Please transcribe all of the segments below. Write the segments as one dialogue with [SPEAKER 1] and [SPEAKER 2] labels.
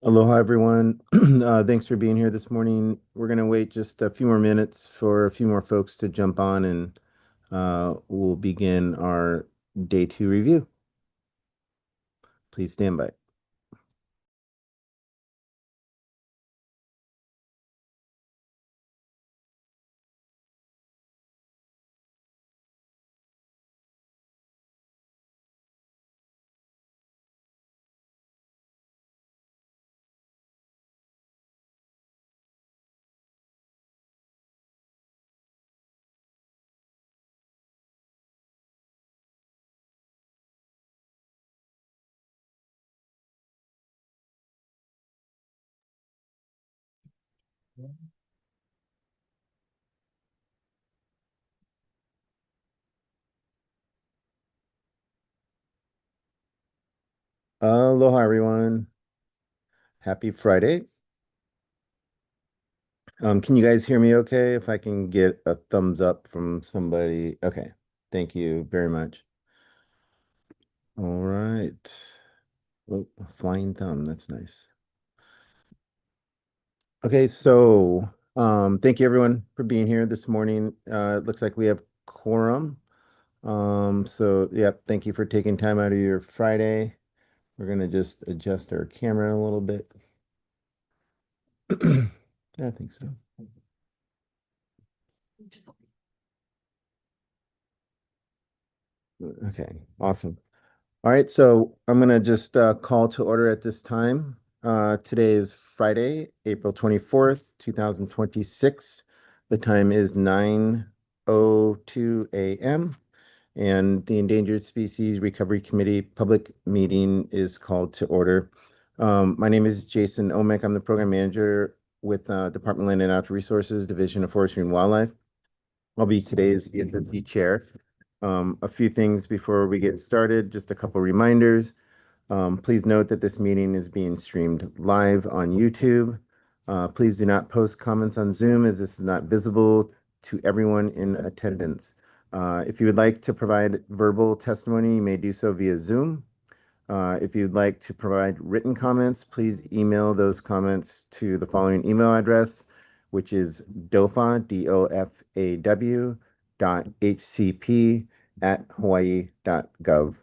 [SPEAKER 1] Aloha, everyone. Thanks for being here this morning. We're going to wait just a few more minutes for a few more folks to jump on, and we'll begin our day two review. Please stand by. Aloha, everyone. Happy Friday. Can you guys hear me okay? If I can get a thumbs up from somebody. Okay. Thank you very much. All right. Oh, a flying thumb. That's nice. Okay, so thank you everyone for being here this morning. It looks like we have quorum. So yeah, thank you for taking time out of your Friday. We're gonna just adjust our camera a little bit. I think so. Okay, awesome. All right, so I'm gonna just call to order at this time. Today is Friday, April 24th, 2026. The time is 9:02 a.m. and the Endangered Species Recovery Committee public meeting is called to order. My name is Jason Omek. I'm the program manager with Department of Land and Natural Resources, Division of Forestry and Wildlife. I'll be today's ESRC chair. A few things before we get started, just a couple reminders. Please note that this meeting is being streamed live on YouTube. Please do not post comments on Zoom as this is not visible to everyone in attendance. If you would like to provide verbal testimony, you may do so via Zoom. If you'd like to provide written comments, please email those comments to the following email address, which is dofa, DOFAW, .hcp@hawaii.gov.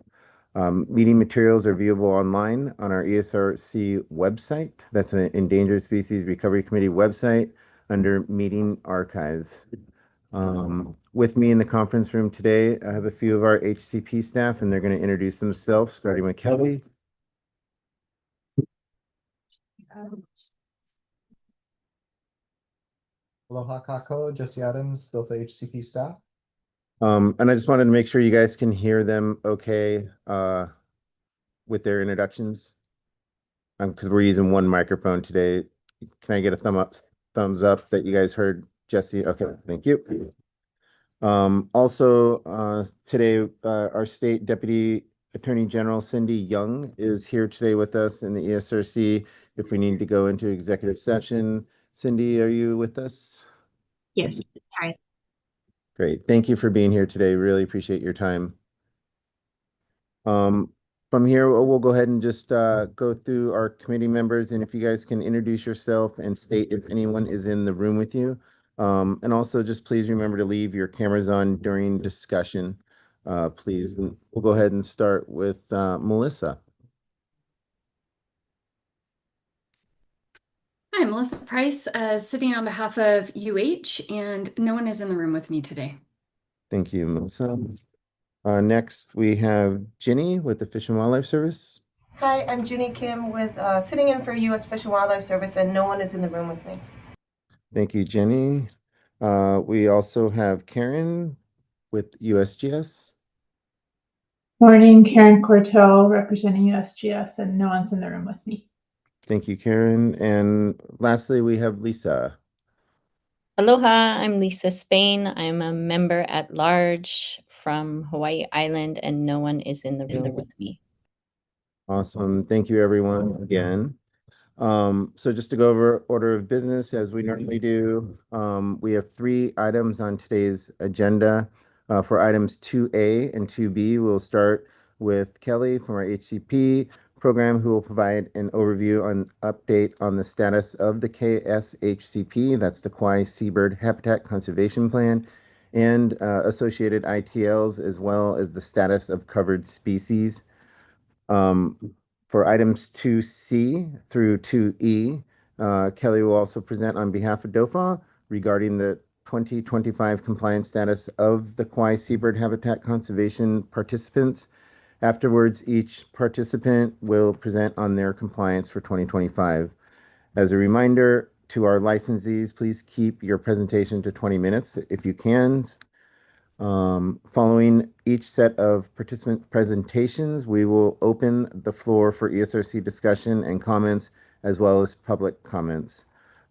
[SPEAKER 1] Meeting materials are viewable online on our ESRC website. That's an Endangered Species Recovery Committee website under Meeting Archives. With me in the conference room today, I have a few of our HCP staff, and they're going to introduce themselves, starting with Kelly.
[SPEAKER 2] Aloha Kako, Jesse Adams, Delta HCP staff.
[SPEAKER 1] And I just wanted to make sure you guys can hear them okay with their introductions. Because we're using one microphone today. Can I get a thumbs up that you guys heard Jesse? Okay, thank you. Also, today, our State Deputy Attorney General Cindy Young is here today with us in the ESRC if we need to go into executive session. Cindy, are you with us?
[SPEAKER 3] Yes. Hi.
[SPEAKER 1] Great. Thank you for being here today. Really appreciate your time. From here, we'll go ahead and just go through our committee members, and if you guys can introduce yourself and state if anyone is in the room with you. And also just please remember to leave your cameras on during discussion, please. We'll go ahead and start with Melissa.
[SPEAKER 3] Hi, Melissa Price, sitting on behalf of UH, and no one is in the room with me today.
[SPEAKER 1] Thank you, Melissa. Next, we have Ginny with the Fish and Wildlife Service.
[SPEAKER 4] Hi, I'm Ginny Kim with sitting in for U.S. Fish and Wildlife Service, and no one is in the room with me.
[SPEAKER 1] Thank you, Jenny. We also have Karen with USGS.
[SPEAKER 5] Morning, Karen Cortell representing USGS, and no one's in the room with me.
[SPEAKER 1] Thank you, Karen. And lastly, we have Lisa.
[SPEAKER 6] Aloha, I'm Lisa Spain. I'm a member at large from Hawaii Island, and no one is in the room with me.
[SPEAKER 1] Awesome. Thank you, everyone, again. So just to go over order of business as we normally do, we have 3 items on today's agenda. For items 2A and 2B, we'll start with Kelly from our HCP program, who will provide an overview on update on the status of the KSHCP, that's the Kauai Seabird Habitat Conservation Plan, and associated ITLs, as well as the status of covered species. For items 2C through 2E, Kelly will also present on behalf of DOFA regarding the 2025 compliance status of the Kauai Seabird Habitat Conservation participants. Afterwards, each participant will present on their compliance for 2025. As a reminder to our licensees, please keep your presentation to 20 minutes if you can. Following each set of participant presentations, we will open the floor for ESRC discussion and comments, as well as public comments.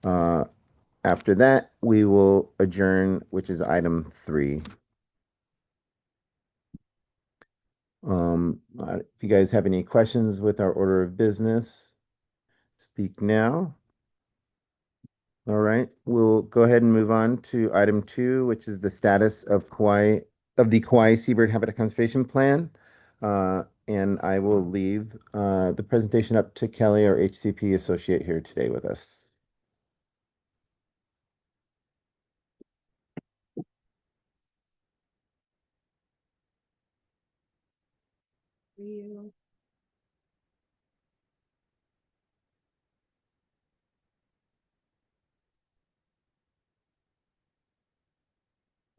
[SPEAKER 1] After that, we will adjourn, which is item 3. If you guys have any questions with our order of business, speak now. All right, we'll go ahead and move on to item 2, which is the status of the Kauai Seabird Habitat Conservation Plan. And I will leave the presentation up to Kelly, our HCP associate here today with us.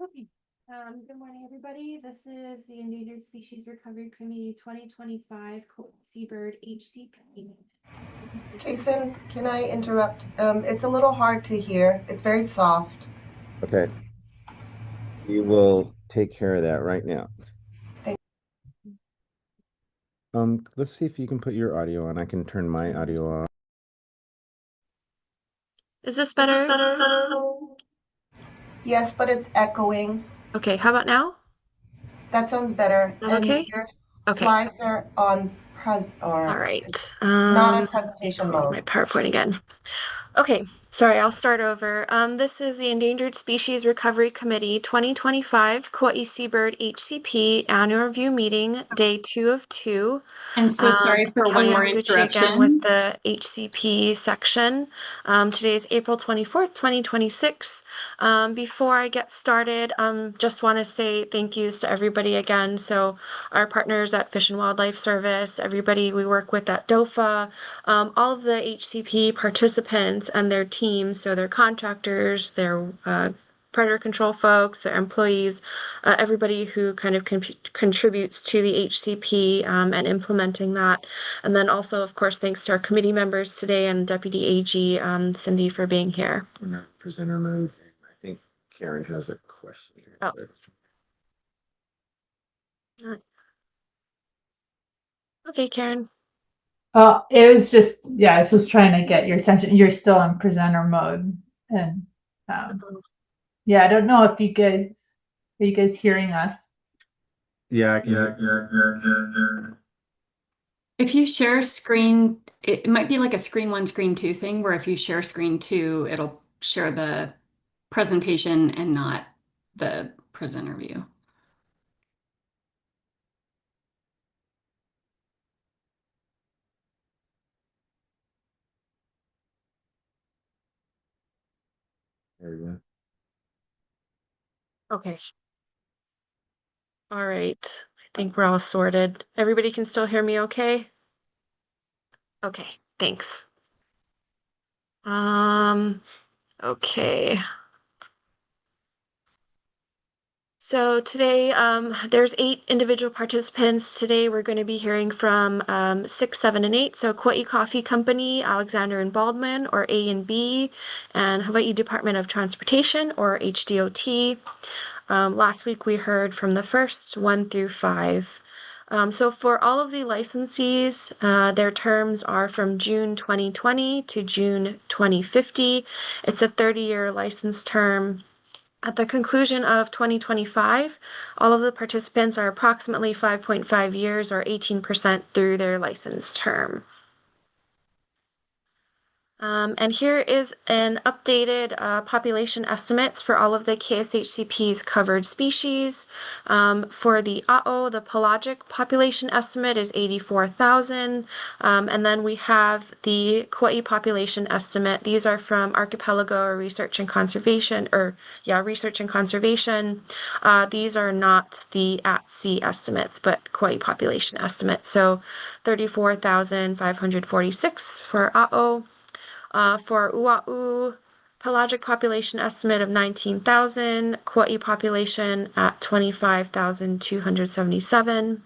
[SPEAKER 7] Okay. Good morning, everybody. This is the Endangered Species Recovery Committee 2025 Seabird HCP.
[SPEAKER 4] Jason, can I interrupt? It's a little hard to hear. It's very soft.
[SPEAKER 1] Okay. We will take care of that right now.
[SPEAKER 4] Thank
[SPEAKER 1] Let's see if you can put your audio on. I can turn my audio on.
[SPEAKER 7] Is this better?
[SPEAKER 4] Yes, but it's echoing.
[SPEAKER 7] Okay, how about now?
[SPEAKER 4] That sounds better. And
[SPEAKER 7] Okay.
[SPEAKER 4] your
[SPEAKER 7] Okay.
[SPEAKER 4] slides are on
[SPEAKER 7] All right.
[SPEAKER 4] not on
[SPEAKER 7] Let me
[SPEAKER 4] presentation
[SPEAKER 7] close my
[SPEAKER 4] mode.
[SPEAKER 7] PowerPoint again. Okay, sorry, I'll start over. This is the Endangered Species Recovery Committee 2025 Kauai Seabird HCP Annual Review Meeting, Day 2 of 2.
[SPEAKER 3] And so sorry for one
[SPEAKER 7] Kelly
[SPEAKER 3] more
[SPEAKER 7] Yamaguchi again with
[SPEAKER 3] interruption.
[SPEAKER 7] the HCP section. Today is April 24th, 2026. Before I get started, just want to say thank yous to everybody again. So our partners at Fish and Wildlife Service, everybody we work with at DOFA, all of the HCP participants and their teams, so their contractors, their predator control folks, their employees, everybody who kind of contributes to the HCP and implementing that. And then also, of course, thanks to our committee members today and Deputy AG Cindy for being here.
[SPEAKER 1] We're not presenter mode. I think Karen has a question here.
[SPEAKER 7] Oh. Okay, Karen.
[SPEAKER 5] It was just, yeah, I was just trying to get your attention. You're still in presenter mode. And yeah, I don't know if are you guys hearing us?
[SPEAKER 1] Yeah, I can.
[SPEAKER 3] If you share screen, it might be like a screen 1, screen 2 thing, where if you share screen 2, it'll share the presentation and not the presenter view.
[SPEAKER 1] There we go.
[SPEAKER 7] Okay. All right. I think we're all sorted. Everybody can still hear me okay? Okay, thanks. Okay. So today, there's 8 individual participants. Today, we're going to be hearing from 6, 7, and 8. So Kauai Coffee Company, Alexander and Baldwin, or A&B, and Hawaii Department of Transportation, or HDOT. Last week, we heard from the first 1 through 5. So for all of the licensees, their terms are from June 2020 to June 2050. It's a 30-year license term. At the conclusion of 2025, all of the participants are approximately 5.5 years or 18% through their license term. And here is an updated population estimates for all of the KSHCP's covered species. For the AO, the pelagic population estimate is 84,000. And then we have the Kauai population estimate. These are from Archipelago Research and Conservation, Research and Conservation. These are not the at-sea estimates, but Kauai population estimates. So 34,546 for AO. For Oahu, pelagic population estimate of 19,000, Kauai population at 25,277.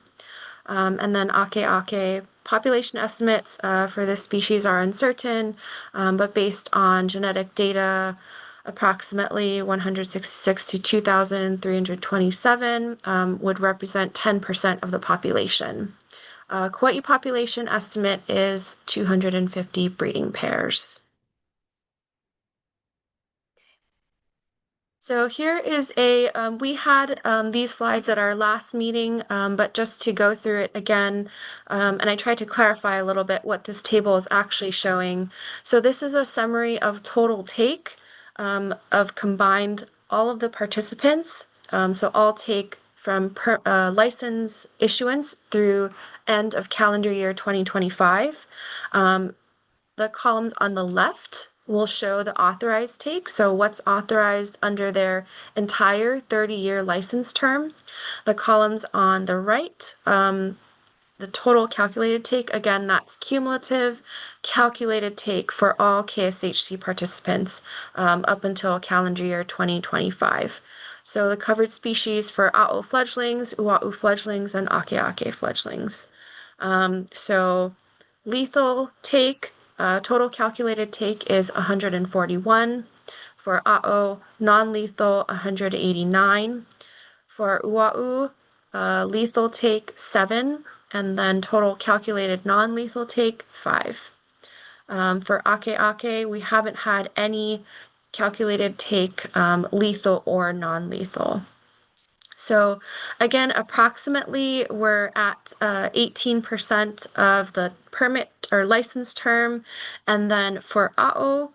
[SPEAKER 7] And then Ake population estimates for this species are uncertain, but based on genetic data, approximately 166 to 2,327 would represent 10% of the population. Kauai population estimate is 250 breeding pairs. So here is we had these slides at our last meeting, but just to go through it again, and I tried to clarify a little bit what this table is actually showing. So this is a summary of total take of combined all of the participants. So all take from license issuance through end of calendar year 2025. The columns on the left will show the authorized take, so what's authorized under their entire 30-year license term. The columns on the right, the total calculated take, again, that's cumulative calculated take for all KSHC participants up until calendar year 2025. So the covered species for A'o fledglings, Ua'u fledglings, and Ake fledglings. So lethal take, total calculated take is 141. For A'o, non-lethal 189. For Ua'u, lethal take 7, and then total calculated non-lethal take 5. For Ake, we haven't had any calculated take lethal or non-lethal. So again, approximately we're at 18% of the permit or license term. And then for AO,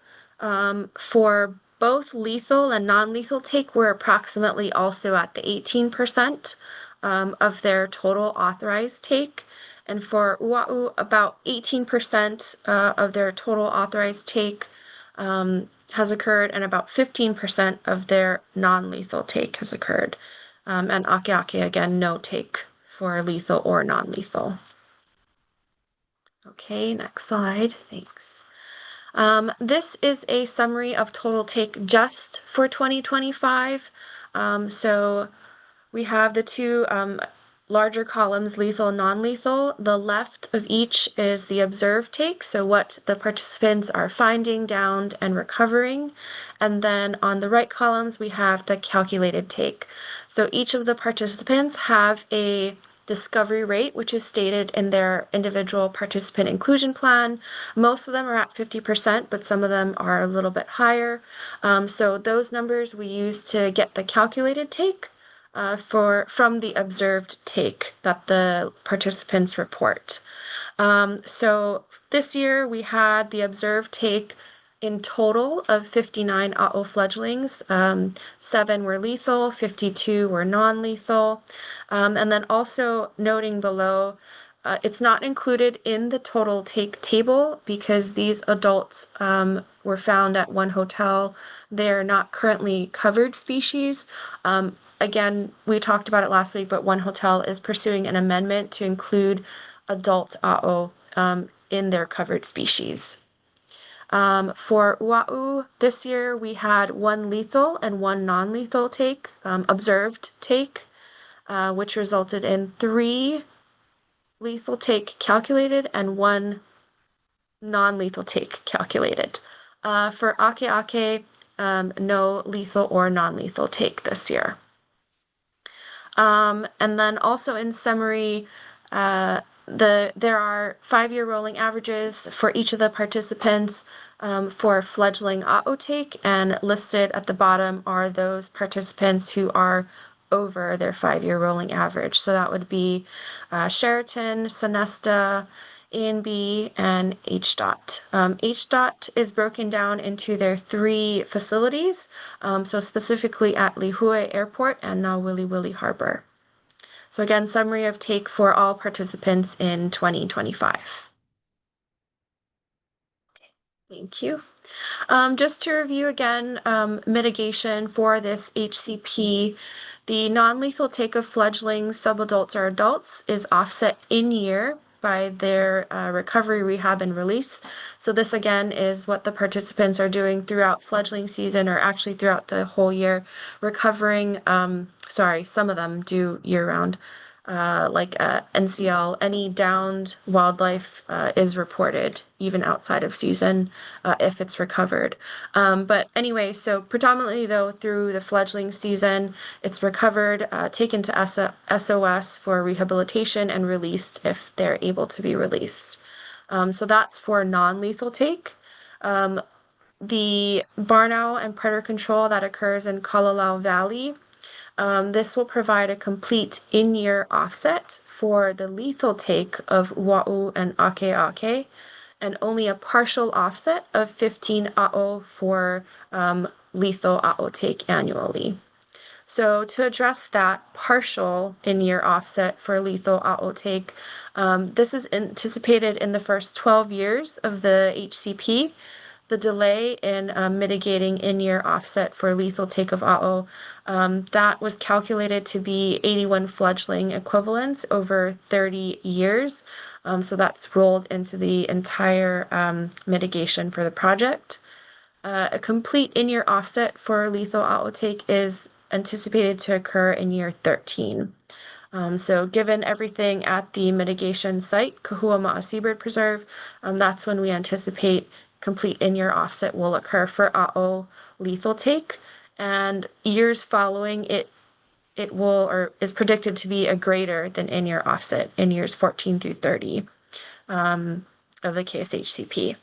[SPEAKER 7] for both lethal and non-lethal take, we're approximately also at the 18% of their total authorized take. And for Oahu, about 18% of their total authorized take has occurred, and about 15% of their non-lethal take has occurred. And Ake, again, no take for lethal or non-lethal. Okay, next slide. Thanks. This is a summary of total take just for 2025. So we have the two larger columns, lethal and non-lethal. The left of each is the observed take, so what the participants are finding, downed, and recovering. And then on the right columns, we have the calculated take. So each of the participants have a discovery rate, which is stated in their individual participant inclusion plan. Most of them are at 50%, but some of them are a little bit higher. So those numbers we use to get the calculated take from the observed take that the participants report. So this year we had the observed take in total of 59 A'o fledglings. 7 were lethal, 52 were non-lethal. And then also noting below, it's not included in the total take table because these adults were found at one hotel. They're not currently covered species. Again, we talked about it last week, but one hotel is pursuing an amendment to include adult A'o in their covered species. For Oahu, this year we had 1 lethal and 1 non-lethal take, observed take, which resulted in 3 lethal take calculated and 1 non-lethal take calculated. For Ake, no lethal or non-lethal take this year. And then also in summary, there are 5-year rolling averages for each of the participants for fledgling A'o take, and listed at the bottom are those participants who are over their 5-year rolling average. So that would be Sheraton, Sonesta, A and B, and HDOT. HDOT is broken down into their 3 facilities, so specifically at Lihue Airport and now Wili Wili Harbor. So again, summary of take for all participants in 2025. Thank you. Just to review again, mitigation for this HCP, the non-lethal take of fledglings, subadults, or adults is offset in year by their recovery, rehab, and release. So this again is what the participants are doing throughout fledgling season, or actually throughout the whole year, recovering. Some of them do year-round. Like NCL, any downed wildlife is reported even outside of season if it's recovered. But anyway, so predominantly though through the fledgling season, it's recovered, taken to SOS for rehabilitation and released if they're able to be released. So that's for non-lethal take. The barn owl and predator control that occurs in Kalalau Valley. This will provide a complete in-year offset for the lethal take of Wa'u and Ake, and only a partial offset of 15 a'o for lethal a'o take annually. So to address that partial in-year offset for lethal a'o take, this is anticipated in the first 12 years of the HCP. The delay in mitigating in-year offset for lethal take of a'o, that was calculated to be 81 fledgling equivalents over 30 years. So that's rolled into the entire mitigation for the project. A complete in-year offset for lethal a'o take is anticipated to occur in year 13. So given everything at the mitigation site, Kahuama'a Seabird Preserve, that's when we anticipate complete in-year offset will occur for a'o lethal take, and years following it will, or is predicted to be, a greater than in-year offset in years 14 through 30 of the KSHCP.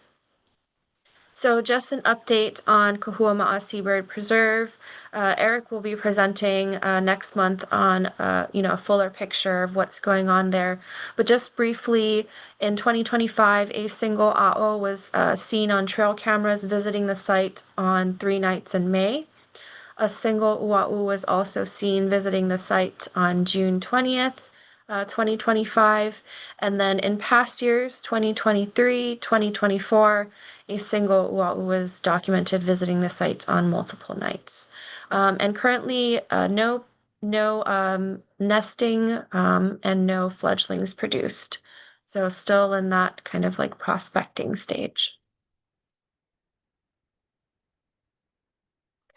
[SPEAKER 7] So just an update on Kahuama'a Seabird Preserve. Eric will be presenting next month on a fuller picture of what's going on there. But just briefly, in 2025, a single a'o was seen on trail cameras visiting the site on 3 nights in May. A single ua'u was also seen visiting the site on June 20th. 2025, and then in past years, 2023, 2024, a single ua'u was documented visiting the site on multiple nights. And currently, no nesting and no fledglings produced. So still in that kind of like prospecting stage.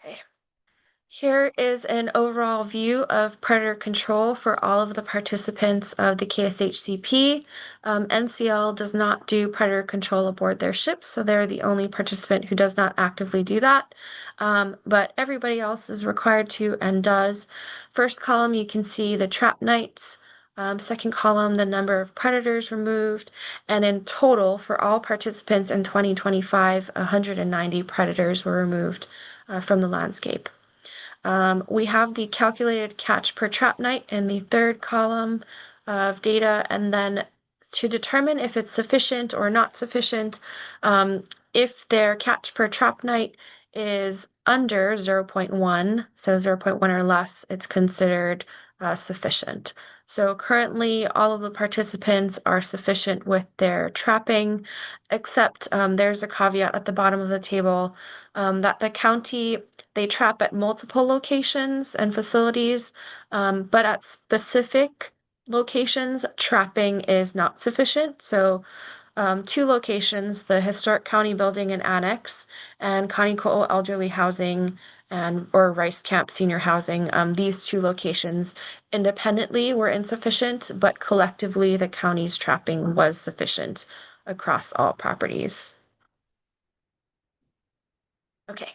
[SPEAKER 7] Okay. Here is an overall view of predator control for all of the participants of the KSHCP. NCL does not do predator control aboard their ships, so they're the only participant who does not actively do that. But everybody else is required to and does. First column, you can see the trap nights. Second column, the number of predators removed. And in total, for all participants in 2025, 190 predators were removed from the landscape. We have the calculated catch per trap night in the third column of data, and then to determine if it's sufficient or not sufficient, if their catch per trap night is under 0.1, so 0.1 or less, it's considered sufficient. So currently, all of the participants are sufficient with their trapping, except there's a caveat at the bottom of the table that the county, they trap at multiple locations and facilities, but at specific locations, trapping is not sufficient. So 2 locations, the Historic County Building and Annex and Kaniko'o Elderly Housing or Rice Camp Senior Housing, these 2 locations independently were insufficient, but collectively the county's trapping was sufficient across all properties. Okay.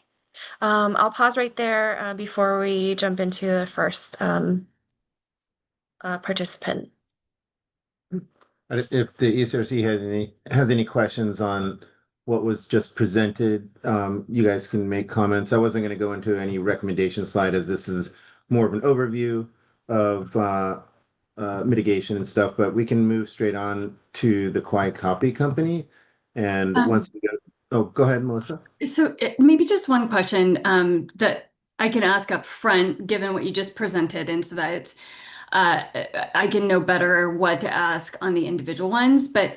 [SPEAKER 7] I'll pause right there before we jump into the first participant.
[SPEAKER 1] If the ESRC has any questions on what was just presented, you guys can make comments. I wasn't going to go into any recommendation slide, as this is more of an overview of mitigation and stuff, but we can move straight on to the Quiet Copy Company. And once we go, oh, go ahead, Melissa.
[SPEAKER 3] So maybe just one question that I can ask up front, given what you just presented, and so that it's I can know better what to ask on the individual ones. But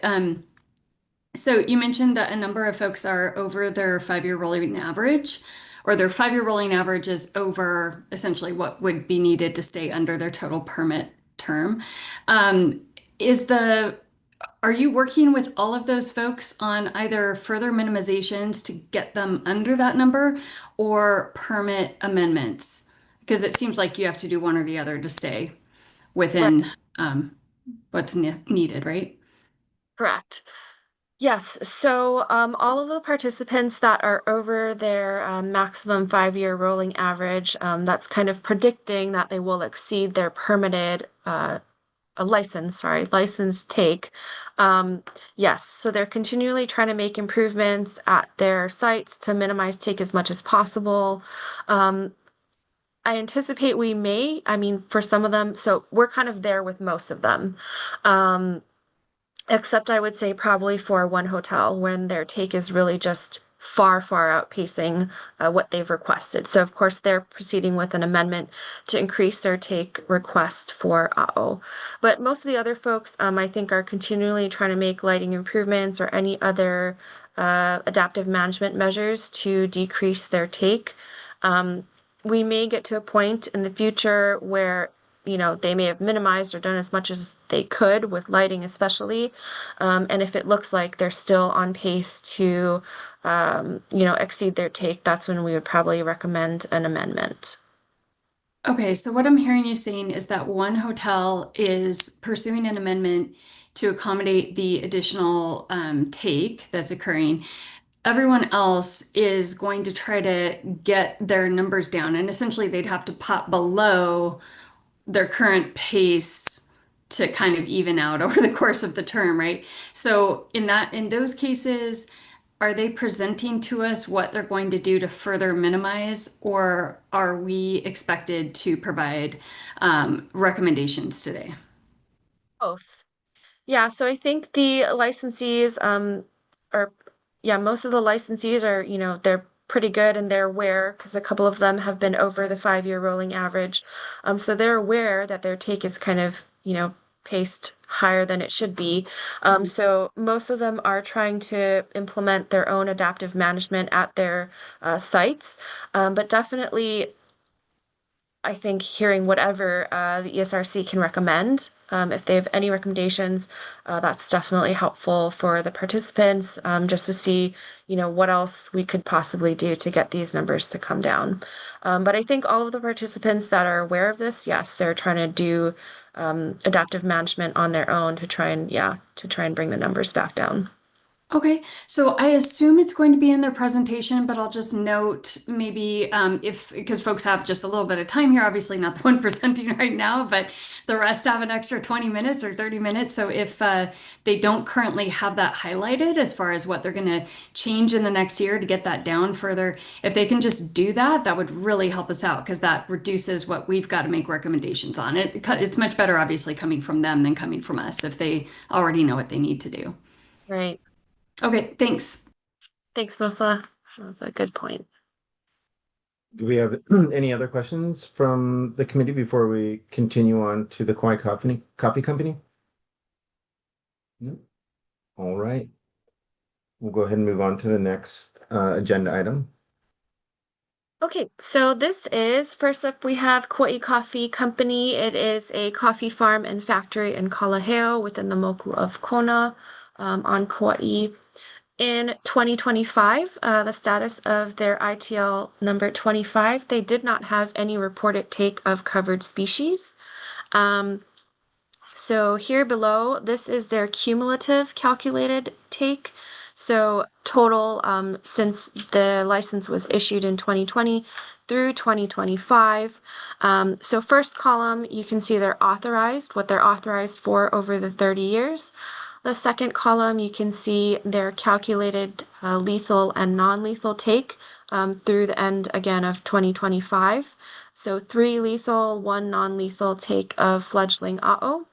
[SPEAKER 3] so you mentioned that a number of folks are over their 5-year rolling average, or their 5-year rolling average is over essentially what would be needed to stay under their total permit term. Is the Are you working with all of those folks on either further minimizations to get them under that number or permit amendments? Because it seems like you have to do one or the other to stay within what's needed, right?
[SPEAKER 7] Correct. Yes, so all of the participants that are over their maximum 5-year rolling average, that's kind of predicting that they will exceed their permitted license take. Yes, so they're continually trying to make improvements at their sites to minimize take as much as possible. I anticipate we may, I mean, for some of them, so we're kind of there with most of them. Except I would say probably for one hotel when their take is really just far, far outpacing what they've requested. So of course they're proceeding with an amendment to increase their take request for AO. But most of the other folks, I think, are continually trying to make lighting improvements or any other adaptive management measures to decrease their take. We may get to a point in the future where they may have minimized or done as much as they could with lighting, especially. And if it looks like they're still on pace to, exceed their take, that's when we would probably recommend an amendment.
[SPEAKER 3] Okay, so what I'm hearing you saying is that one hotel is pursuing an amendment to accommodate the additional take that's occurring. Everyone else is going to try to get their numbers down, and essentially they'd have to pop below their current pace to kind of even out over the course of the term, right? So in those cases, are they presenting to us what they're going to do to further minimize, or are we expected to provide recommendations today?
[SPEAKER 7] Both. Yeah, so I think the licensees are, yeah, most of the licensees are, they're pretty good and they're aware because a couple of them have been over the 5-year rolling average. So they're aware that their take is kind of, paced higher than it should be. So most of them are trying to implement their own adaptive management at their sites. But definitely, I think hearing whatever the ESRC can recommend, if they have any recommendations, that's definitely helpful for the participants, just to see, what else we could possibly do to get these numbers to come down. But I think all of the participants that are aware of this, yes, they're trying to do adaptive management on their own to try and bring the numbers back down.
[SPEAKER 3] Okay, so I assume it's going to be in their presentation, but I'll just note maybe because folks have just a little bit of time here, obviously not the one presenting right now, but the rest have an extra 20 minutes or 30 minutes. So if they don't currently have that highlighted as far as what they're going to change in the next year to get that down further, if they can just do that, that would really help us out because that reduces what we've got to make recommendations on. It's much better, obviously, coming from them than coming from us if they already know what they need to do.
[SPEAKER 7] Right.
[SPEAKER 3] Okay, thanks.
[SPEAKER 7] Thanks, Melissa. That was a good point.
[SPEAKER 1] Do we have any other questions from the committee before we continue on to the Quiet Coffee Company? No? All right. We'll go ahead and move on to the next agenda item.
[SPEAKER 7] Okay, so this is, first up, we have Kauai Coffee Company. It is a coffee farm and factory in Kalaheo within the Moku of Kona on Kauai. In 2025, the status of their ITL number 25, they did not have any reported take of covered species. So here below, this is their cumulative calculated take. So total since the license was issued in 2020 through 2025. So first column, you can see they're authorized, what they're authorized for over the 30 years. The second column, you can see their calculated lethal and non-lethal take through the end, again, of 2025. So 3 lethal, 1 non-lethal take of fledgling AO.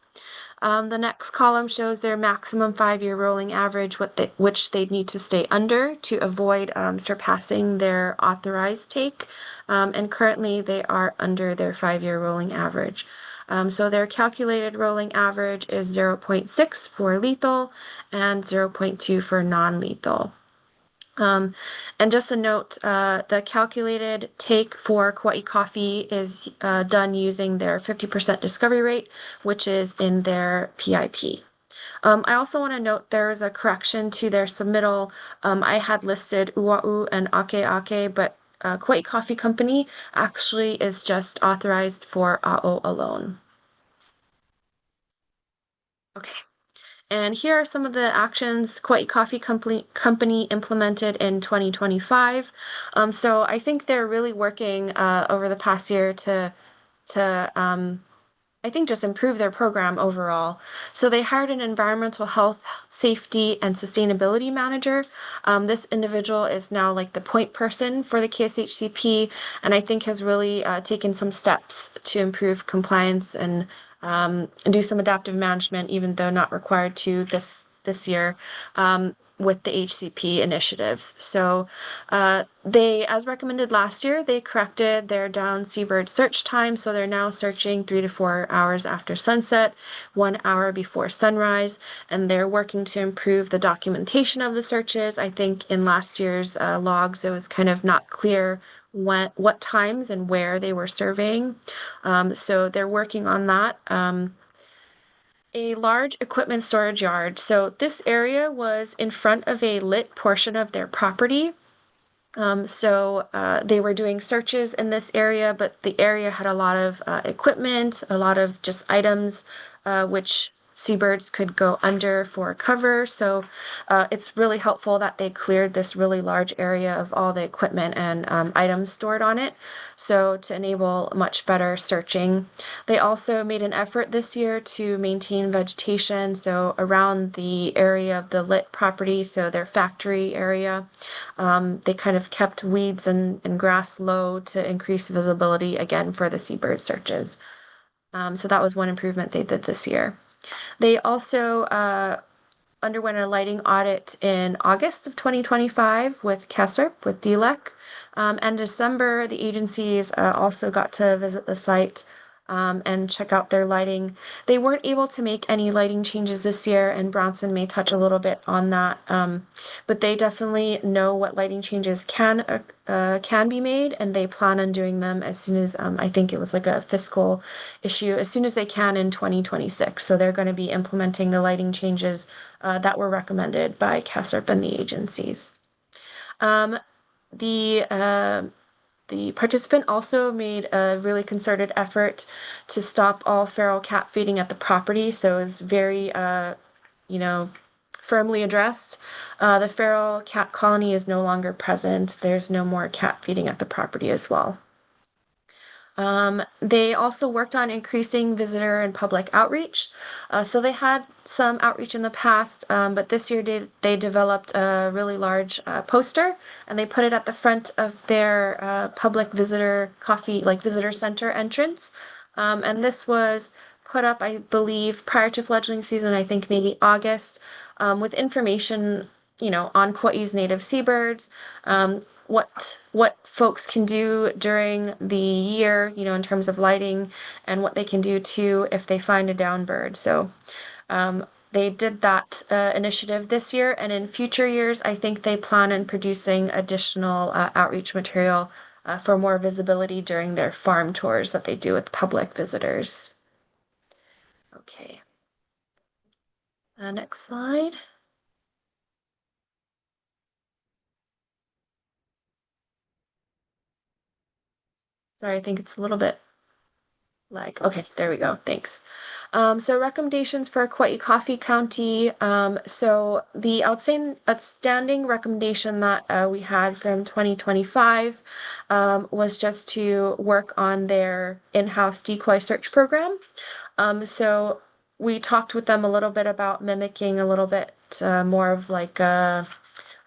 [SPEAKER 7] The next column shows their maximum 5-year rolling average, which they'd need to stay under to avoid surpassing their authorized take. And currently they are under their 5-year rolling average. So their calculated rolling average is 0.6 for lethal and 0.2 for non-lethal. And just a note, the calculated take for Kauai coffee is done using their 50% discovery rate, which is in their PIP. I also want to note there is a correction to their submittal. I had listed Ua'u and Ake Ake, but Kauai Coffee Company actually is just authorized for A'o alone. Okay. And here are some of the actions Kauai Coffee Company implemented in 2025. So I think they're really working over the past year to I think just improve their program overall. So they hired an environmental health, safety, and sustainability manager. This individual is now like the point person for the KSHCP, and I think has really taken some steps to improve compliance and do some adaptive management, even though not required to this year. With the HCP initiatives. So they, as recommended last year, they corrected their down seabird search time. So they're now searching 3 to 4 hours after sunset, 1 hour before sunrise, and they're working to improve the documentation of the searches. I think in last year's logs, it was kind of not clear what times and where they were surveying. So they're working on that. A large equipment storage yard. So this area was in front of a lit portion of their property. They were doing searches in this area, but the area had a lot of equipment, a lot of just items, which seabirds could go under for cover. So it's really helpful that they cleared this really large area of all the equipment and items stored on it. So to enable much better searching. They also made an effort this year to maintain vegetation. So around the area of the lit property, so their factory area, they kind of kept weeds and grass low to increase visibility again for the seabird searches. So that was one improvement they did this year. They also underwent a lighting audit in August of 2025 with KSHCP, with DLEC. And December, the agencies also got to visit the site and check out their lighting. They weren't able to make any lighting changes this year, and Bronson may touch a little bit on that. But they definitely know what lighting changes can be made, and they plan on doing them as soon as I think it was like a fiscal issue, as soon as they can in 2026. So they're going to be implementing the lighting changes that were recommended by KSHCP and the agencies. The participant also made a really concerted effort to stop all feral cat feeding at the property. So it was very, firmly addressed. The feral cat colony is no longer present. There's no more cat feeding at the property as well. They also worked on increasing visitor and public outreach. So they had some outreach in the past, but this year they developed a really large poster, and they put it at the front of their public visitor visitor center entrance. And this was put up, I believe, prior to fledgling season, I think maybe August, with information, on Kauai's native seabirds, what folks can do during the year, in terms of lighting, and what they can do too if they find a down bird. So they did that initiative this year, and in future years, I think they plan on producing additional outreach material for more visibility during their farm tours that they do with public visitors. Okay. Next slide. Sorry, I think it's a little bit okay, there we go. Thanks. So recommendations for Kauai Coffee County. So the outstanding recommendation that we had from 2025 was just to work on their in-house decoy search program. So we talked with them a little bit about mimicking a little bit more of like a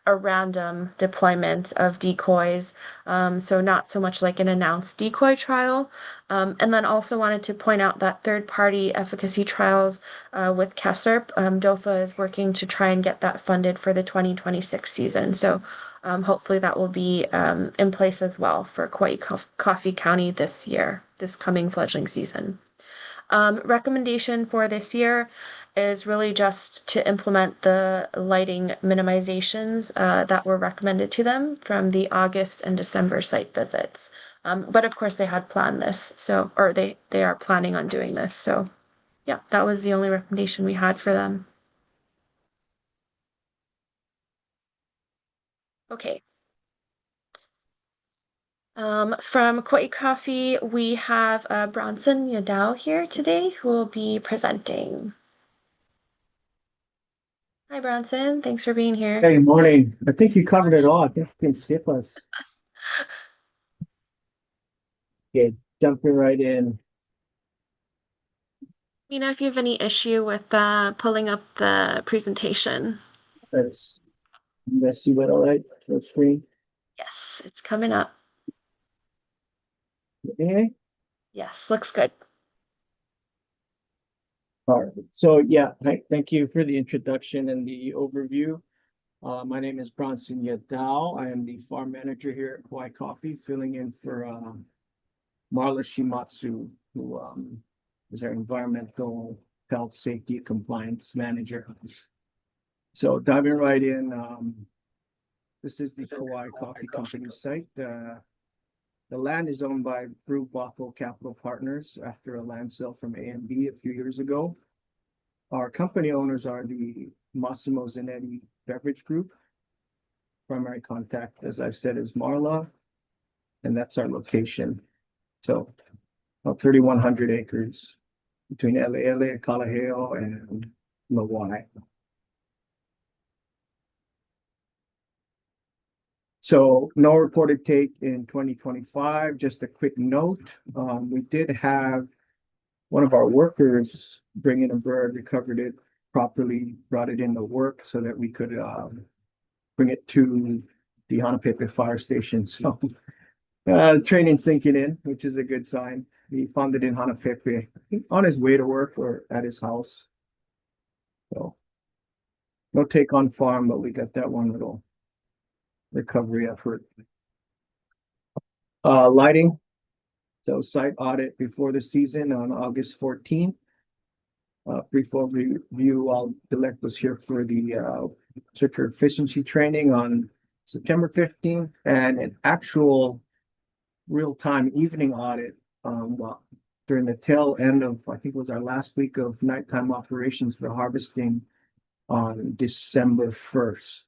[SPEAKER 7] random deployment of decoys. So not so much like an announced decoy trial. And then also wanted to point out that third-party efficacy trials with KSHCP, DOFA is working to try and get that funded for the 2026 season. So hopefully that will be in place as well for Kauai Coffee County this year, this coming fledgling season. Recommendation for this year is really just to implement the lighting minimizations that were recommended to them from the August and December site visits. But of course they had planned this, so, or they are planning on doing this. So yeah, that was the only recommendation we had for them. Okay. From Kauai Coffee, we have Bronson Yadao here today who will be presenting. Hi, Bronson. Thanks for being here.
[SPEAKER 8] Hey, morning. I think you covered it all. I think you can skip us. Okay, jumping right in.
[SPEAKER 7] Mina, if you have any issue with pulling up the presentation.
[SPEAKER 8] Let's see what all right for the screen.
[SPEAKER 7] Yes, it's coming up.
[SPEAKER 8] Okay.
[SPEAKER 7] Yes, looks good.
[SPEAKER 8] All right. So yeah, thank you for the introduction and the overview. My name is Bronson Yadao. I am the farm manager here at Kauai Coffee, filling in for Marla Shimatsu, who is our environmental health, safety, and compliance manager. So diving right in, this is the Kauai Coffee Company site. The land is owned by Brew Bottle Capital Partners after a land sale from A&B a few years ago. Our company owners are the Massimo Zanetti Beverage Group. Primary contact, as I've said, is Marla, and that's our location. So about 3,100 acres between Eleele, Kalaheo, and Lawai. So no reported take in 2025. Just a quick note, we did have one of our workers bring in a bird, recovered it properly, brought it into work so that we could bring it to the Hanapepe fire station. So training sinking in, which is a good sign. He found it in Hanapepe on his way to work or at his house. So no take on farm, but we got that one little recovery effort. Lighting. So site audit before the season on August 14th. Brief overview while Dilek was here for the searcher efficiency training on September 15th, and an actual real-time evening audit during the tail end of, I think it was our last week of nighttime operations for harvesting on December 1st.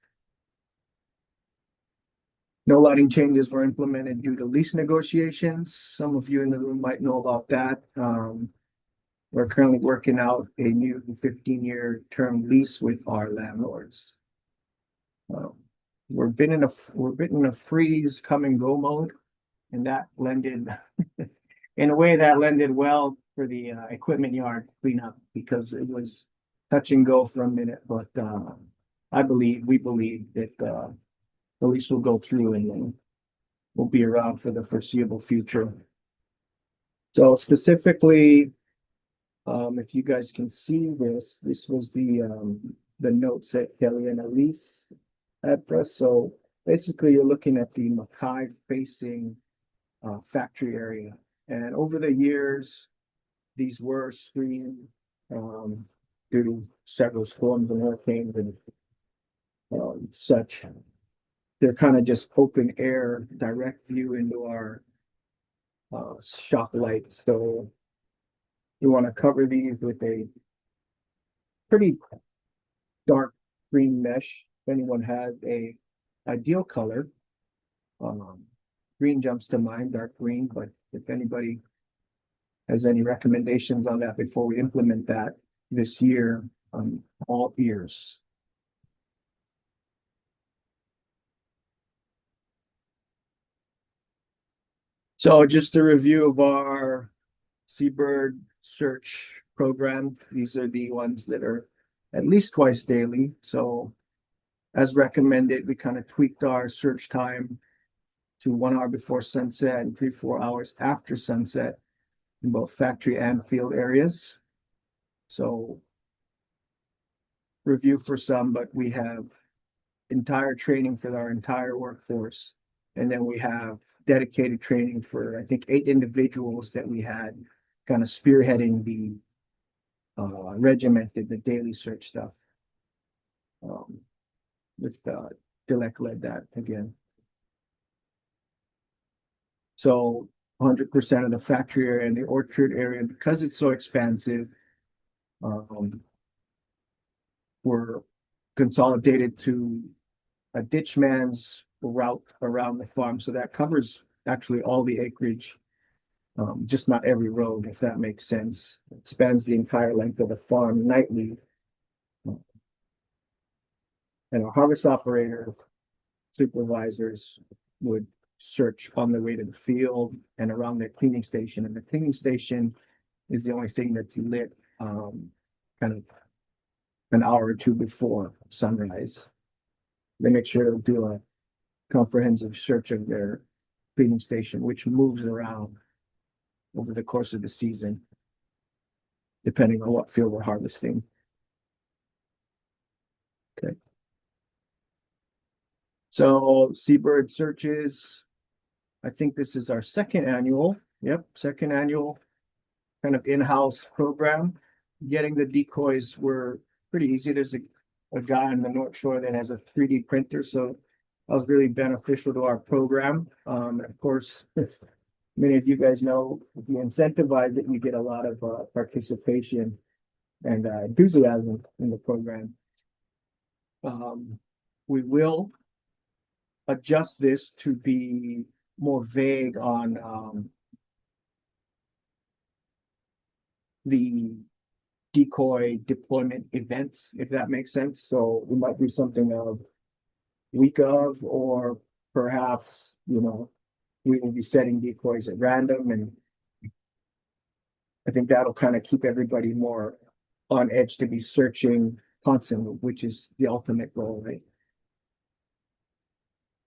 [SPEAKER 8] No lighting changes were implemented due to lease negotiations. Some of you in the room might know about that. We're currently working out a new 15-year term lease with our landlords. We're been in a freeze come and go mode, and that lended in a way that lended well for the equipment yard cleanup, because it was touch and go for a minute. But we believe that the lease will go through and then we'll be around for the foreseeable future. So specifically, if you guys can see this was the notes that Kelly and Elise had for us. So basically you're looking at the Mackay facing factory area. And over the years, these were screened due to several storms and hurricanes and such. They're kind of just open air, direct view into our shop lights. So you want to cover these with a pretty dark green mesh. If anyone has a ideal color, green jumps to mind, dark green. But if anybody has any recommendations on that before we implement that this year, I'm all ears. So just a review of our seabird search program. These are the ones that are at least twice daily. So as recommended, we kind of tweaked our search time to 1 hour before sunset and 3-4 hours after sunset. in both factory and field areas. So review for some, but we have entire training for our entire workforce. And then we have dedicated training for, I think, 8 individuals that we had kind of spearheading the regimented, the daily search stuff. With Dilek led that again. So 100% of the factory area and the orchard area, because it's so expansive, were consolidated to a ditchman's route around the farm. So that covers actually all the acreage, just not every road, if that makes sense. It spans the entire length of the farm nightly. And our harvest operator supervisors would search on the way to the field and around their cleaning station. And the cleaning station is the only thing that's lit kind of an hour or two before sunrise. They make sure to do a comprehensive search of their cleaning station, which moves around over the course of the season, depending on what field we're harvesting. Okay. So seabird searches, I think this is our second annual. Yep, second annual kind of in-house program. Getting the decoys were pretty easy. There's a guy on the North Shore that has a 3D printer, so that was really beneficial to our program. Of course, many of you guys know, if you incentivize it, you get a lot of participation and enthusiasm in the program. We will adjust this to be more vague on the decoy deployment events, if that makes sense. So we might do something of week of, or perhaps, you know, we will be setting decoys at random, and I think that'll kind of keep everybody more on edge to be searching constantly, which is the ultimate goal, right?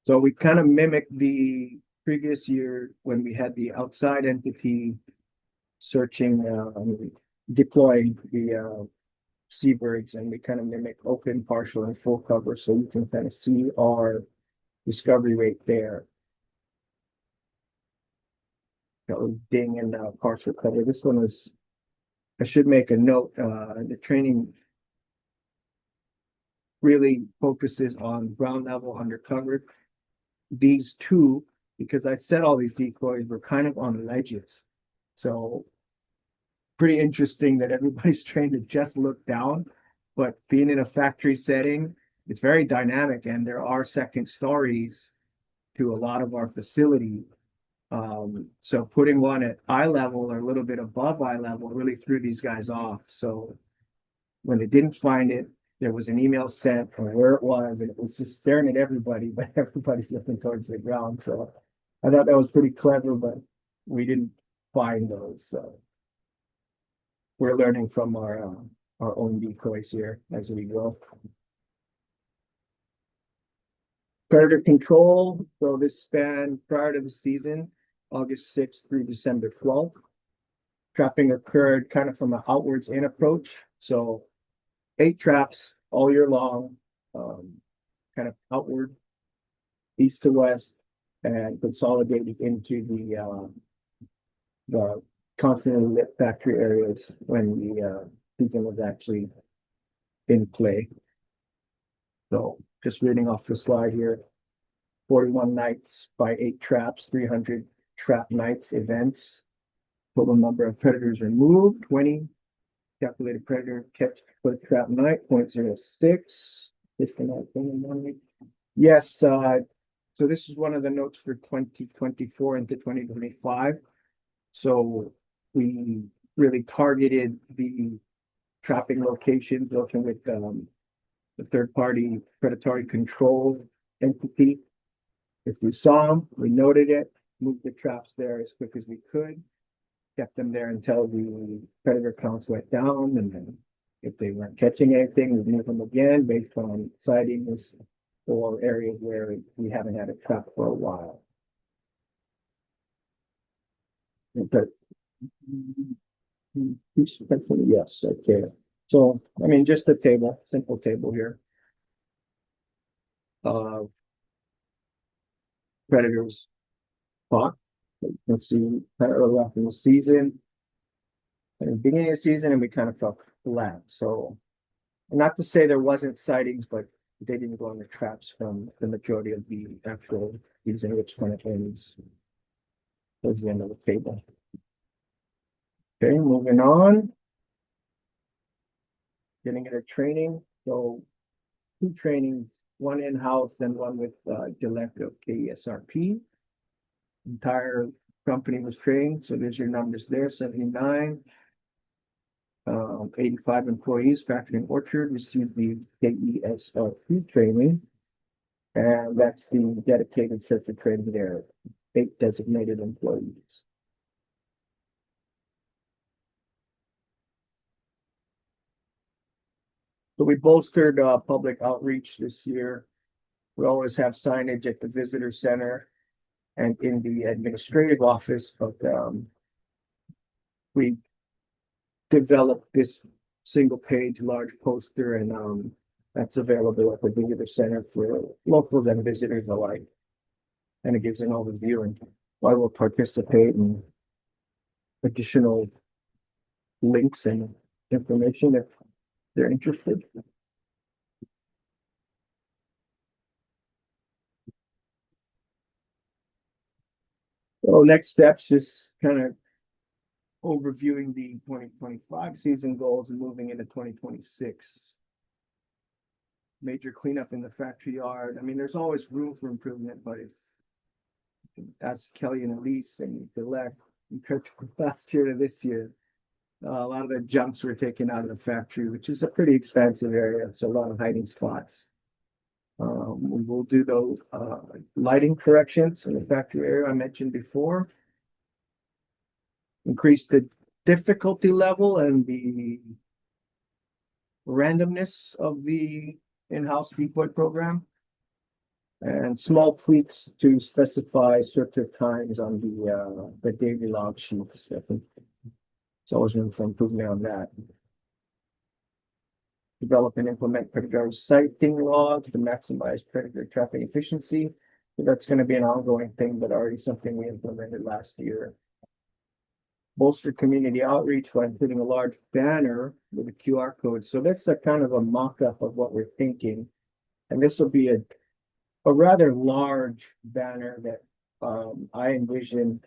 [SPEAKER 8] So we kind of mimic the previous year when we had the outside entity searching, deploying the seabirds, and we kind of mimic open, partial, and full cover, so you can kind of see our discovery rate there. That was ding and partial cover. This one was, I should make a note, the training really focuses on ground level undercover. These two, because I set all these decoys, were kind of on ledges. So pretty interesting that everybody's trained to just look down, but being in a factory setting, it's very dynamic, and there are second stories to a lot of our facility. So putting one at eye level or a little bit above eye level really threw these guys off. So when they didn't find it, there was an email sent or where it was, and it was just staring at everybody, but everybody's looking towards the ground. So I thought that was pretty clever, but we didn't find those. So we're learning from our own decoys here as we go. Predator control. So this span prior to the season, August 6th through December 12th. Trapping occurred kind of from an outwards in approach. So 8 traps all year long, kind of outward, east to west, and consolidated into the constantly lit factory areas when the season was actually in play. So just reading off the slide here, 41 nights by 8 traps, 300 trap nights events. Total number of predators removed, 20. Calculated predator catch per trap night, 0.06. Yes, so this is one of the notes for 2024 into 2025. So we really targeted the trapping locations, working with the third-party predatory control entity. If we saw them, we noted it, moved the traps there as quick as we could, kept them there until the predator counts went down, and then if they weren't catching anything, we'd move them again based on sightings or areas where we haven't had a trap for a while. But Yes, okay. So, I mean, just a table, simple table here. Predators caught. Let's see, kind of early in the season. At the beginning of the season, and we kind of fell flat. So, not to say there wasn't sightings, but they didn't go on the traps from the majority of the actual season, which kind of ends towards the end of the table. Okay, moving on. Getting into training. So, 2 trainings, one in-house, then one with Gillette of KSRP. Entire company was trained, so there's your numbers there, 79. 85 employees, factory and orchard, received the KESRP training. And that's the dedicated sets of training there, 8 designated employees. So we bolstered public outreach this year. We always have signage at the visitor center and in the administrative office, but we developed this single page large poster, and that's available at the visitor center for locals and visitors alike. And it gives an overview and why we'll participate and additional links and information if they're interested. So next steps, just kind of overviewing the 2025 season goals and moving into 2026. Major cleanup in the factory yard. I mean, there's always room for improvement, but if ask Kelly and Elise and Gillette compared to last year to this year, a lot of the junks were taken out of the factory, which is a pretty expansive area. It's a lot of hiding spots. We will do those lighting corrections in the factory area I mentioned before. Increase the difficulty level and the randomness of the in-house decoy program. And small tweaks to specify certain times on the daily log sheets. I think it's always room for improvement on that. Develop and implement predator sighting logs to maximize predator trapping efficiency. So that's going to be an ongoing thing, but already something we implemented last year. Bolster community outreach by including a large banner with a QR code. So that's a kind of a mock-up of what we're thinking. And this will be a rather large banner that I envision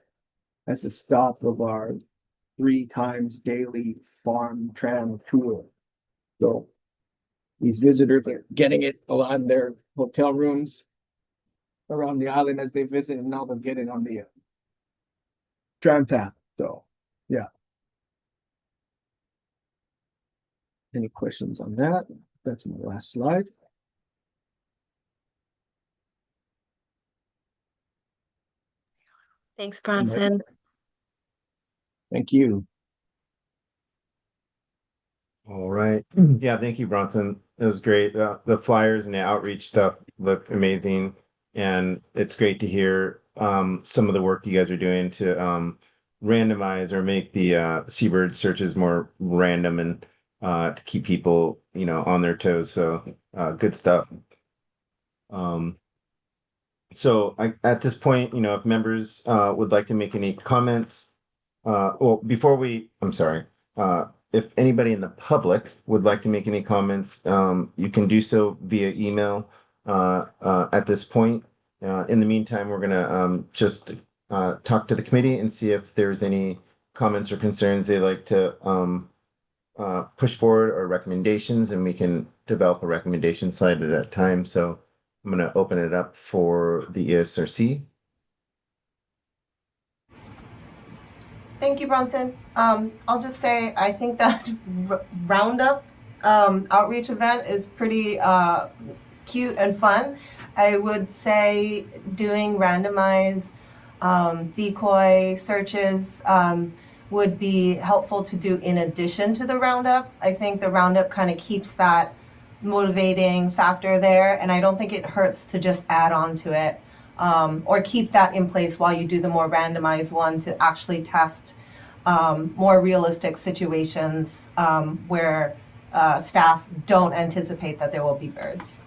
[SPEAKER 8] as a stop of our 3 times daily farm tram tour. So these visitors are getting it a lot in their hotel rooms around the island as they visit, and now they'll get it on the tram path. So, yeah. Any questions on that? That's my last slide.
[SPEAKER 7] Thanks, Bronson.
[SPEAKER 8] Thank you.
[SPEAKER 1] All right. Yeah, thank you, Bronson. It was great. The flyers and the outreach stuff look amazing. And it's great to hear some of the work you guys are doing to randomize or make the seabird searches more random and to keep people, on their toes. So good stuff. So at this point, if members would like to make any comments, I'm sorry. If anybody in the public would like to make any comments, you can do so via email at this point. In the meantime, we're gonna just talk to the committee and see if there's any comments or concerns they'd like to push forward or recommendations, and we can develop a recommendation slide at that time. So I'm gonna open it up for the ESRC.
[SPEAKER 4] Thank you, Bronson. I'll just say, I think that Roundup outreach event is pretty cute and fun. I would say doing randomized decoy searches would be helpful to do in addition to the Roundup. I think the Roundup kind of keeps that motivating factor there, and I don't think it hurts to just add on to it. Or keep that in place while you do the more randomized one to actually test more realistic situations where staff don't anticipate that there will be birds.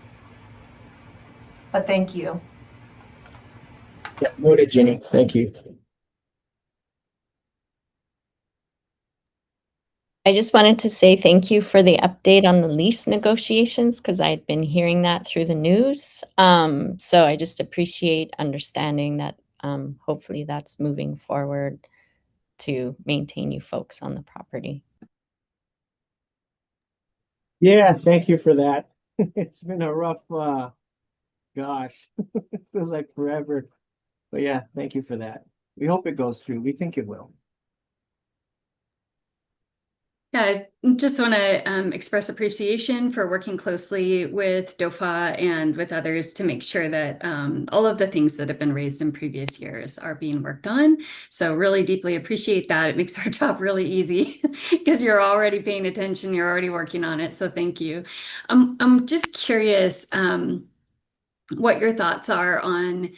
[SPEAKER 4] But thank you.
[SPEAKER 8] Yeah, noted, Jenny. Thank you.
[SPEAKER 6] I just wanted to say thank you for the update on the lease negotiations because I'd been hearing that through the news. So I just appreciate understanding that hopefully that's moving forward to maintain you folks on the property.
[SPEAKER 8] Yeah, thank you for that. It's been a rough, gosh, it feels like forever. But yeah, thank you for that. We hope it goes through. We think it will.
[SPEAKER 3] Yeah, I just want to express appreciation for working closely with DOFA and with others to make sure that all of the things that have been raised in previous years are being worked on. So really deeply appreciate that. It makes our job really easy because you're already paying attention, you're already working on it. So thank you. I'm just curious what your thoughts are on,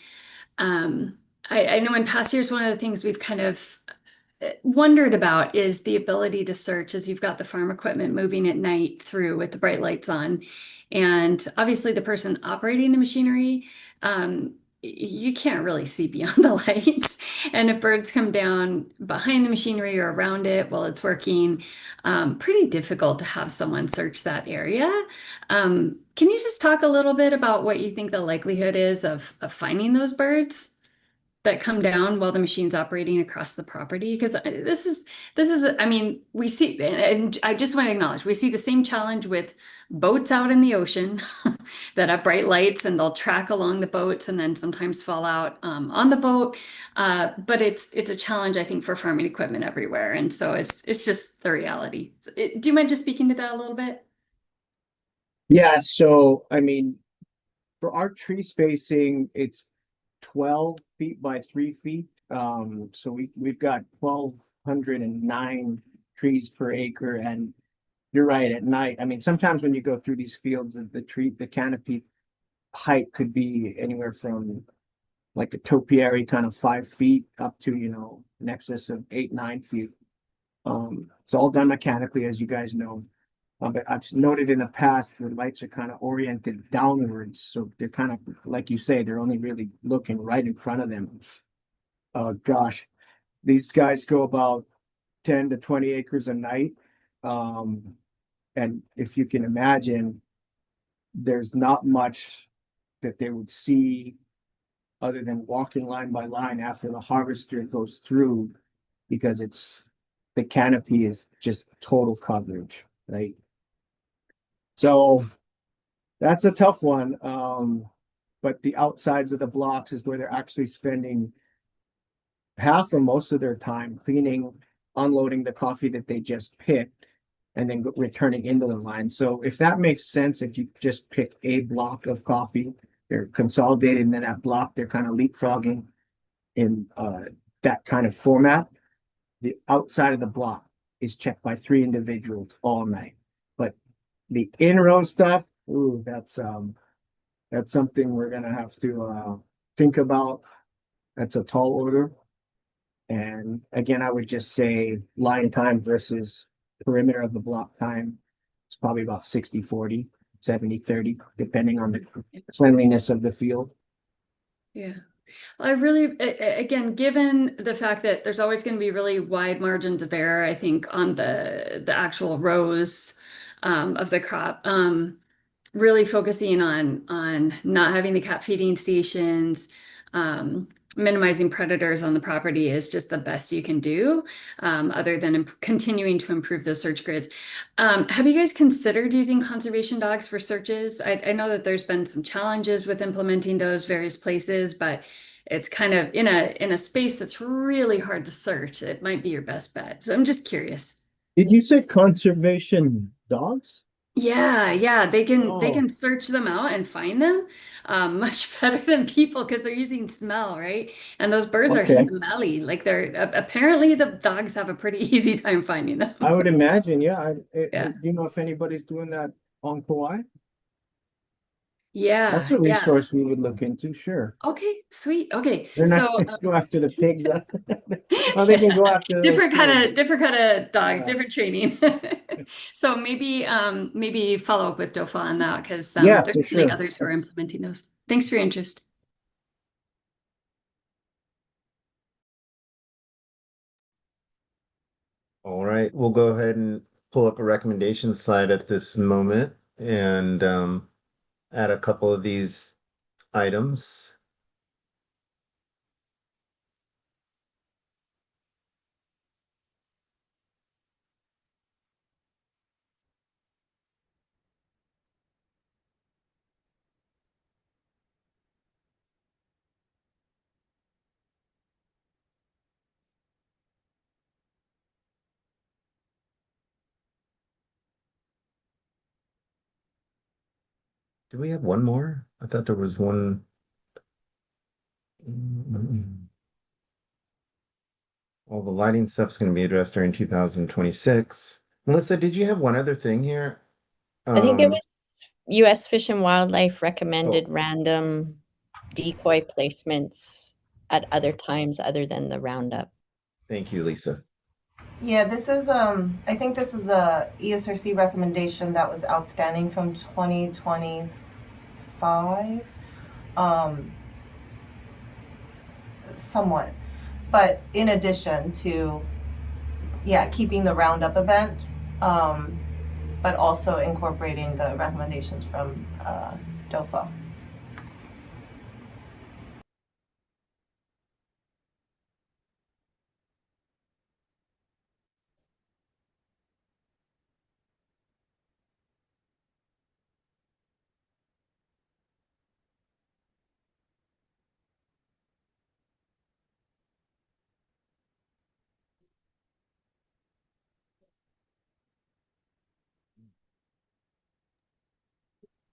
[SPEAKER 3] I know in past years, one of the things we've kind of wondered about is the ability to search as you've got the farm equipment moving at night through with the bright lights on. And obviously the person operating the machinery, you can't really see beyond the lights. And if birds come down behind the machinery or around it while it's working, pretty difficult to have someone search that area. Can you just talk a little bit about what you think the likelihood is of finding those birds that come down while the machine's operating across the property? Because I mean, we see, and I just want to acknowledge, we see the same challenge with boats out in the ocean that have bright lights and they'll track along the boats and then sometimes fall out on the boat. But it's a challenge, I think, for farming equipment everywhere. And so it's just the reality. Do you mind just speaking to that a little bit?
[SPEAKER 8] Yeah, so I mean, for our tree spacing, it's 12 feet by 3 feet. So we've got 1,209 trees per acre. And you're right, at night. I mean, sometimes when you go through these fields, the canopy height could be anywhere from like a topiary kind of 5 feet up to, in excess of 8, 9 feet. It's all done mechanically, as you guys know. But I've noted in the past, the lights are kind of oriented downwards. So they're kind of, like you say, they're only really looking right in front of them. Gosh, these guys go about 10 to 20 acres a night. And if you can imagine, there's not much that they would see other than walking line by line after the harvester goes through, because the canopy is just total coverage, right? So that's a tough one. But the outsides of the blocks is where they're actually spending half or most of their time cleaning, unloading the coffee that they just picked, and then returning into the line. So if that makes sense, if you just pick a block of coffee, they're consolidated, and then that block, they're kind of leapfrogging in that kind of format. The outside of the block is checked by 3 individuals all night. But the in-row stuff, ooh, that's something we're gonna have to think about. That's a tall order. And again, I would just say line time versus perimeter of the block time. It's probably about 60-40, 70-30, depending on the cleanliness of the field.
[SPEAKER 3] Yeah. I really, again, given the fact that there's always going to be really wide margins of error, I think, on the actual rows of the crop, really focusing on not having the cap feeding stations, minimizing predators on the property is just the best you can do, other than continuing to improve those search grids. Have you guys considered using conservation dogs for searches? I know that there's been some challenges with implementing those various places, but it's kind of in a space that's really hard to search. It might be your best bet. So I'm just curious.
[SPEAKER 8] Did you say conservation dogs?
[SPEAKER 3] Yeah, they
[SPEAKER 8] Oh.
[SPEAKER 3] can search them out and find them much better than people because they're using smell, right? And those birds are
[SPEAKER 8] Okay.
[SPEAKER 3] smelly. Like they're apparently the dogs have a pretty easy time finding them.
[SPEAKER 8] I would imagine, yeah.
[SPEAKER 3] Yeah.
[SPEAKER 8] Do you know if anybody's doing that on Kauai?
[SPEAKER 3] Yeah,
[SPEAKER 8] That's a
[SPEAKER 3] yeah.
[SPEAKER 8] resource we would look into, sure.
[SPEAKER 3] Okay, sweet. Okay,
[SPEAKER 8] They're not
[SPEAKER 3] so
[SPEAKER 8] gonna go after the pigs. Oh, they can go after those
[SPEAKER 3] different kind
[SPEAKER 8] pigs.
[SPEAKER 3] of dogs,
[SPEAKER 8] Yeah.
[SPEAKER 3] different training. So maybe follow up with DOFA on that because
[SPEAKER 8] Yeah,
[SPEAKER 3] there's
[SPEAKER 8] for
[SPEAKER 3] certainly
[SPEAKER 8] sure.
[SPEAKER 3] others who are
[SPEAKER 8] That's-
[SPEAKER 3] implementing those. Thanks for your interest.
[SPEAKER 1] All right, we'll go ahead and pull up a recommendation slide at this moment and add a couple of these items. Do we have one more? I thought there was one. All the lighting stuff's going to be addressed during 2026. Melissa, did you have one other thing here?
[SPEAKER 6] I think it
[SPEAKER 1] Um,
[SPEAKER 6] was U.S. Fish and Wildlife recommended
[SPEAKER 1] Oh.
[SPEAKER 6] random decoy placements at other times other than the roundup.
[SPEAKER 1] Thank you, Lisa.
[SPEAKER 4] Yeah, this is I think this is a ESRC recommendation that was outstanding from 2025. Um, Somewhat. But in addition to, yeah, keeping the roundup event, but also incorporating the recommendations from DOFA.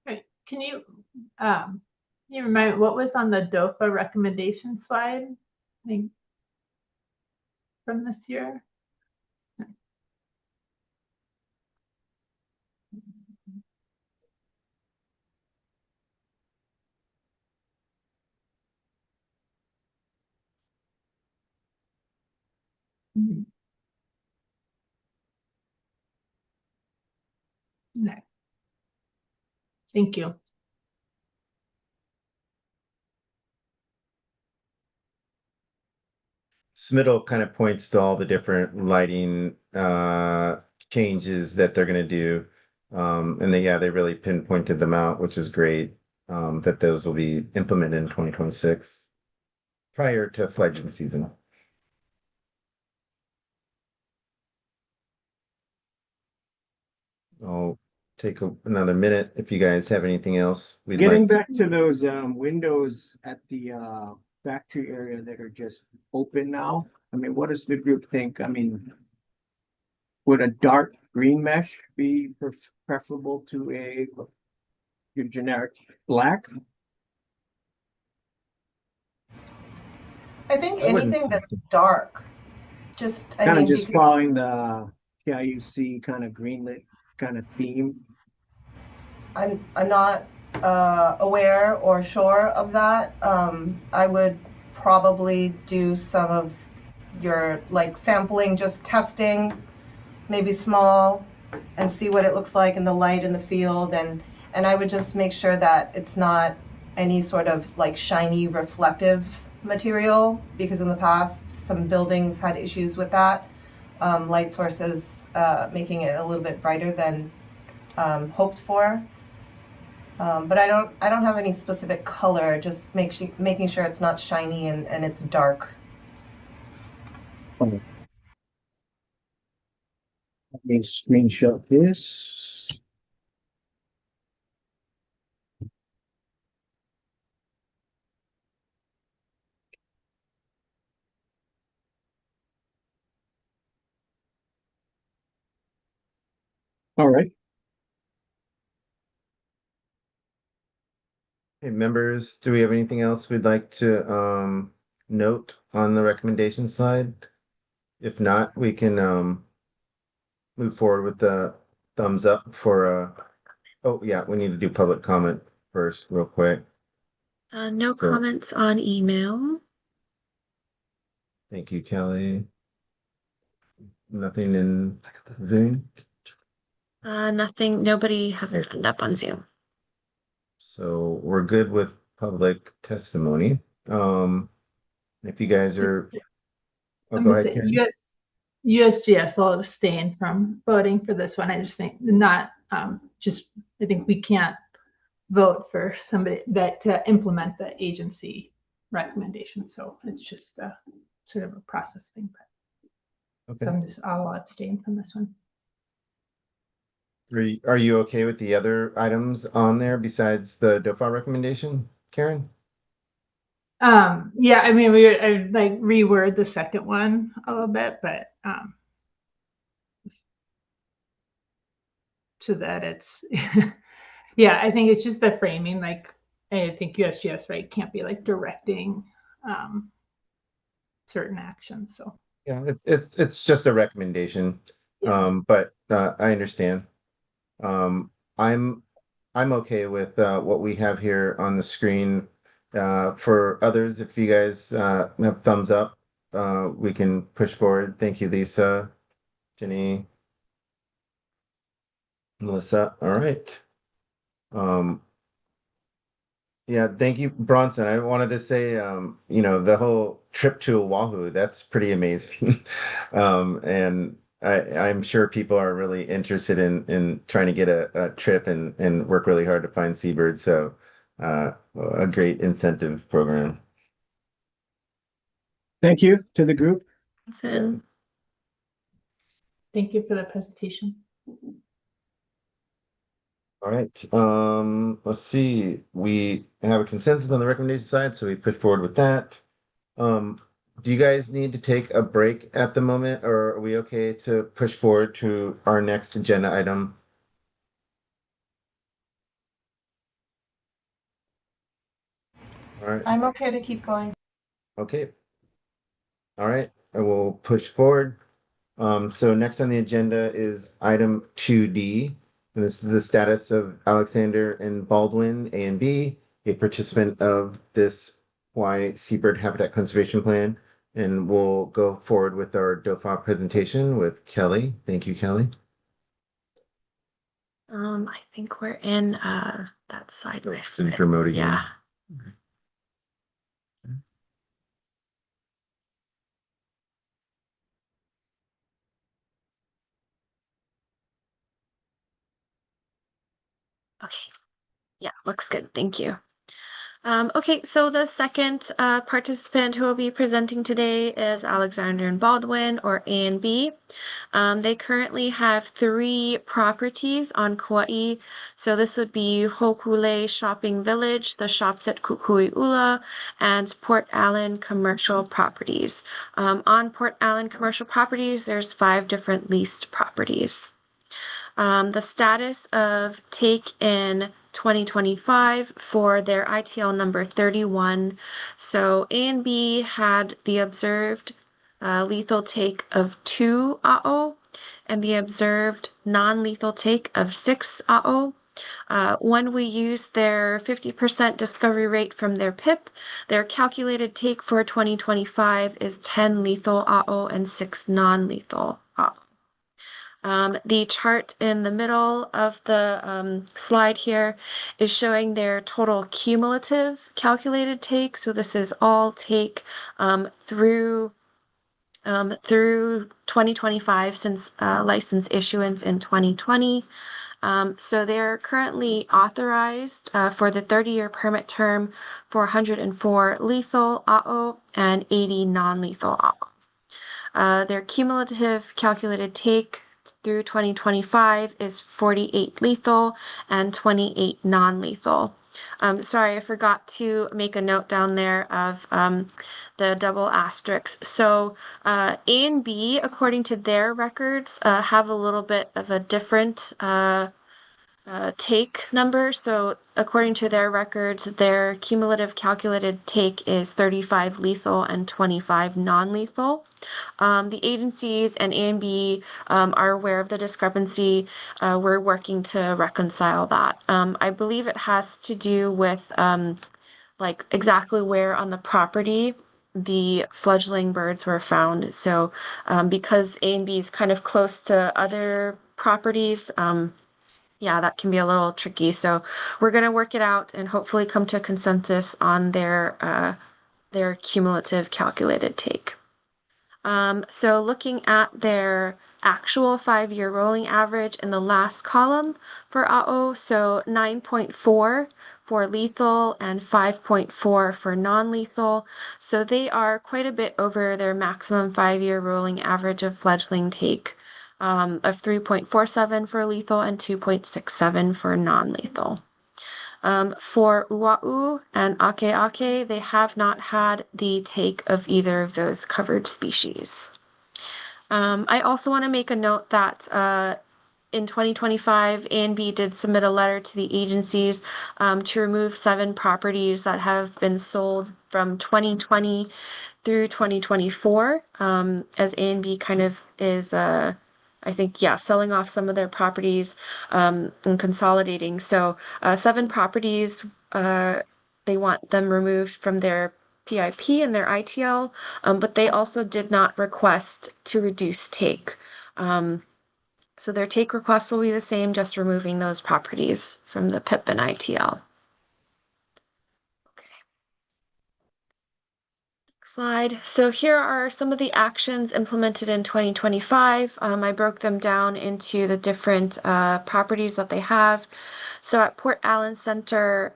[SPEAKER 5] Right. You remind what was on the DOFA recommendation slide? I think from this year. Mhm. No. Thank you.
[SPEAKER 1] Smittle kind of points to all the different lighting changes that they're going to do. And they really pinpointed them out, which is great. That those will be implemented in 2026 prior to fledgling season. I'll take another minute if you guys have anything else we'd
[SPEAKER 8] Getting
[SPEAKER 1] like to.
[SPEAKER 8] back to those windows at the factory area that are just open now. I mean, what does the group think? I mean, would a dark green mesh be preferable to your generic black?
[SPEAKER 4] I think
[SPEAKER 1] I wouldn't
[SPEAKER 4] anything
[SPEAKER 1] say-
[SPEAKER 4] that's dark, just, I
[SPEAKER 8] Kind of
[SPEAKER 4] mean,
[SPEAKER 8] just following the KIUC kind of greenlit kind of theme.
[SPEAKER 4] I'm not aware or sure of that. I would probably do some of your like sampling, just testing, maybe small, and see what it looks like in the light in the field, and I would just make sure that it's not any sort of like shiny reflective material, because in the past some buildings had issues with that. Light sources making it a little bit brighter than hoped for. But I don't have any specific color, just making sure it's not shiny and it's dark.
[SPEAKER 8] Let me screenshot this. All right.
[SPEAKER 1] Hey, members, do we have anything else we'd like to note on the recommendation side? If not, we can move forward with the thumbs up for oh yeah, we need to do public comment. first real quick.
[SPEAKER 7] No
[SPEAKER 1] So-
[SPEAKER 7] comments on email.
[SPEAKER 1] Thank you, Kelly. Nothing in Zoom.
[SPEAKER 7] Nothing, nobody has their hand up on Zoom.
[SPEAKER 1] So we're good with public testimony. If you guys are, oh,
[SPEAKER 5] I'm
[SPEAKER 1] go
[SPEAKER 5] gonna
[SPEAKER 1] ahead,
[SPEAKER 5] say
[SPEAKER 1] Karen.
[SPEAKER 5] USGS will abstain from voting for this one. I just think not, I think we can't vote for somebody that to implement the agency recommendation. So it's just sort of a process thing. But
[SPEAKER 1] Okay.
[SPEAKER 5] I'll abstain from this one.
[SPEAKER 1] Are you okay with the other items on there besides the DOFA recommendation, Karen?
[SPEAKER 5] Yeah, I mean, I like reword the second one a little bit, but so that it's yeah, I think it's just the framing. Like, I think USGS, right, can't be like directing certain actions. So
[SPEAKER 1] Yeah, it's just a recommendation.
[SPEAKER 5] Yeah.
[SPEAKER 1] But I understand. I'm okay with what we have here on the screen. For others, if you guys have thumbs up, we can push forward. Thank you, Lisa, Jenny, Melissa. All right. Yeah, thank you, Bronson. I wanted to say, the whole trip to Oahu, that's pretty amazing. And I'm sure people are really interested in trying to get a trip and work really hard to find seabirds. So, a great incentive program.
[SPEAKER 8] Thank you to the group.
[SPEAKER 7] And
[SPEAKER 5] thank you for the presentation.
[SPEAKER 1] All right. Let's see. We have a consensus on the recommendation side, so we push forward with that. Do you guys need to take a break at the moment, or are we okay to push forward to our next agenda item? All right.
[SPEAKER 4] I'm okay to keep going.
[SPEAKER 1] Okay. All right. I will push forward. So next on the agenda is item 2D. And this is the status of Alexander and Baldwin, A and B, a participant of this Hawaii Seabird Habitat Conservation Plan. And we'll go forward with our DOFA presentation with Kelly. Thank you, Kelly.
[SPEAKER 7] I think we're in that sideways.
[SPEAKER 1] Since remote again.
[SPEAKER 7] Yeah. Okay. Yeah, looks good. Thank you. Okay, so the second participant who will be presenting today is Alexander and Baldwin, or A and B. They currently have 3 properties on Kauai. So this would be Hokule Shopping Village, the shops at Kukui'ula, and Port Allen Commercial Properties. On Port Allen Commercial Properties, there's 5 different leased properties. The status of take in 2025 for their ITL number 31. So A and B had the observed lethal take of 2 AO and the observed non-lethal take of 6 AO. When we use their 50% discovery rate from their PIP, their calculated take for 2025 is 10 lethal AO and 6 non-lethal AO. The chart in the middle of the slide here is showing their total cumulative calculated take. So this is all take through 2025 since license issuance in 2020. So they're currently authorized for the 30-year permit term for 104 lethal AO and 80 non-lethal AO. Their cumulative calculated take through 2025 is 48 lethal and 28 non-lethal. Sorry, I forgot to make a note down there of the double asterisks. So A and B, according to their records, have a little bit of a different take number. So according to their records, their cumulative calculated take is 35 lethal and 25 non-lethal. The agencies and A&B are aware of the discrepancy. We're working to reconcile that. I believe it has to do with like exactly where on the property the fledgling birds were found. So because A&B is kind of close to other properties, yeah, that can be a little tricky. So we're going to work it out and hopefully come to a consensus on their cumulative calculated take. So looking at their actual 5-year rolling average in the last column for AO, so 9.4 for lethal and 5.4 for non-lethal. So they are quite a bit over their maximum 5-year rolling average of fledgling take of 3.47 for lethal and 2.67 for non-lethal. For Ua'u and Akeake, they have not had the take of either of those covered species. I also want to make a note that in 2025, A&B did submit a letter to the agencies to remove 7 properties that have been sold from 2020 through 2024, as A&B kind of is I think, yeah, selling off some of their properties and consolidating. So 7 properties, they want them removed from their PIP and their ITL, but they also did not request to reduce take. So their take request will be the same, just removing those properties from the PIP and ITL. Slide. So here are some of the actions implemented in 2025. I broke them down into the different properties that they have. So at Port Allen Center,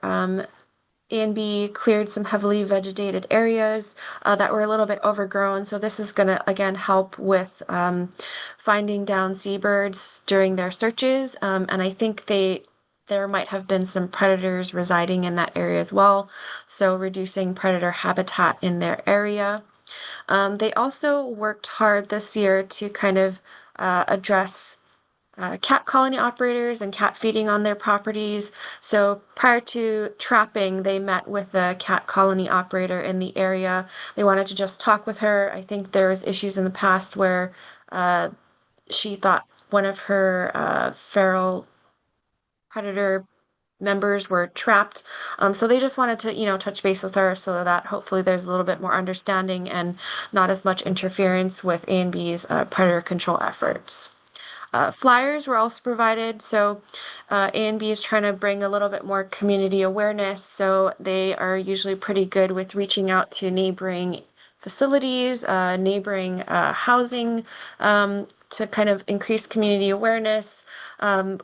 [SPEAKER 7] A&B cleared some heavily vegetated areas that were a little bit overgrown. So this is going to, again, help with finding down seabirds during their searches. And I think there might have been some predators residing in that area as well, so reducing predator habitat in their area. They also worked hard this year to kind of address cat colony operators and cat feeding on their properties. So prior to trapping, they met with a cat colony operator in the area. They wanted to just talk with her. I think there was issues in the past where she thought one of her feral predator members were trapped. So they just wanted to, touch base with her so that hopefully there's a little bit more understanding and not as much interference with A&B's predator control efforts. Flyers were also provided, so A&B is trying to bring a little bit more community awareness, so they are usually pretty good with reaching out to neighboring facilities, neighboring housing, to kind of increase community awareness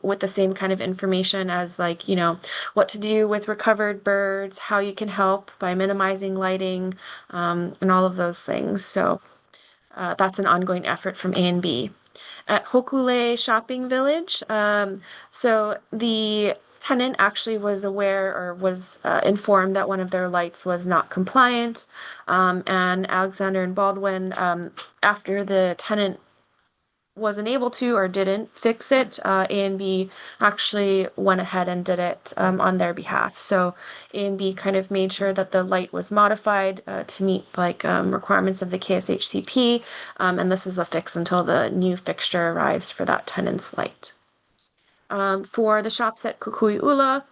[SPEAKER 7] with the same kind of information as like, what to do with recovered birds, how you can help by minimizing lighting, and all of those things. So that's an ongoing effort from A&B. At Hokule Shopping Village, so the tenant actually was aware or was informed that one of their lights was not compliant, and Alexander and Baldwin, after the tenant wasn't able to or didn't fix it, A&B actually went ahead and did it on their behalf. So A&B kind of made sure that the light was modified to meet requirements of the KSHCP, and this is a fix until the new fixture arrives for that tenant's light. For the shops at Kukui'ula,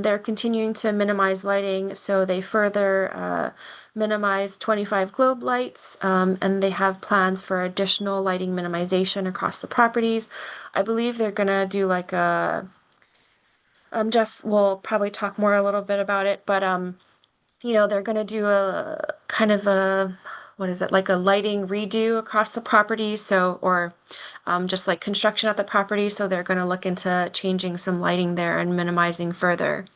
[SPEAKER 7] they're continuing to minimize lighting, so they further minimize 25 globe lights, and they have plans for additional lighting minimization across the properties. I believe they're gonna do like a Jeff will probably talk more a little bit about it, but they're gonna do a kind of a like a lighting redo across the property, so or just like construction at the property, so they're going to look into changing some lighting there and minimizing further.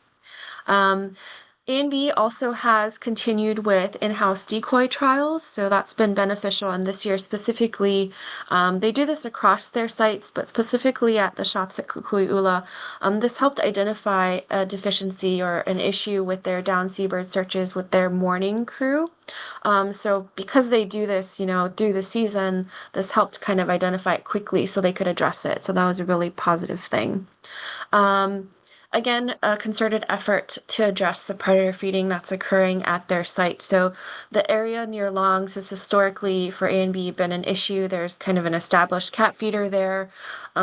[SPEAKER 7] A&B also has continued with in-house decoy trials, so that's been beneficial. And this year specifically, they do this across their sites, but specifically at the shops at Kukui'ula, this helped identify a deficiency or an issue with their down seabird searches with their morning crew. So because they do this, through the season, this helped kind of identify it quickly so they could address it. So that was a really positive thing. Again, a concerted effort to address the predator feeding that's occurring at their site. So the area near Longs has historically for A and B been an issue. There's kind of an established cat feeder there.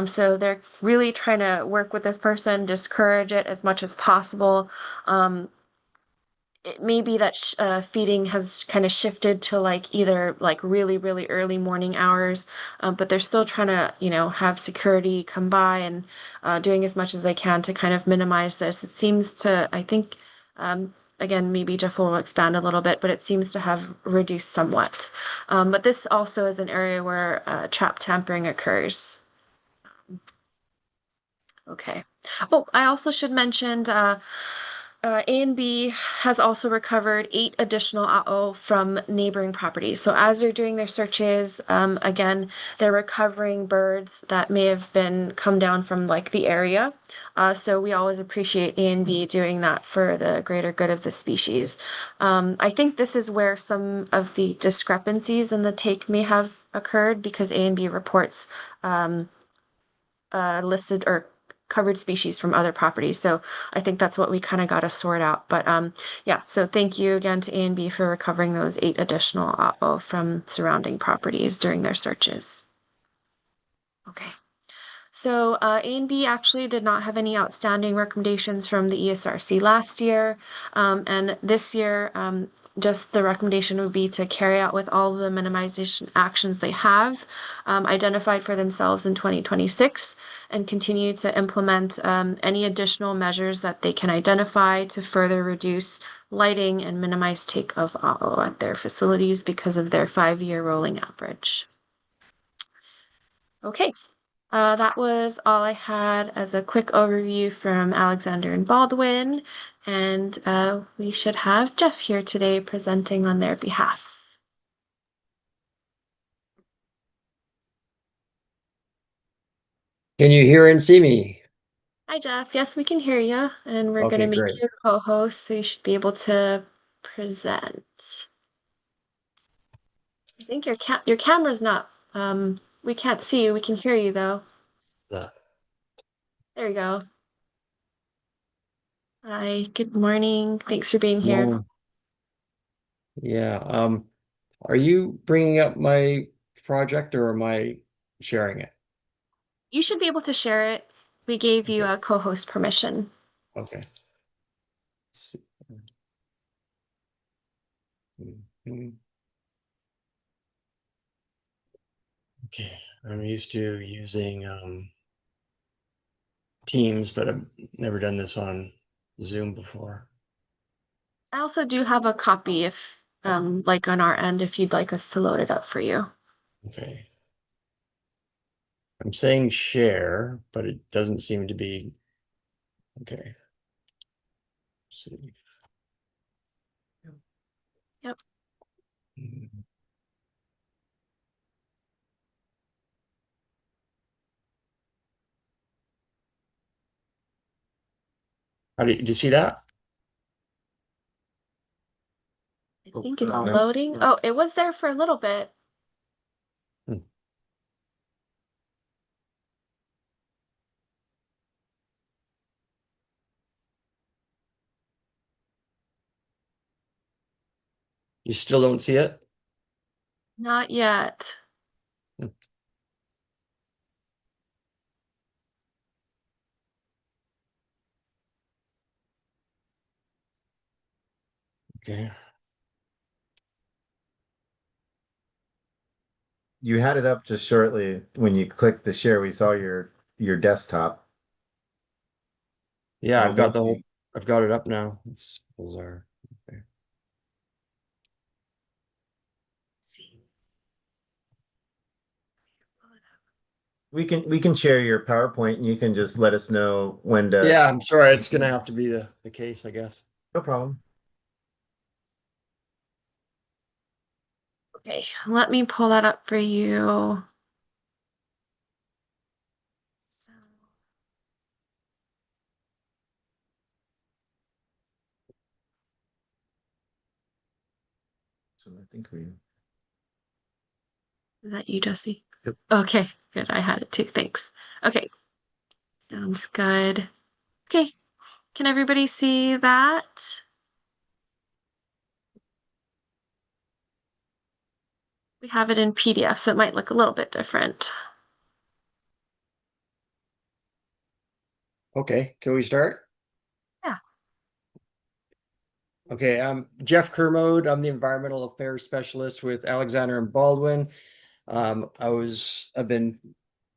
[SPEAKER 7] So they're really trying to work with this person, discourage it as much as possible. It may be that feeding has kind of shifted to like either like really, really early morning hours, but they're still trying to, have security come by and doing as much as they can to kind of minimize this. It seems to, I think, again, maybe Jeff will expand a little bit, but it seems to have reduced somewhat. But this also is an area where trap tampering occurs. Okay. Oh, I also should mention A and B has also recovered 8 additional AO from neighboring properties. So as they're doing their searches, again, they're recovering birds that may have been come down from like the area. So we always appreciate A and B doing that for the greater good of the species. I think this is where some of the discrepancies in the take may have occurred because A and B reports listed or covered species from other properties. So I think that's what we kind of got to sort out. But yeah, so thank you again to A and B for recovering those 8 additional AO from surrounding properties during their searches. Okay. So A and B actually did not have any outstanding recommendations from the ESRC last year. And this year, just the recommendation would be to carry out with all the minimization actions they have identified for themselves in 2026 and continue to implement any additional measures that they can identify to further reduce lighting and minimize take of AO at their facilities because of their 5-year rolling average. Okay. That was all I had as a quick overview from Alexander and Baldwin, and we should have Jeff here today presenting on their behalf.
[SPEAKER 9] Can you hear and see me?
[SPEAKER 7] Hi, Jeff. Yes, we can hear you, and we're
[SPEAKER 9] Okay,
[SPEAKER 7] going to make
[SPEAKER 9] great.
[SPEAKER 7] you a co-host, so you should be able to present. I think your camera's not. We can't see you. We can hear you though.
[SPEAKER 9] Uh,
[SPEAKER 7] There you go. Hi. Good morning. Thanks for being here.
[SPEAKER 9] Morning. Yeah, are you bringing up my project or am I sharing it?
[SPEAKER 7] You should be able to share it. We gave you
[SPEAKER 9] Okay.
[SPEAKER 7] a co-host permission.
[SPEAKER 9] Okay. Mhm. Okay, I'm used to using Teams, but I've never done this on Zoom before.
[SPEAKER 7] I also do have a copy if, like on our end, if you'd like us to load it up for you.
[SPEAKER 9] Okay. I'm saying share, but it doesn't seem to be. Okay. Let's see.
[SPEAKER 7] Yep.
[SPEAKER 9] Mhm. Did you see that?
[SPEAKER 7] I think it's loading. Oh, it was there for a little bit.
[SPEAKER 9] Hmm. You still don't see it?
[SPEAKER 7] Not yet.
[SPEAKER 9] Hmm. Okay.
[SPEAKER 1] You had it up just shortly when you clicked the share. We saw your desktop.
[SPEAKER 9] Yeah, I've got the
[SPEAKER 1] Almost.
[SPEAKER 9] whole, I've got it up now. It's bizarre. Okay.
[SPEAKER 1] We can share your PowerPoint and you can just let us know when to.
[SPEAKER 9] Yeah, I'm sorry. It's gonna have to be the case, I guess.
[SPEAKER 1] No problem.
[SPEAKER 7] Okay, let me pull that up for you.
[SPEAKER 1] So I think we.
[SPEAKER 7] Is that you, Jesse?
[SPEAKER 1] Yep.
[SPEAKER 7] Okay, good. I had it too. Thanks. Okay. Sounds good. Okay, can everybody see that? We have it in PDF, so it might look a little bit different.
[SPEAKER 9] Okay, can we start?
[SPEAKER 7] Yeah.
[SPEAKER 9] Okay, I'm Jeff Kermode. I'm the environmental affairs specialist with Alexander and Baldwin. I've been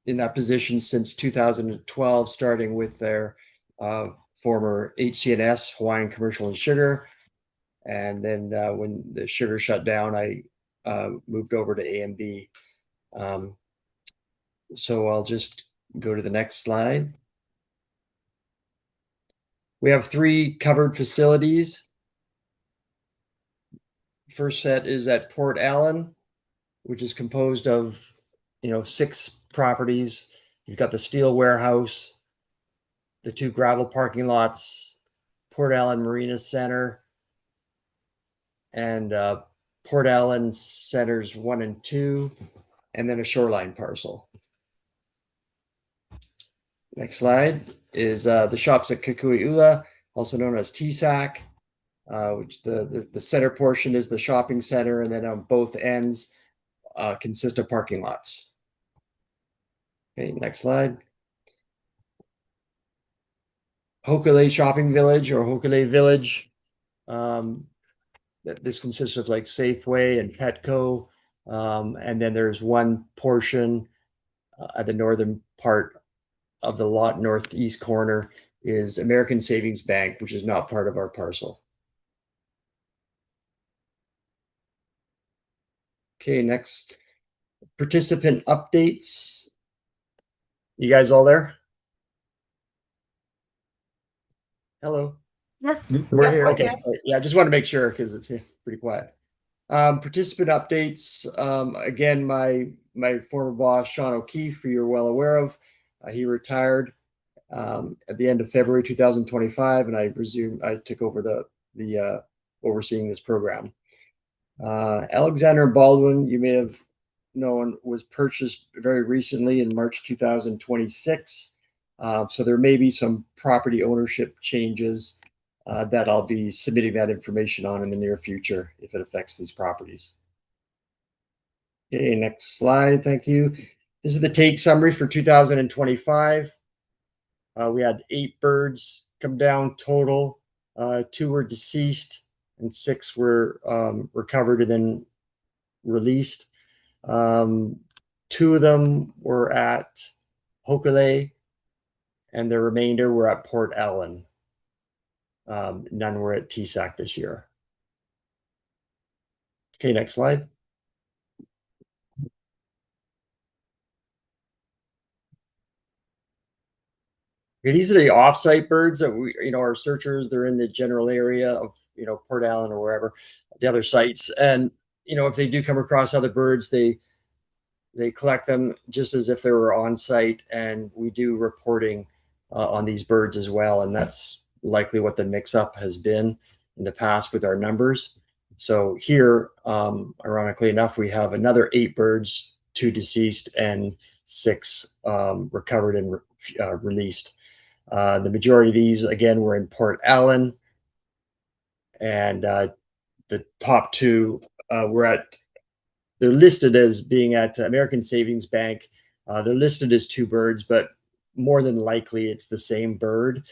[SPEAKER 9] in that position since 2012, starting with their former HCNS, Hawaiian Commercial and Sugar. And then when the sugar shut down, I moved over to AMB. So I'll just go to the next slide. We have 3 covered facilities. First set is at Port Allen, which is composed of, 6 properties. You've got the steel warehouse, the 2 gravel parking lots, Port Allen Marina Center, and Port Allen Centers 1 and 2, and then a shoreline parcel. Next slide is the shops at Kikui'ula, also known as TSAC, which the center portion is the shopping center, and then on both ends consist of parking lots. Okay, next slide. Hokule Shopping Village or Hokule Village. This consists of like Safeway and Petco, and then there's one portion at the northern part of the lot, northeast corner, is American Savings Bank, which is not part of our parcel. Okay, next, participant updates. You guys all there? Hello.
[SPEAKER 7] Yes.
[SPEAKER 2] We're here.
[SPEAKER 9] Okay, yeah, I just want to make sure because it's pretty quiet. Participant updates. Again, my former boss, Sean O'Keefe, who you're well aware of, he retired at the end of February 2025, and I took over the overseeing this program. Alexander Baldwin, you may have known, was purchased very recently in March 2026. So there may be some property ownership changes that I'll be submitting that information on in the near future if it affects these properties. Okay, next slide. Thank you. This is the take summary for 2025. We had 8 birds come down total. 2 were deceased and 6 were recovered and then released. 2 of them were at Hokule, and the remainder were at Port Allen. None were at TSAC this year. Okay, next slide. Okay, these are the offsite birds that we, our searchers, they're in the general area of, Port Allen or wherever, the other sites. And, if they do come across other birds, they collect them just as if they were on site, and we do reporting on these birds as well. And that's likely what the mix-up has been in the past with our numbers. So here, ironically enough, we have another 8 birds, 2 deceased and 6 recovered and released. The majority of these, again, were in Port Allen, and the top 2 they're listed as being at American Savings Bank. They're listed as 2 birds, but more than likely it's the same bird.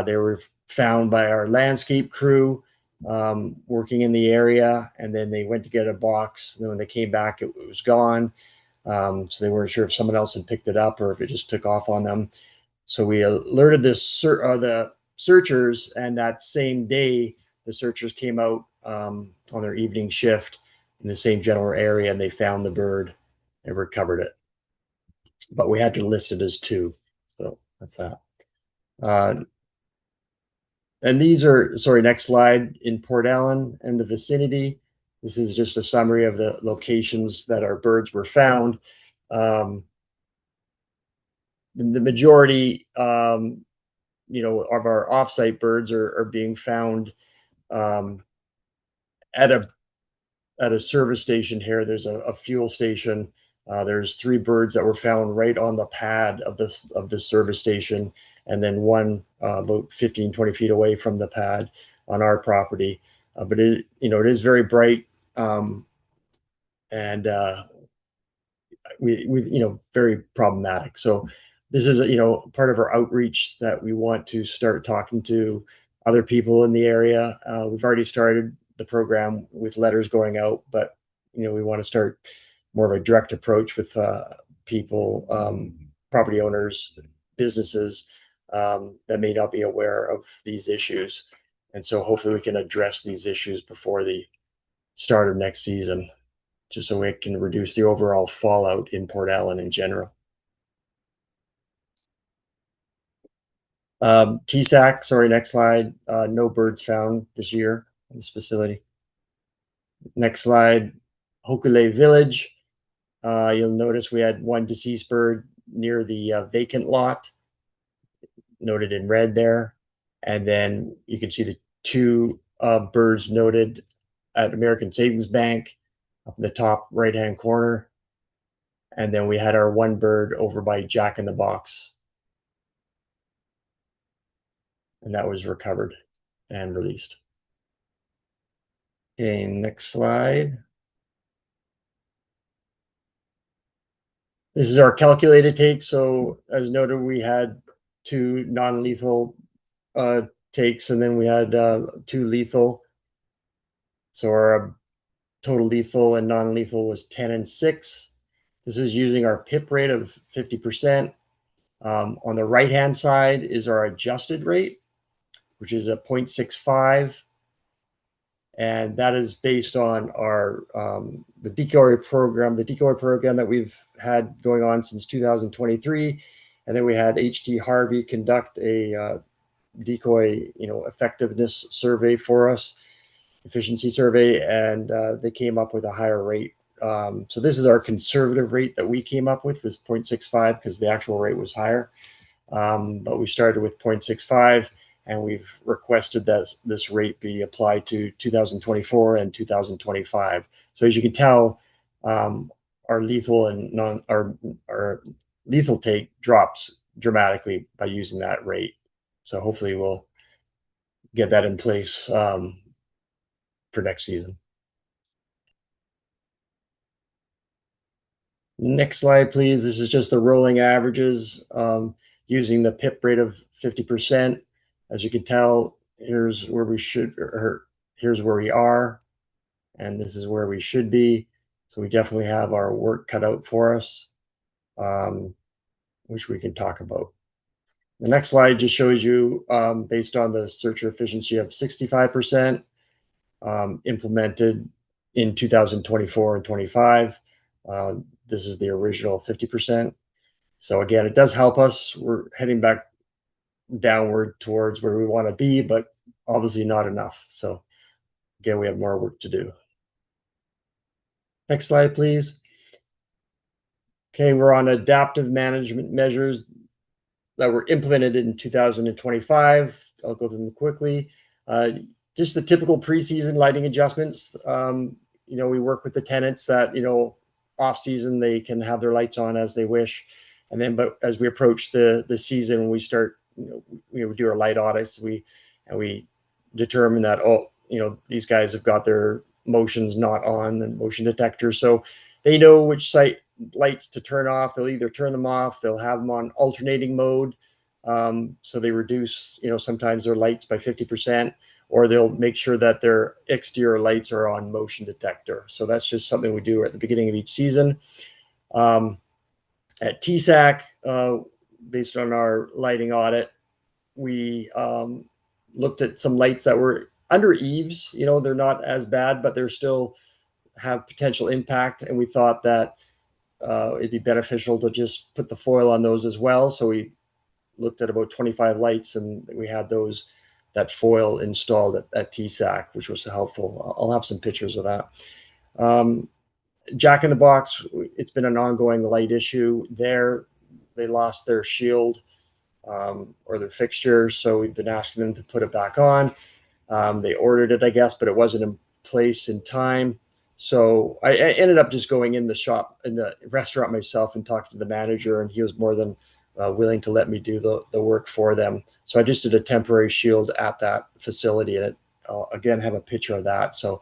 [SPEAKER 9] They were found by our landscape crew working in the area, and then they went to get a box. And then when they came back, it was gone. So they weren't sure if someone else had picked it up or if it just took off on them. So we alerted the searchers, and that same day, the searchers came out on their evening shift in the same general area, and they found the bird and recovered it. But we had to list it as 2. So that's that. And these are, sorry, next slide, in Port Allen and the vicinity. This is just a summary of the locations that our birds were found. The majority, of our offsite birds are being found at a service station here. There's a fuel station There's 3 birds that were found right on the pad of the service station, and then one about 15, 20 feet away from the pad on our property. But it is very bright, and we very problematic. So this is part of our outreach that we want to start talking to other people in the area. We've already started the program with letters going out, but we want to start more of a direct approach with people, property owners, businesses that may not be aware of these issues. And so hopefully we can address these issues before the start of next season, just so we can reduce the overall fallout in Port Allen in general. TSAC, sorry, next slide. No birds found this year in this facility. Next slide, Hokule Village. You'll notice we had 1 deceased bird near the vacant lot, noted in red there. And then you can see the 2 birds noted at American Savings Bank up in the top right-hand corner. And then we had our 1 bird over by Jack in the Box. And that was recovered and released. Okay, next slide. This is our calculated take. So as noted, we had 2 non-lethal takes, and then we had 2 lethal. So our total lethal and non-lethal was 10 and 6. This is using our PIP rate of 50%. On the right-hand side is our adjusted rate, which is a 0.65. And that is based on our the decoy program that we've had going on since 2023. And then we had HT Harvey conduct a decoy effectiveness survey for us, efficiency survey, and they came up with a higher rate. So this is our conservative rate that we came up with, was 0.65, because the actual rate was higher. But we started with 0.65, and we've requested that this rate be applied to 2024 and 2025. So as you can tell, our lethal and our lethal take drops dramatically by using that rate. So hopefully we'll get that in place for next season. Next slide, please. This is just the rolling averages using the PIP rate of 50%. As you can tell, here's where we should, or here's where we are, and this is where we should be. So we definitely have our work cut out for us, which we can talk about. The next slide just shows you, based on the searcher efficiency of 65%, implemented in 2024 and 25. This is the original 50%. So again, it does help us. We're heading back downward towards where we want to be, but obviously not enough. So again, we have more work to do. Next slide, please. Okay, we're on adaptive management measures that were implemented in 2025. I'll go through them quickly. Just the typical preseason lighting adjustments. We work with the tenants that, off season, they can have their lights on as they wish. And then, but as we approach the season, we start, we do our light audits. We determine that, these guys have got their motions not on, the motion detector. So they know which site lights to turn off. They'll either turn them off, they'll have them on alternating mode. So they reduce, sometimes their lights by 50%, or they'll make sure that their exterior lights are on motion detector. So that's just something we do at the beginning of each season. At TSAC, based on our lighting audit, we looked at some lights that were under eaves. They're not as bad, but they're still have potential impact. And we thought that it'd be beneficial to just put the foil on those as well. So we looked at about 25 lights, and we had that foil installed at TSAC, which was helpful. I'll have some pictures of that. Jack in the Box, it's been an ongoing light issue there. They lost their shield or their fixture, so we've been asking them to put it back on. They ordered it, I guess, but it wasn't in place in time. So I ended up just going in the restaurant myself and talking to the manager, and he was more than willing to let me do the work for them. So I just did a temporary shield at that facility, and I'll again have a picture of that. So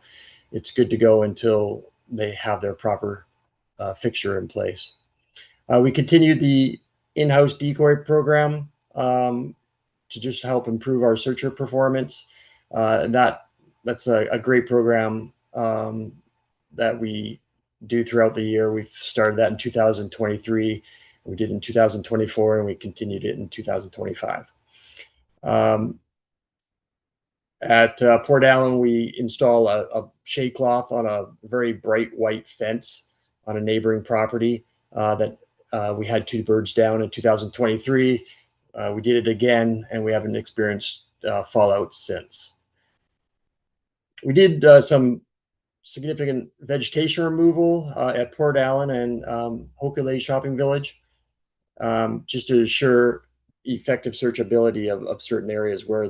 [SPEAKER 9] it's good to go until they have their proper fixture in place. We continued the in-house decoy program to just help improve our searcher performance. That's a great program that we do throughout the year. We've started that in 2023. We did in 2024, and we continued it in 2025. At Port Allen, we install a shade cloth on a very bright white fence on a neighboring property that we had 2 birds down in 2023. We did it again, and we haven't experienced fallout since. We did some significant vegetation removal at Port Allen and Hokulea Shopping Village, just to ensure effective searchability of certain areas where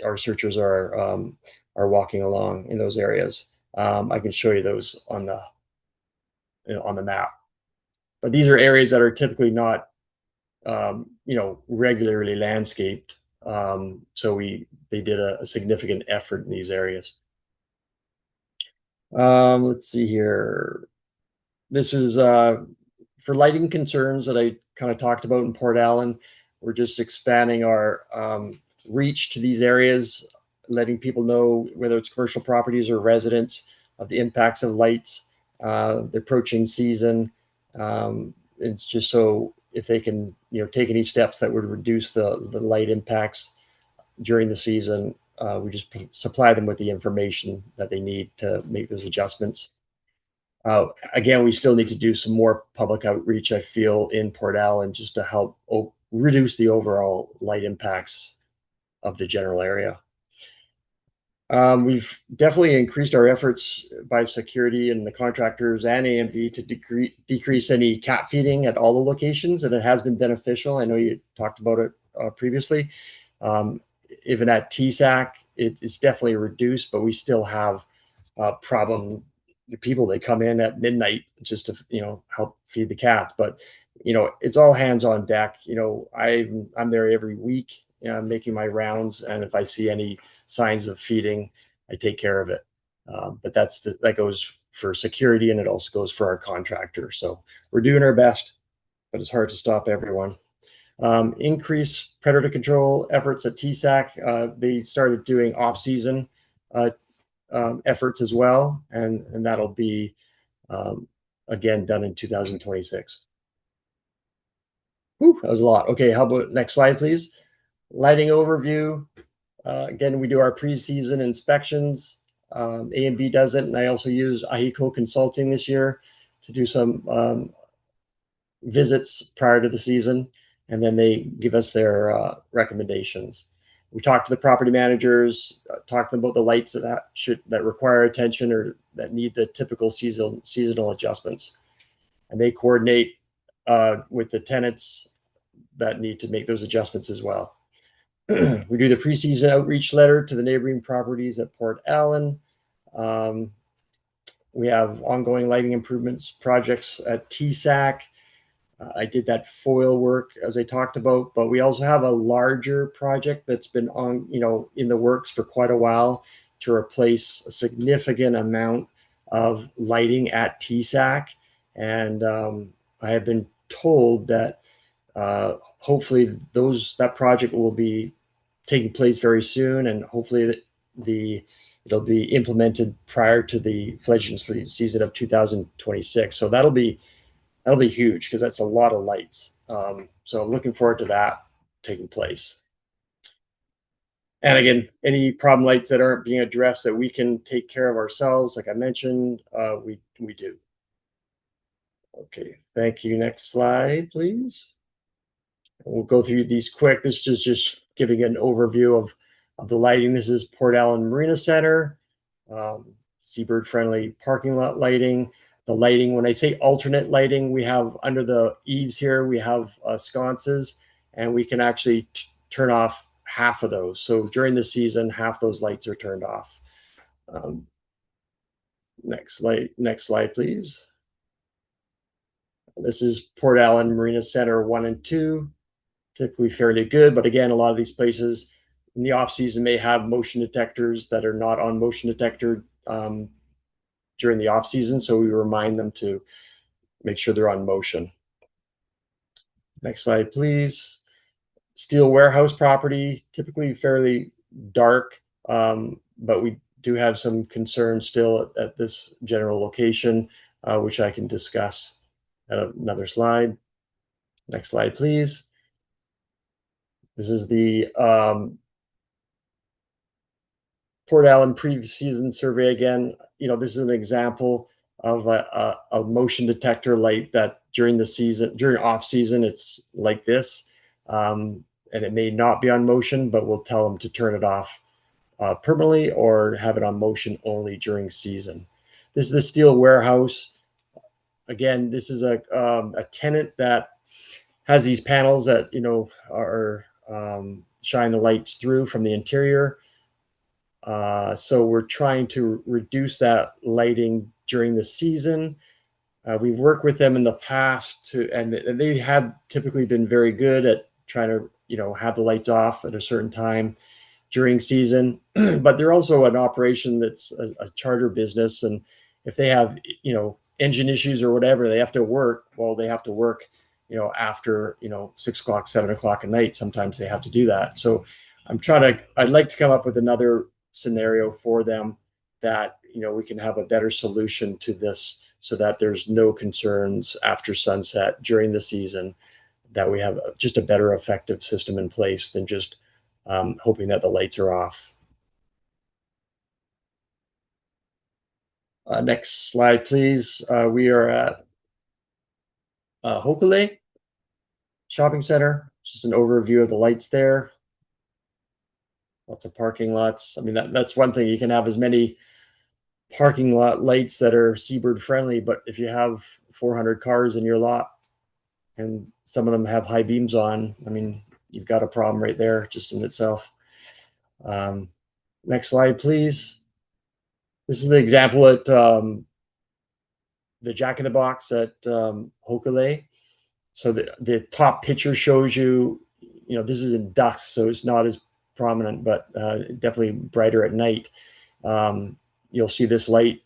[SPEAKER 9] our searchers are walking along in those areas. I can show you those on the map. But these are areas that are typically not regularly landscaped. So they did a significant effort in these areas. Let's see here. This is for lighting concerns that I kind of talked about in Port Allen. We're just expanding our reach to these areas, letting people know, whether it's commercial properties or residents, of the impacts of lights, the approaching season. It's just so if they can, take any steps that would reduce the light impacts during the season, we just supply them with the information that they need to make those adjustments. Again, we still need to do some more public outreach, I feel, in Port Allen, just to help reduce the overall light impacts of the general area. We've definitely increased our efforts by security and the contractors and AMV to decrease any cat feeding at all the locations, and it has been beneficial. I know you talked about it previously. Even at TSAC, it's definitely reduced, but we still have a problem. The people, they come in at midnight just to help feed the cats, but it's all hands on deck. I'm there every week, making my rounds, and if I see any signs of feeding, I take care of it. But that goes for security, and it also goes for our contractor. So we're doing our best, but it's hard to stop everyone. Increase predator control efforts at TSAC. They started doing off-season efforts as well, and that'll be again done in 2026. Whew, that was a lot. Okay, how about next slide, please? Lighting overview. Again, we do our pre-season inspections. A&B does it, and I also use Ahiko Consulting this year to do some visits prior to the season, and then they give us their recommendations. We talk to the property managers, talk to them about the lights that require attention or that need the typical seasonal adjustments, and they coordinate with the tenants that need to make those adjustments as well. We do the preseason outreach letter to the neighboring properties at Port Allen. We have ongoing lighting improvements projects at TSAC. I did that foil work as I talked about, but we also have a larger project that's been in the works for quite a while to replace a significant amount of lighting at TSAC. And I have been told that hopefully that project will be taking place very soon, and hopefully it'll be implemented prior to the fledgling season of 2026. So that'll be huge, because that's a lot of lights. So I'm looking forward to that taking place. And again, any problem lights that aren't being addressed that we can take care of ourselves, like I mentioned, we do. Okay, thank you. Next slide, please. We'll go through these quick. This is just giving an overview of the lighting. This is Port Allen Marina Center, seabird friendly parking lot lighting. The lighting, when I say alternate lighting, we have under the eaves here, we have sconces, and we can actually turn off half of those. So during the season, half those lights are turned off. Next slide, please. This is Port Allen Marina Center 1 and 2, typically fairly good, but again, a lot of these places in the off season may have motion detectors that are not on motion detector during the off season, so we remind them to make sure they're on motion. Next slide, please. Steel warehouse property, typically fairly dark, but we do have some concerns still at this general location, which I can discuss at another slide. Next slide, please. This is the Port Allen pre-season survey again. This is an example of a motion detector light that during off season, it's like this. And it may not be on motion, but we'll tell them to turn it off permanently or have it on motion only during season. This is the steel warehouse. Again, this is a tenant that has these panels that are shine the lights through from the interior. So we're trying to reduce that lighting during the season. We've worked with them in the past and they have typically been very good at trying to have the lights off at a certain time during season. But they're also an operation that's a charter business, and if they have engine issues or whatever, they have to work. Well, they have to work after 6 o'clock, 7 o'clock at night. Sometimes they have to do that. So I'd like to come up with another scenario for them that we can have a better solution to this, so that there's no concerns after sunset during the season, that we have just a better effective system in place than just hoping that the lights are off. Next slide, please. We are at Hokule Shopping Center. Just an overview of the lights there. Lots of parking lots. I mean, that's one thing. You can have as many parking lot lights that are seabird friendly, but if you have 400 cars in your lot and some of them have high beams on, I mean, you've got a problem right there just in itself. Next slide, please. This is the example at the Jack in the Box at Hokule. So the top picture shows you, this is in dusk, so it's not as prominent, but definitely brighter at night. You'll see this light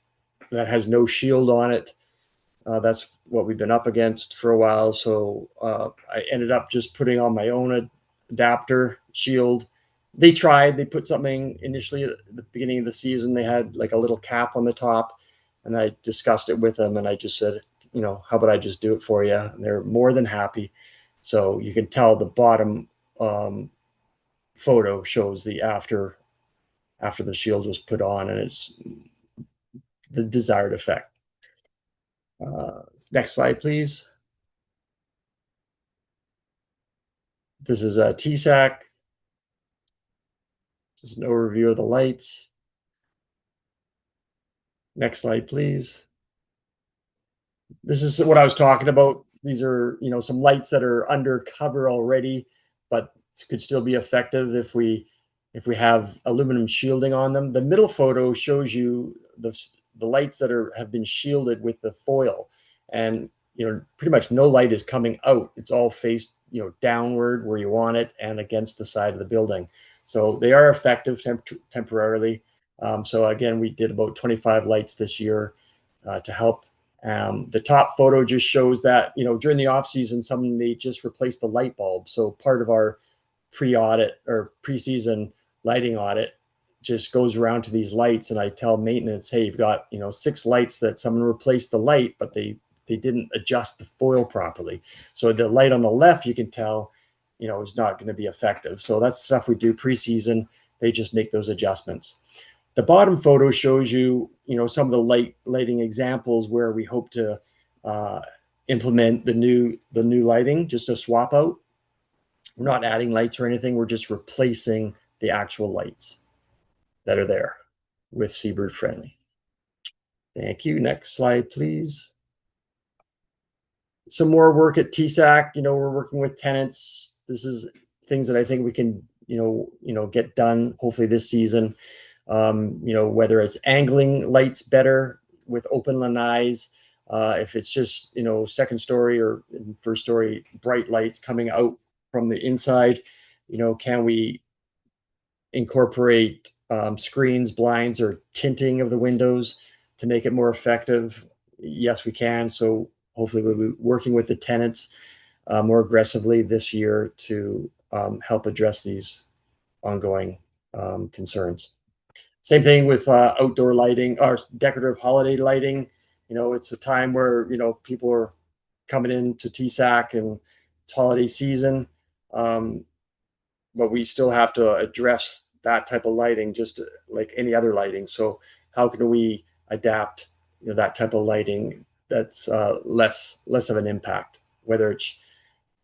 [SPEAKER 9] that has no shield on it. That's what we've been up against for a while. So I ended up just putting on my own adapter shield. They put something initially at the beginning of the season. They had like a little cap on the top, and I discussed it with them, and I just said, how about I just do it for you? And they're more than happy. So you can tell the bottom photo shows the after the shield was put on, and it's the desired effect. Next slide, please. This is a TSAC. Just an overview of the lights. Next slide, please. This is what I was talking about. These are, some lights that are under cover already, but could still be effective if we have aluminum shielding on them. The middle photo shows you the lights that have been shielded with the foil, and pretty much no light is coming out. It's all faced downward where you want it and against the side of the building. So they are effective temporarily. So again, we did about 25 lights this year to help. The top photo just shows that during the off season, they just replaced the light bulb. So part of our pre-audit or pre-season lighting audit just goes around to these lights, and I tell maintenance, hey, you've got 6 lights that someone replaced the light, but they didn't adjust the foil properly. So the light on the left, you can tell is not going to be effective. So that's stuff we do pre-season. They just make those adjustments. The bottom photo shows you some of the lighting examples where we hope to implement the new lighting, just a swap out. We're not adding lights or anything. We're just replacing the actual lights that are there with seabird friendly. Thank you. Next slide, please. Some more work at TSAC. We're working with tenants. This is things that I think we can, get done hopefully this season. Whether it's angling lights better with open lanais. If it's just, second story or first story bright lights coming out from the inside, can we incorporate screens, blinds, or tinting of the windows to make it more effective? Yes, we can. So hopefully we'll be working with the tenants more aggressively this year to help address these ongoing concerns. Same thing with outdoor lighting or decorative holiday lighting. It's a time where, people are coming into TSAC and it's holiday season. But we still have to address that type of lighting just like any other lighting. So how can we adapt, that type of lighting that's less of an impact, whether it's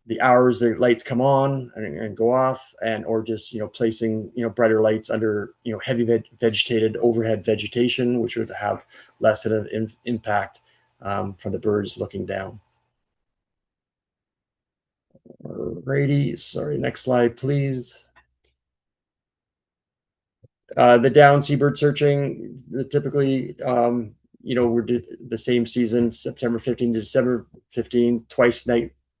[SPEAKER 9] the hours the lights come on and go off, and or just placing brighter lights under heavy vegetated overhead vegetation, which would have less of an impact from the birds looking down. Alrighty, sorry, next slide, please. The down seabird searching, typically, we're the same season, September 15 to December 15, twice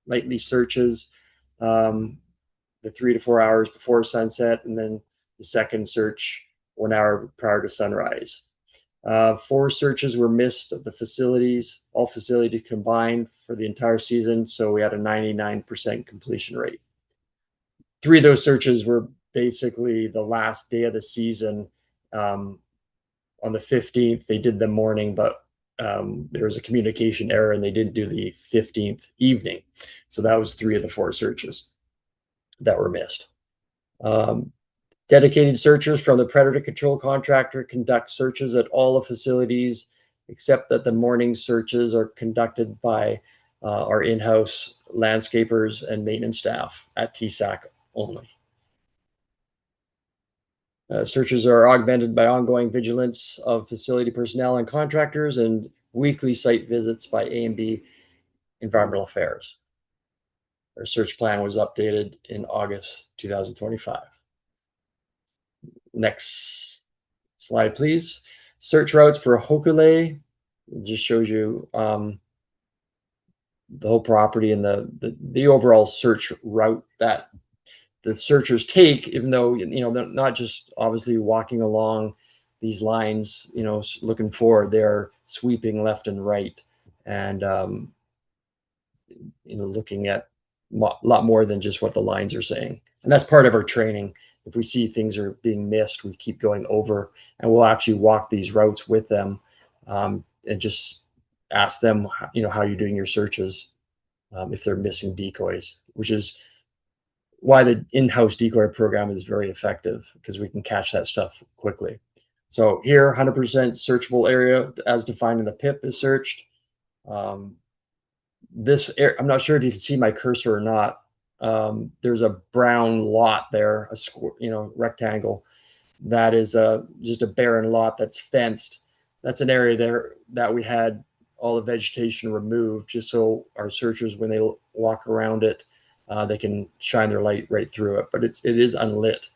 [SPEAKER 9] nightly searches, the 3 to 4 hours before sunset, and then the second search 1 hour prior to sunrise. 4 searches were missed of the facilities, all facilities combined for the entire season. So we had a 99% completion rate. 3 of those searches were basically the last day of the season. On the 15th, they did the morning, but there was a communication error and they didn't do the 15th evening. So that was 3 of the 4 searches that were missed. Dedicated searchers from the predator control contractor conduct searches at all the facilities, except that the morning searches are conducted by our in-house landscapers and maintenance staff at TSAC only. Searches are augmented by ongoing vigilance of facility personnel and contractors and weekly site visits by A&B Environmental Affairs. Our search plan was updated in August 2025. Next slide, please. Search routes for Hokule. It just shows you the whole property and the overall search route that the searchers take, even though they're not just obviously walking along these lines, looking forward. They're sweeping left and right, and looking at a lot more than just what the lines are saying. And that's part of our training. If we see things are being missed, we keep going over, and we'll actually walk these routes with them, and just ask them, how you're doing your searches, if they're missing decoys, which is why the in-house decoy program is very effective, because we can catch that stuff quickly. So here, 100% searchable area as defined in the PIP is searched. This I'm not sure if you can see my cursor or not. There's a brown lot there, a square, rectangle. That is just a barren lot that's fenced. That's an area there that we had all the vegetation removed, just so our searchers, when they walk around it, they can shine their light right through it. But it is unlit.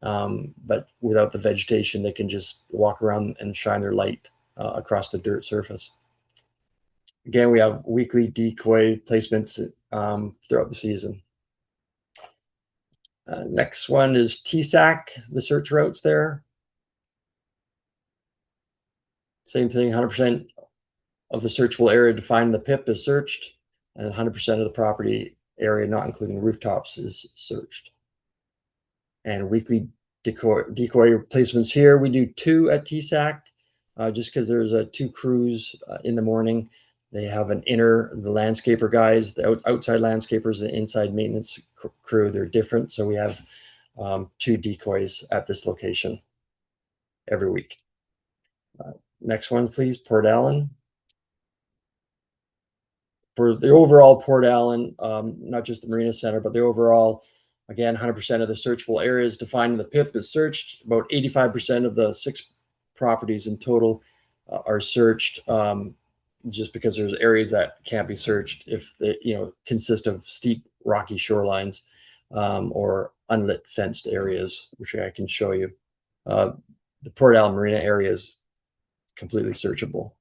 [SPEAKER 9] But without the vegetation, they can just walk around and shine their light across the dirt surface. Again, we have weekly decoy placements throughout the season. Next one is TSAC, the search routes there. Same thing, 100% of the searchable area defined in the PIP is searched, and 100% of the property area, not including rooftops, is searched. And weekly decoy placements here, we do 2 at TSAC, just because there's 2 crews in the morning. They have the landscaper guys, the outside landscapers, and the inside maintenance crew. They're different. So we have 2 decoys at this location every week. Next one, please, Port Allen. For the overall Port Allen, not just the Marina Center, but the overall, again, 100% of the searchable areas defined in the PIP is searched. About 85% of the 6 properties in total are searched. Just because there's areas that can't be searched if they consist of steep rocky shorelines, or unlit fenced areas, which I can show you. The Port Allen Marina area is completely searchable.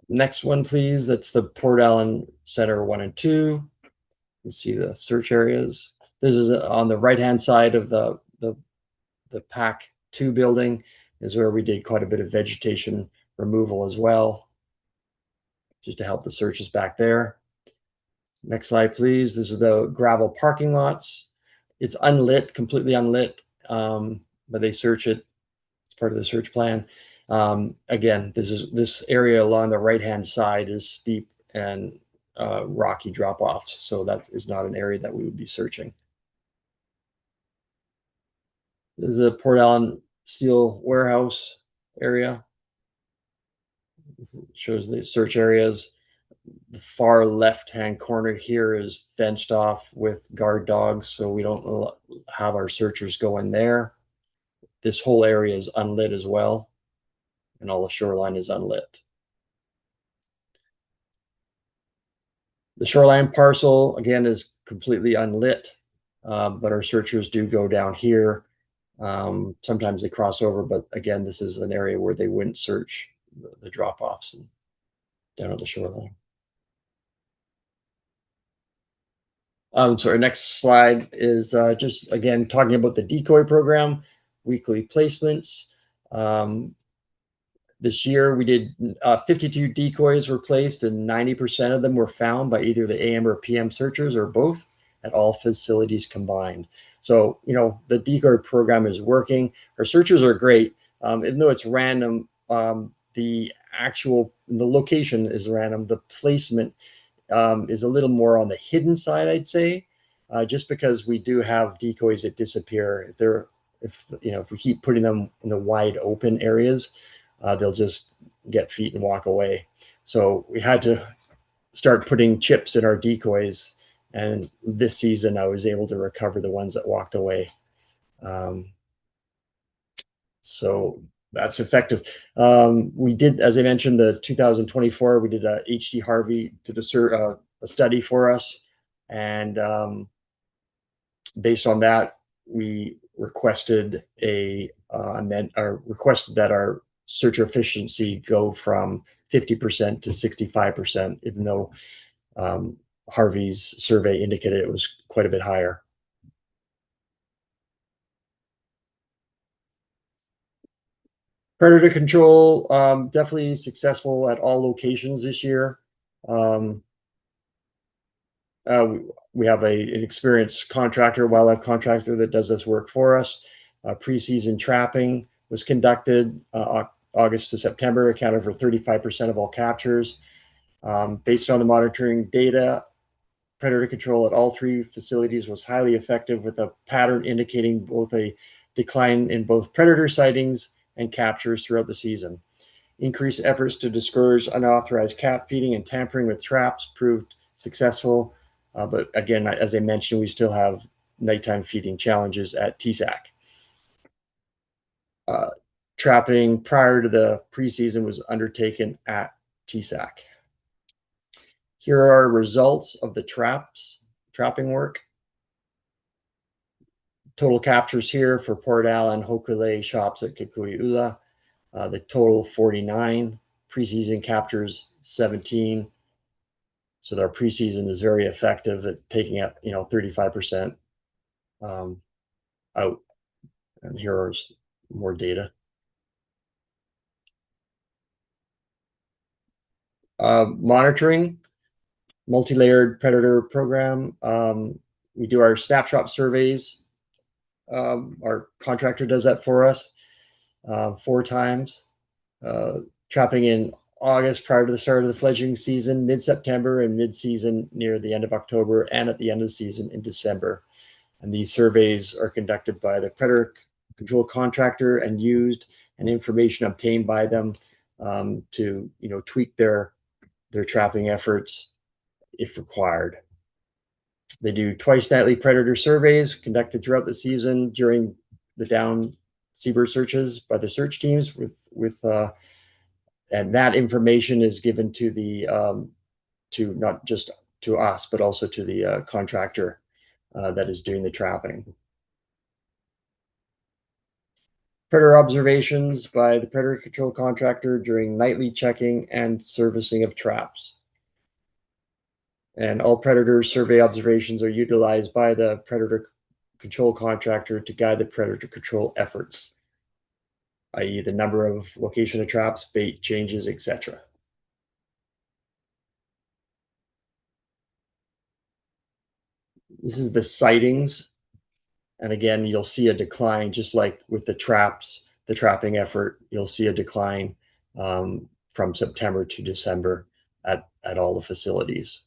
[SPEAKER 9] Next one, please. That's the Port Allen Center 1 and 2. You see the search areas. This is on the right-hand side of the PAC 2 building is where we did quite a bit of vegetation removal as well, just to help the searches back there. Next slide, please. This is the gravel parking lots. It's unlit, completely unlit, but they search it. It's part of the search plan. Again, this area along the right-hand side is steep and rocky drop-offs, so that is not an area that we would be searching. This is the Port Allen Steel Warehouse area. This shows the search areas. The far left-hand corner here is fenced off with guard dogs, so we don't have our searchers go in there. This whole area is unlit as well, and all the shoreline is unlit. The shoreline parcel, again, is completely unlit, but our searchers do go down here. Sometimes they cross over, but again, this is an area where they wouldn't search the drop-offs down at the shoreline. So our next slide is just, again, talking about the decoy program, weekly placements. This year we did 52 decoys were placed, and 90% of them were found by either the AM or PM searchers or both at all facilities combined. So, you know, the decoy program is working. Our searchers are great. Even though it's random, the location is random. The placement is a little more on the hidden side, I'd say, just because we do have decoys that disappear. If we keep putting them in the wide open areas, they'll just get feet and walk away. So we had to start putting chips in our decoys, and this season I was able to recover the ones that walked away. So that's effective. We did, as I mentioned, the 2024, we did a HD Harvey, did a study for us. And based on that, we requested requested that our searcher efficiency go from 50% to 65%, even though Harvey's survey indicated it was quite a bit higher. Predator control, definitely successful at all locations this year. We have an experienced contractor, wildlife contractor, that does this work for us. Pre-season trapping was conducted August to September, accounted for 35% of all captures. Based on the monitoring data, predator control at all three facilities was highly effective, with a pattern indicating both a decline in both predator sightings and captures throughout the season. Increased efforts to discourage unauthorized cat feeding and tampering with traps proved successful. But again, as I mentioned, we still have nighttime feeding challenges at TSAC. Trapping prior to the preseason was undertaken at TSAC. Here are results of the trapping work. Total captures here for Port Allen, Hokule, shops at Kikui'ula. The total 49, preseason captures 17. So our preseason is very effective at taking up, 35% out. And here's more data. Monitoring, multi-layered predator program. We do our snapshot surveys. Our contractor does that for us 4 times. Trapping in August prior to the start of the fledgling season, mid-September, and mid-season near the end of October, and at the end of the season in December. And these surveys are conducted by the predator control contractor and used and information obtained by them to tweak their trapping efforts if required. They do twice nightly predator surveys conducted throughout the season during the down seabird searches by the search teams and that information is given to the to not just to us, but also to the contractor that is doing the trapping. Predator observations by the predator control contractor during nightly checking and servicing of traps. And all predator survey observations are utilized by the predator control contractor to guide the predator control efforts, i.e. the number of location of traps, bait changes, etc. This is the sightings. And again, you'll see a decline, just like with the traps, the trapping effort, you'll see a decline from September to December at all the facilities.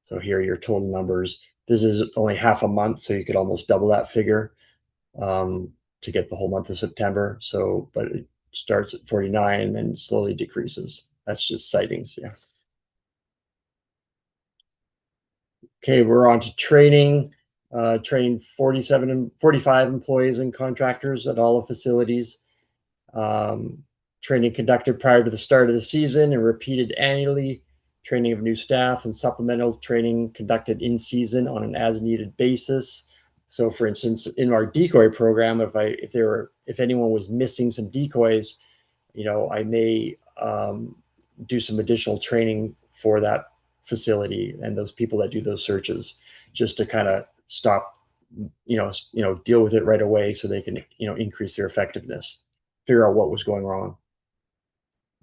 [SPEAKER 9] So here are your total numbers. This is only half a month, so you could almost double that figure to get the whole month of September. So, but it starts at 49 and then slowly decreases. That's just sightings, yeah. Okay, we're on to training. Trained 45 employees and contractors at all the facilities. Training conducted prior to the start of the season and repeated annually. Training of new staff and supplemental training conducted in season on an as needed basis. So for instance, in our decoy program, if anyone was missing some decoys, I may do some additional training for that facility and those people that do those searches, just to kind of stop, deal with it right away so they can, increase their effectiveness, figure out what was going wrong.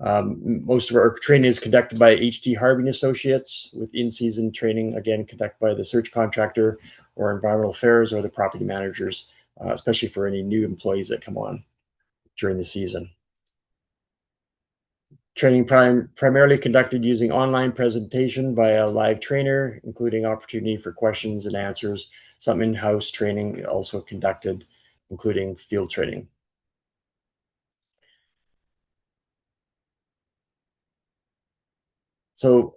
[SPEAKER 9] Most of our training is conducted by H.D. Harvey and Associates, with in-season training, again, conducted by the search contractor or environmental affairs or the property managers, especially for any new employees that come on during the season. Training primarily conducted using online presentation by a live trainer, including opportunity for questions and answers. Some in-house training also conducted, including field training. So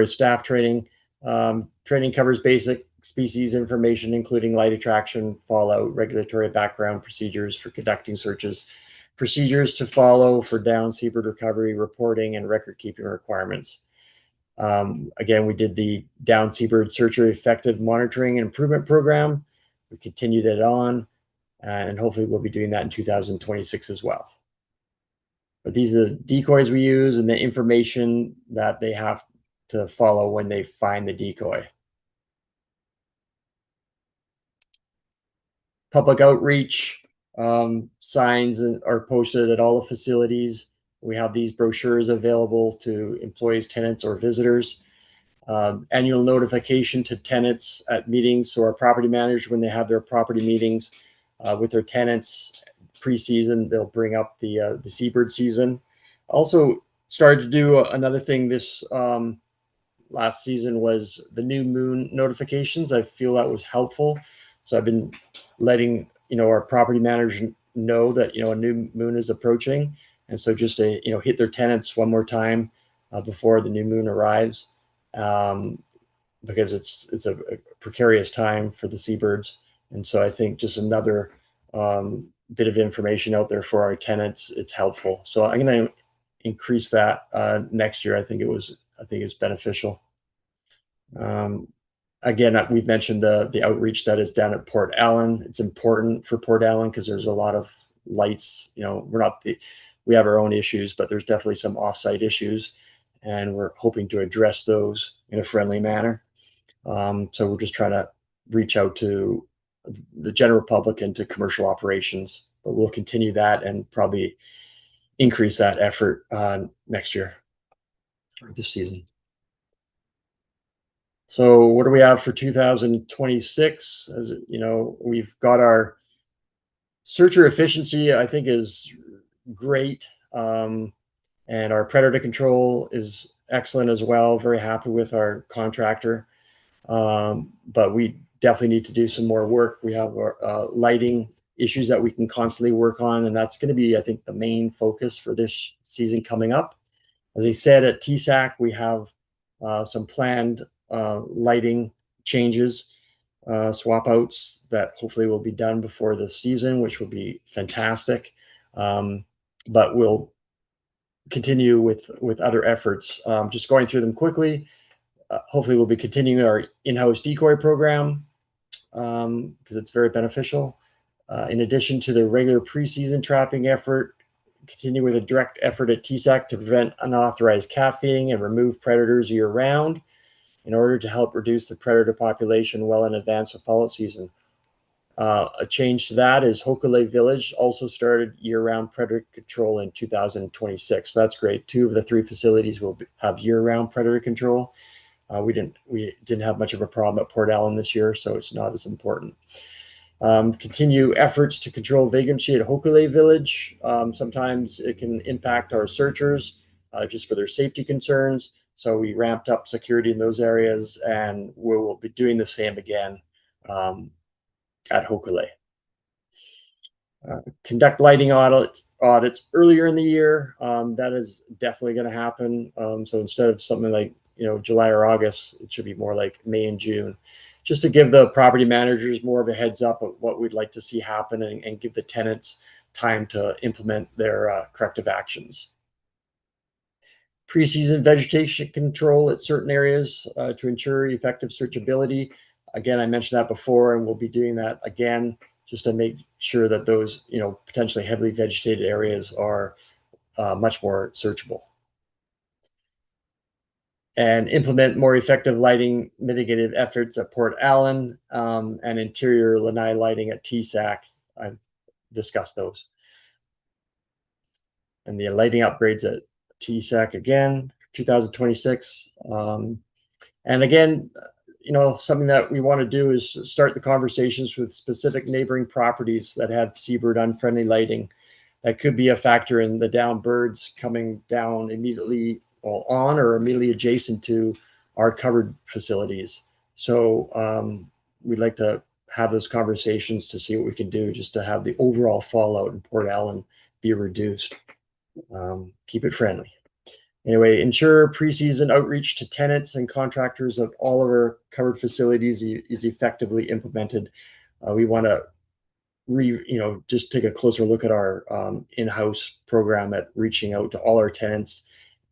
[SPEAKER 9] staff training. Training covers basic species information, including light attraction, fallout, regulatory background procedures for conducting searches, procedures to follow for down seabird recovery, reporting, and record keeping requirements. Again, we did the down seabird searcher effective monitoring and improvement program. We continued it on, and hopefully we'll be doing that in 2026 as well. But these are the decoys we use and the information that they have to follow when they find the decoy. Public outreach signs are posted at all the facilities. We have these brochures available to employees, tenants, or visitors. Annual notification to tenants at meetings. So our property managers, when they have their property meetings with their tenants, pre-season, they'll bring up the seabird season. Also started to do another thing this last season was the new moon notifications. I feel that was helpful. So I've been letting our property managers know that a new moon is approaching, and so just to hit their tenants one more time before the new moon arrives, because it's a precarious time for the seabirds. And so I think just another bit of information out there for our tenants, it's helpful. So I'm going to increase that next year. I think it's beneficial. Again, we've mentioned the outreach that is down at Port Allen. It's important for Port Allen because there's a lot of lights. We have our own issues, but there's definitely some offsite issues, and we're hoping to address those in a friendly manner. So we're just trying to reach out to the general public and to commercial operations, but we'll continue that and probably increase that effort next year or this season. So what do we have for 2026? As we've got our searcher efficiency, I think, is great. And our predator control is excellent as well. Very happy with our contractor. But we definitely need to do some more work. We have our lighting issues that we can constantly work on, and that's going to be, I think, the main focus for this season coming up. As I said, at TSAC, we have some planned lighting changes, swap outs that hopefully will be done before the season, which will be fantastic. But we'll continue with other efforts. Just going through them quickly. Hopefully we'll be continuing our in-house decoy program because it's very beneficial. In addition to the regular preseason trapping effort, continue with a direct effort at TSAC to prevent unauthorized calf feeding and remove predators year-round in order to help reduce the predator population well in advance of fall season. A change to that is Hokulea Village also started year-round predator control in 2026. So that's great. 2 of the 3 facilities will have year-round predator control. We didn't have much of a problem at Port Allen this year, so it's not as important. Continue efforts to control vagrancy at Hokulea Village. Sometimes it can impact our searchers just for their safety concerns. So we ramped up security in those areas, and we will be doing the same again at Hokulea. Conduct lighting audits earlier in the year. That is definitely going to happen. So instead of something like July or August, it should be more like May and June, just to give the property managers more of a heads up of what we'd like to see happen and give the tenants time to implement their corrective actions. Preseason vegetation control at certain areas to ensure effective searchability. Again, I mentioned that before, and we'll be doing that again just to make sure that those potentially heavily vegetated areas are much more searchable. And implement more effective lighting mitigative efforts at Port Allen and interior lanai lighting at TSAC. I've discussed those. And the lighting upgrades at TSAC again, 2026. And again, something that we want to do is start the conversations with specific neighboring properties that have seabird unfriendly lighting. That could be a factor in the down birds coming down immediately on or immediately adjacent to our covered facilities. So we'd like to have those conversations to see what we can do just to have the overall fallout in Port Allen be reduced. Keep it friendly. Anyway, ensure preseason outreach to tenants and contractors of all of our covered facilities is effectively implemented. We want to just take a closer look at our in-house program at reaching out to all our tenants,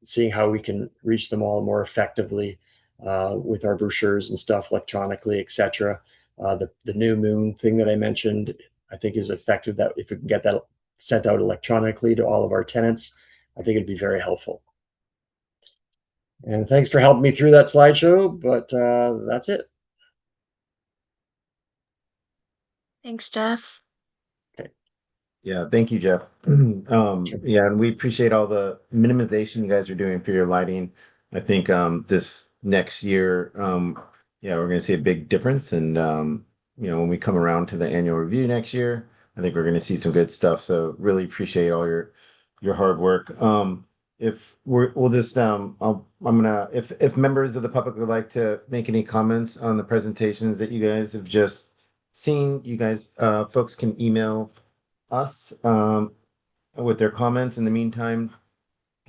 [SPEAKER 9] seeing how we can reach them all more effectively with our brochures and stuff electronically, etc. The new moon thing that I mentioned, I think is effective. That if we can get that sent out electronically to all of our tenants, I think it'd be very helpful. And thanks for helping me through that slideshow, but that's it.
[SPEAKER 7] Thanks, Jeff.
[SPEAKER 1] Yeah, thank you, Jeff. Yeah, and we appreciate all the minimization you guys are doing for your lighting. I think this next year, yeah, we're going to see a big difference. And when we come around to the annual review next year, I think we're going to see some good stuff. So really appreciate all your hard work. If members of the public would like to make any comments on the presentations that you guys have just seen, you guys, folks can email us with their comments. In the meantime,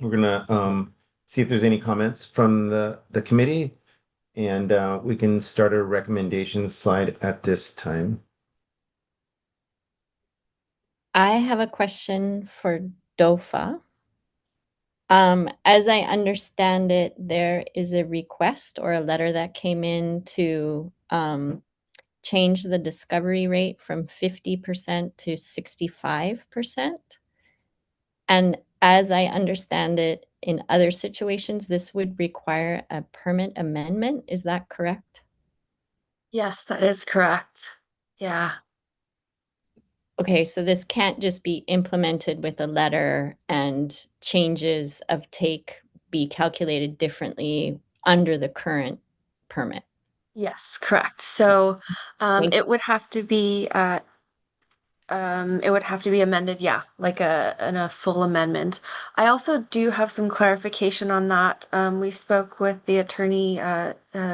[SPEAKER 1] we're gonna see if there's any comments from the committee, and we can start a recommendations slide at this time.
[SPEAKER 6] I have a question for DOFA. As I understand it, there is a request or a letter that came in to change the discovery rate from 50% to 65%. And as I understand it, in other situations, this would require a permit amendment. Is that correct?
[SPEAKER 7] Yes, that is correct. Yeah.
[SPEAKER 6] Okay, so this can't just be implemented with a letter and changes of take be calculated differently under the current permit.
[SPEAKER 7] Yes, correct. So
[SPEAKER 6] Thank
[SPEAKER 7] it would have to be amended, yeah, like a full amendment. I also do have some clarification on that. We spoke with the attorney,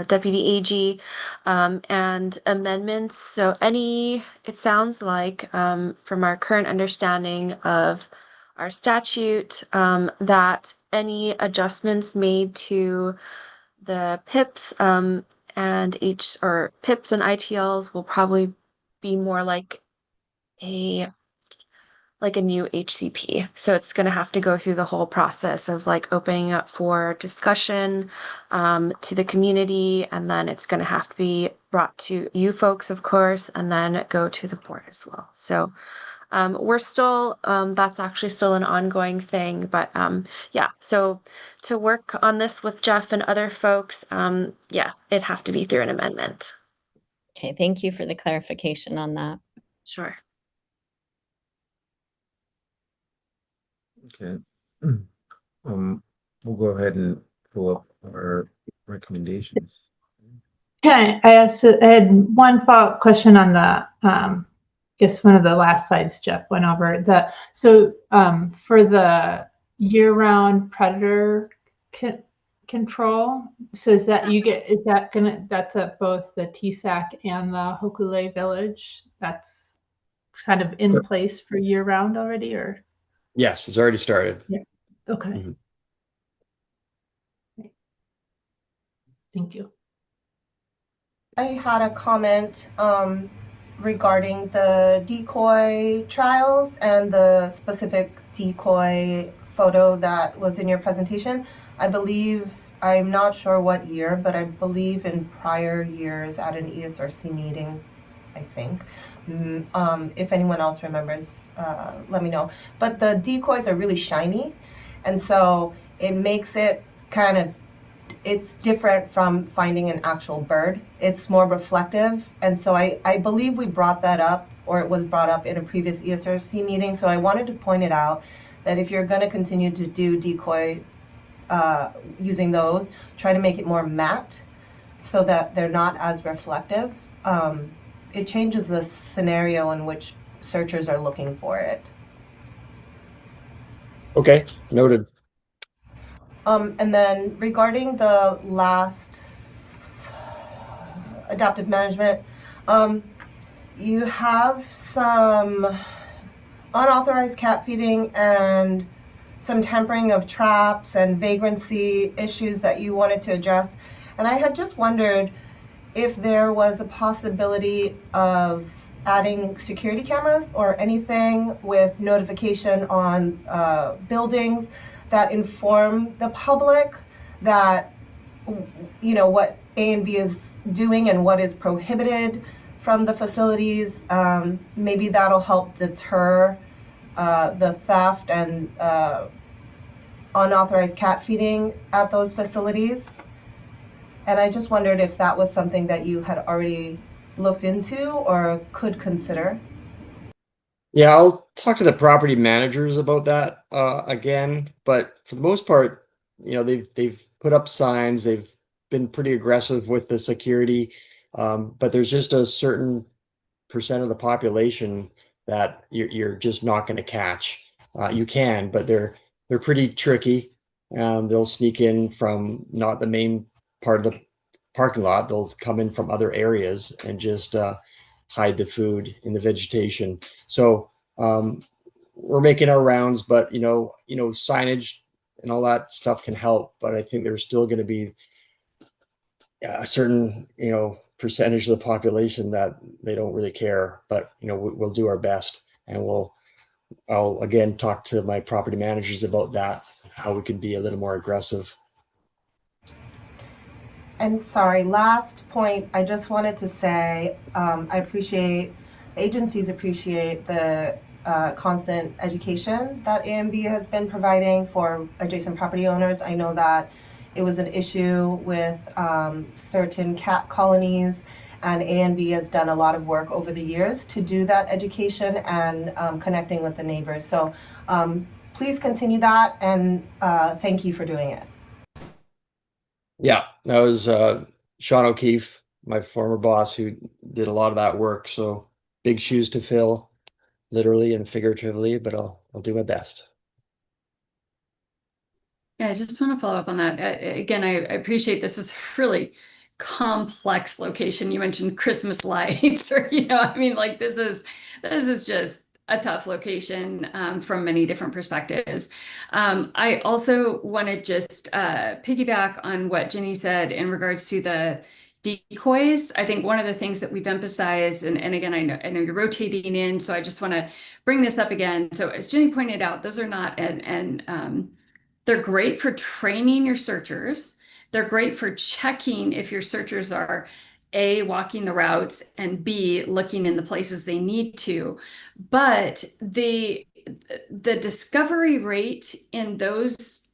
[SPEAKER 7] Deputy AG, and amendments. So it sounds like from our current understanding of our statute, that any adjustments made to the PIPs and PIPs and ITLs will probably be more like a new HCP. So it's going to have to go through the whole process of opening up for discussion to the community, and then it's going to have to be brought to you folks, of course, and then go to the board as well. So we're still, that's actually still an ongoing thing, but yeah, so to work on this with Jeff and other folks, yeah, it'd have to be through an amendment.
[SPEAKER 6] Okay, thank you for the clarification on that.
[SPEAKER 7] Sure.
[SPEAKER 1] Okay. We'll go ahead and pull up our recommendations.
[SPEAKER 5] Okay, I had one follow-up question on the, guess one of the last slides Jeff went over. So for the year-round predator control, so is that that's at both the TSAC and the Hokule Village? That's kind of in place for year-round already, or?
[SPEAKER 9] Yes, it's already started.
[SPEAKER 5] Yeah. Okay.
[SPEAKER 9] Mhm.
[SPEAKER 5] Thank you.
[SPEAKER 4] I had a comment regarding the decoy trials and the specific decoy photo that was in your presentation. I believe, I'm not sure what year, but I believe in prior years at an ESRC meeting, I think. If anyone else remembers, let me know. But the decoys are really shiny, and so it makes it kind of, it's different from finding an actual bird. It's more reflective. And so I believe we brought that up, or it was brought up in a previous ESRC meeting. So I wanted to point it out that if you're going to continue to do decoy using those, try to make it more matte so that they're not as reflective. It changes the scenario in which searchers are looking for it.
[SPEAKER 9] Okay, noted.
[SPEAKER 4] And then regarding the last adaptive management, you have some unauthorized cat feeding and some tampering of traps and vagrancy issues that you wanted to address. And I had just wondered if there was a possibility of adding security cameras or anything with notification on buildings that inform the public that, you know, what A and B is doing and what is prohibited from the facilities. Maybe that'll help deter the theft and unauthorized cat feeding at those facilities. And I just wondered if that was something that you had already looked into or could consider.
[SPEAKER 9] Yeah, I'll talk to the property managers about that again. But for the most part, you know, they've put up signs. They've been pretty aggressive with the security. But there's just a certain percent of the population that you're just not going to catch. You can, but they're pretty tricky. They'll sneak in from not the main part of the parking lot. They'll come in from other areas and just hide the food in the vegetation. So we're making our rounds, but you know, signage and all that stuff can help. But I think there's still going to be a certain, percentage of the population that they don't really care. But we'll do our best, and I'll again talk to my property managers about that, how we can be a little more aggressive.
[SPEAKER 4] And sorry, last point, I just wanted to say, I appreciate, agencies appreciate the constant education that AMB has been providing for adjacent property owners. I know that it was an issue with certain cat colonies, and ANB has done a lot of work over the years to do that education and connecting with the neighbors. So please continue that, and thank you for doing it.
[SPEAKER 9] Yeah, that was Sean O'Keefe, my former boss, who did a lot of that work. So big shoes to fill, literally and figuratively, but I'll do my best.
[SPEAKER 3] Yeah, I just want to follow up on that. Again, I appreciate this is a really complex location. You mentioned Christmas lights, or like this is just a tough location from many different perspectives. I also want to just piggyback on what Jenny said in regards to the decoys. I think one of the things that we've emphasized, and again, I know you're rotating in, so I just want to bring this up again. So as Jenny pointed out, those are not they're great for training your searchers. They're great for checking if your searchers are A, walking the routes, and B, looking in the places they need to. But the discovery rate in those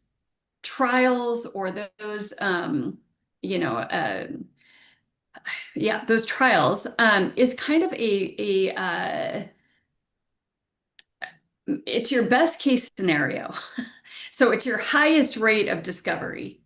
[SPEAKER 3] trials or those you know yeah, those trials is kind of it's your best case scenario. So it's your highest rate of discovery.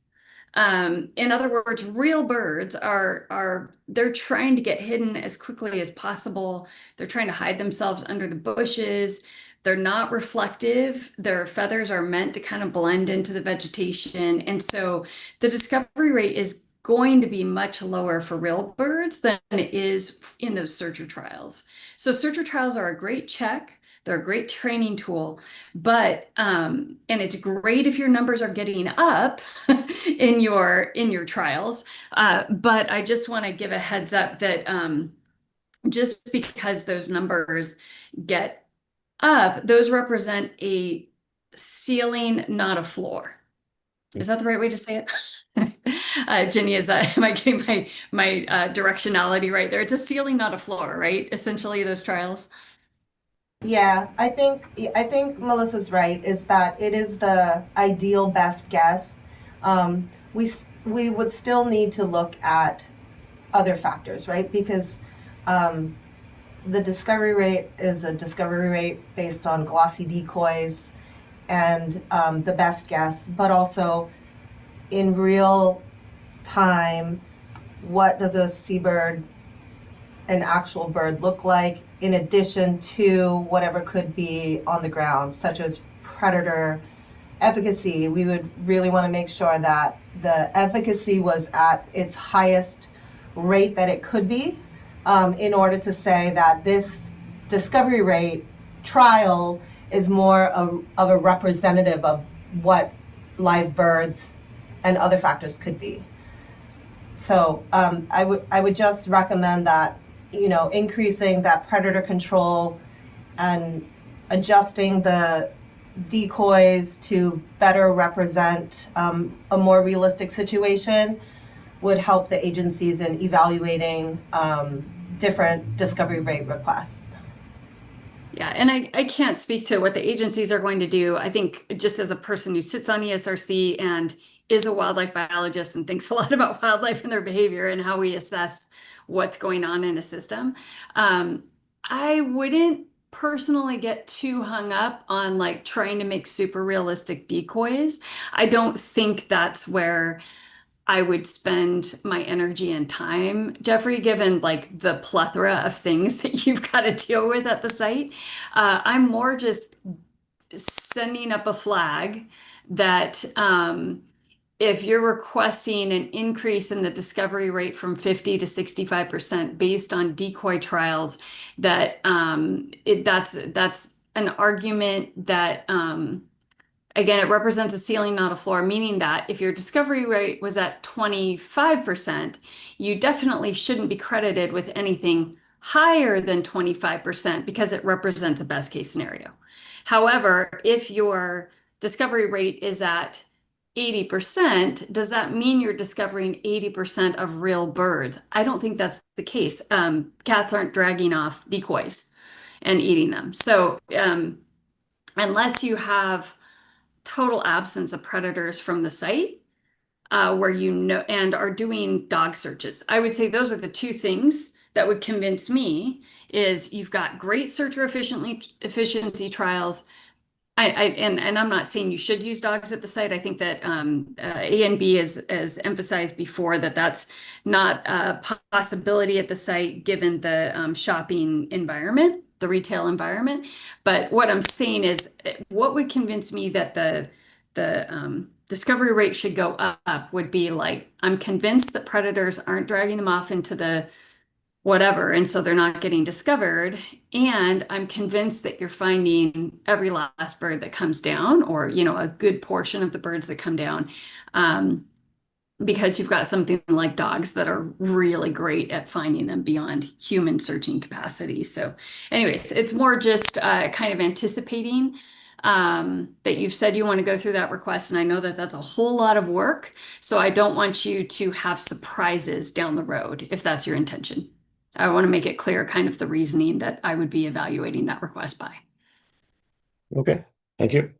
[SPEAKER 3] In other words, real birds they're trying to get hidden as quickly as possible. They're trying to hide themselves under the bushes. They're not reflective. Their feathers are meant to kind of blend into the vegetation. And so the discovery rate is going to be much lower for real birds than it is in those searcher trials. So searcher trials are a great check. They're a great training tool, but and it's great if your numbers are getting up in your trials. But I just want to give a heads up that just because those numbers get up, those represent a ceiling, not a floor. Is that the right way to say it? Jenny, am I getting my directionality right there? It's a ceiling, not a floor, right? Essentially, those trials.
[SPEAKER 4] Yeah, I think Melissa's right, is that it is the ideal best guess. We would still need to look at other factors, right? Because the discovery rate is a discovery rate based on glossy decoys and the best guess, but also in real time, what does a seabird, an actual bird, look like, in addition to whatever could be on the ground, such as predator efficacy. We would really want to make sure that the efficacy was at its highest rate that it could be, in order to say that this discovery rate trial is more of a representative of what live birds and other factors could be. So I would just recommend that, increasing that predator control and adjusting the decoys to better represent a more realistic situation would help the agencies in evaluating different discovery rate requests.
[SPEAKER 3] Yeah, and I can't speak to what the agencies are going to do. I think just as a person who sits on ESRC and is a wildlife biologist and thinks a lot about wildlife and their behavior and how we assess what's going on in a system, I wouldn't personally get too hung up on like trying to make super realistic decoys. I don't think that's where I would spend my energy and time, Jeffrey, given like the plethora of things that you've got to deal with at the site. I'm more just sending up a flag that if you're requesting an increase in the discovery rate from 50 to 65% based on decoy trials, that that's an argument that again, it represents a ceiling, not a floor, meaning that if your discovery rate was at 25%, you definitely shouldn't be credited with anything higher than 25% because it represents a best case scenario. However, if your discovery rate is at 80%, does that mean you're discovering 80% of real birds? I don't think that's the case. Cats aren't dragging off decoys and eating them. So unless you have total absence of predators from the site, where and are doing dog searches, I would say those are the two things that would convince me is you've got great searcher efficiency trials. And I'm not saying you should use dogs at the site. I think that A and B has emphasized before that that's not a possibility at the site given the shopping environment, the retail environment. But what I'm saying is what would convince me that the discovery rate should go up would be like, I'm convinced that predators aren't dragging them off into the whatever, and so they're not getting discovered. And I'm convinced that you're finding every last bird that comes down, or a good portion of the birds that come down, because you've got something like dogs that are really great at finding them beyond human searching capacity. So anyways, it's more just kind of anticipating that you've said you want to go through that request, and I know that that's a whole lot of work. So I don't want you to have surprises down the road if that's your intention. I want to make it clear kind of the reasoning that I would be evaluating that request by.
[SPEAKER 9] Okay, thank you.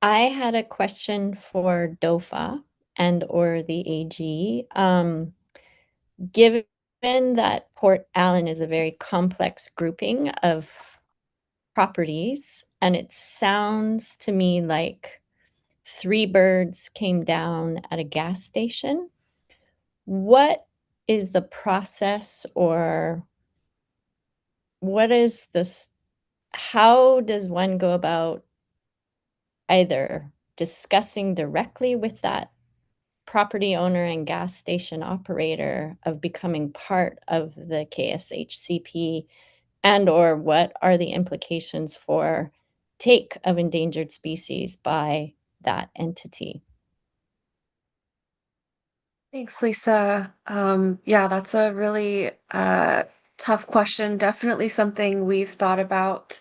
[SPEAKER 6] I had a question for DOFA and or the AG. Given that Port Allen is a very complex grouping of properties, and it sounds to me like 3 birds came down at a gas station, what is the process, or what is this? How does one go about either discussing directly with that property owner and gas station operator of becoming part of the KSHCP, and or what are the implications for take of endangered species by that entity?
[SPEAKER 7] Thanks, Lisa. Yeah, that's a really tough question. Definitely something we've thought about.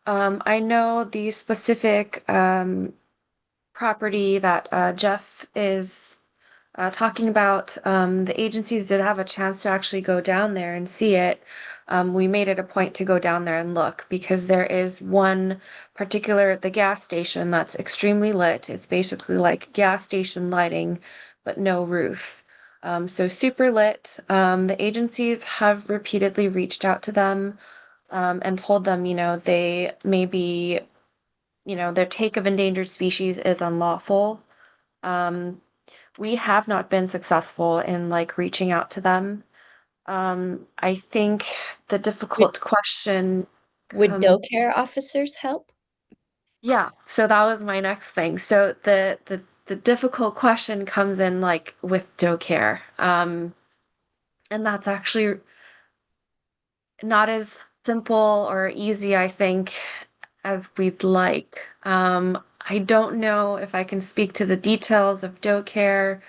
[SPEAKER 7] I know the specific property that Jeff is talking about. The agencies did have a chance to actually go down there and see it. We made it a point to go down there and look because there is one particular, the gas station that's extremely lit. It's basically like gas station lighting, but no roof. So super lit. The agencies have repeatedly reached out to them and told them, they may be, their take of endangered species is unlawful. We have not been successful in like reaching out to them. I think the difficult question.
[SPEAKER 6] Would
[SPEAKER 7] um,
[SPEAKER 6] DoCare officers help?
[SPEAKER 7] yeah, so that was my next thing. So the difficult question comes in like with doe care. And that's actually not as simple or easy, I think, as we'd like. I don't know if I can speak to the details of doe care.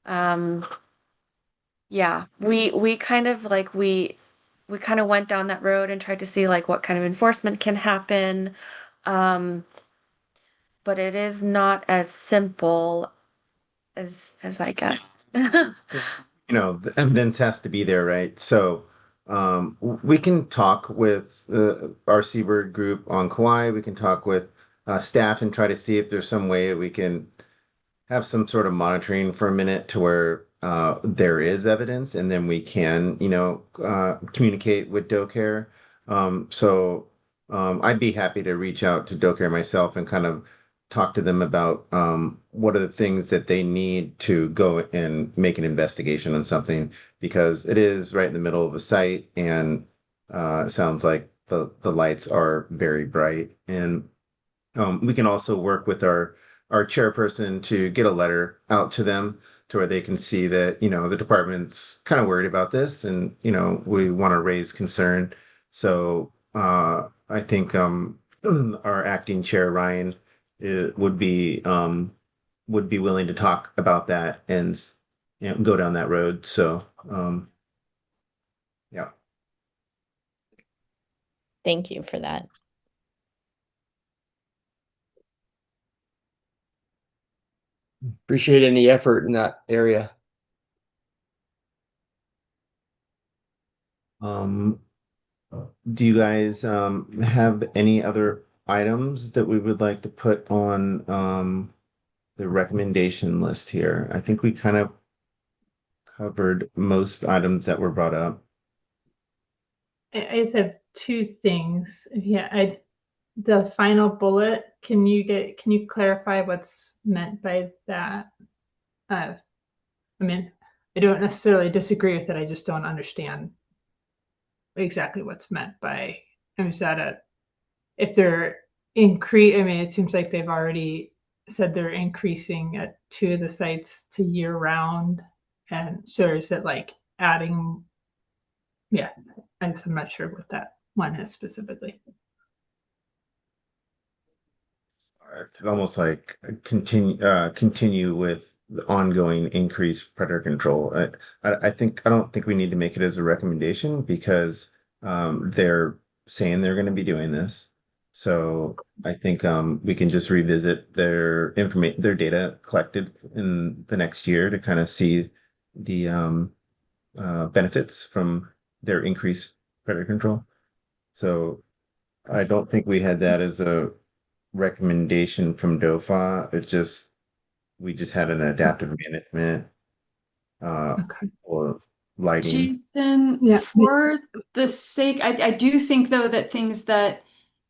[SPEAKER 7] Yeah, we kind of like we kind of went down that road and tried to see like what kind of enforcement can happen. Um, but it is not as simple as I guess.
[SPEAKER 1] The evidence has to be there, right? So we can talk with our Seabird group on Kauai. We can talk with staff and try to see if there's some way we can have some sort of monitoring for a minute to where there is evidence, and then we can, communicate with DoCare. I'd be happy to reach out to DoCare myself and kind of talk to them about what are the things that they need to go and make an investigation on something, because it is right in the middle of a site, and it sounds like the lights are very bright. And we can also work with our chairperson to get a letter out to them to where they can see that, the department's kind of worried about this, and, we want to raise concern. So I think our acting chair, Ryan, would be willing to talk about that and go down that road. So yeah.
[SPEAKER 6] Thank you for that.
[SPEAKER 9] Appreciate any effort in that area.
[SPEAKER 1] Do you guys have any other items that we would like to put on the recommendation list here? I think we kind of covered most items that were brought up.
[SPEAKER 5] I just have 2 things. Yeah, the final bullet, can you clarify what's meant by that? I mean, I don't necessarily disagree with it. I just don't understand exactly what's meant by, is that if they're I mean, it seems like they've already said they're increasing at 2 of the sites to year round. And so is it like adding, yeah, I'm not sure what that one is specifically.
[SPEAKER 1] Almost like continue with the ongoing increased predator control. I don't think we need to make it as a recommendation because they're saying they're going to be doing this. So I think we can just revisit their their data collected in the next year to kind of see the benefits from their increased predator control. So I don't think we had that as a recommendation from DOFA. We just had an adaptive management
[SPEAKER 5] Okay.
[SPEAKER 1] or lighting.
[SPEAKER 3] Jason,
[SPEAKER 5] Yeah.
[SPEAKER 3] for the sake, I do think though that things that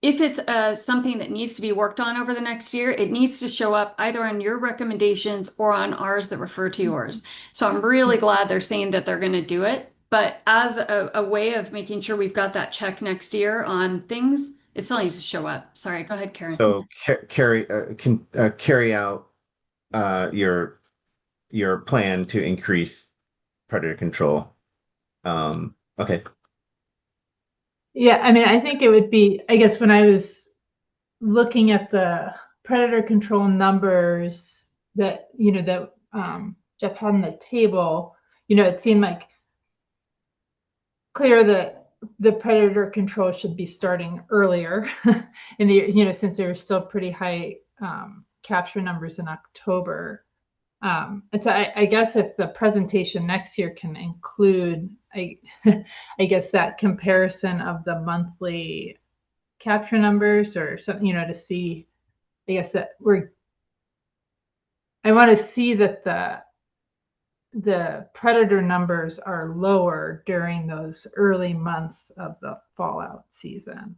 [SPEAKER 3] if it's something that needs to be worked on over the next year, it needs to show up either on your recommendations or on ours that refer to yours. So I'm really glad they're saying that they're going to do it. But as a way of making sure we've got that check next year on things, it still needs to show up. Sorry, go ahead, Karen.
[SPEAKER 1] So carry out your plan to increase predator control. Okay.
[SPEAKER 5] Yeah, I mean, I think it would be, I guess when I was looking at the predator control numbers that, that Jeff had on the table, it seemed like clear that the predator control should be starting earlier in the, since there were still pretty high capture numbers in October. And so I guess if the presentation next year can include, I guess that comparison of the monthly capture numbers or something, to see, I guess that I want to see that the predator numbers are lower during those early months of the fallout season.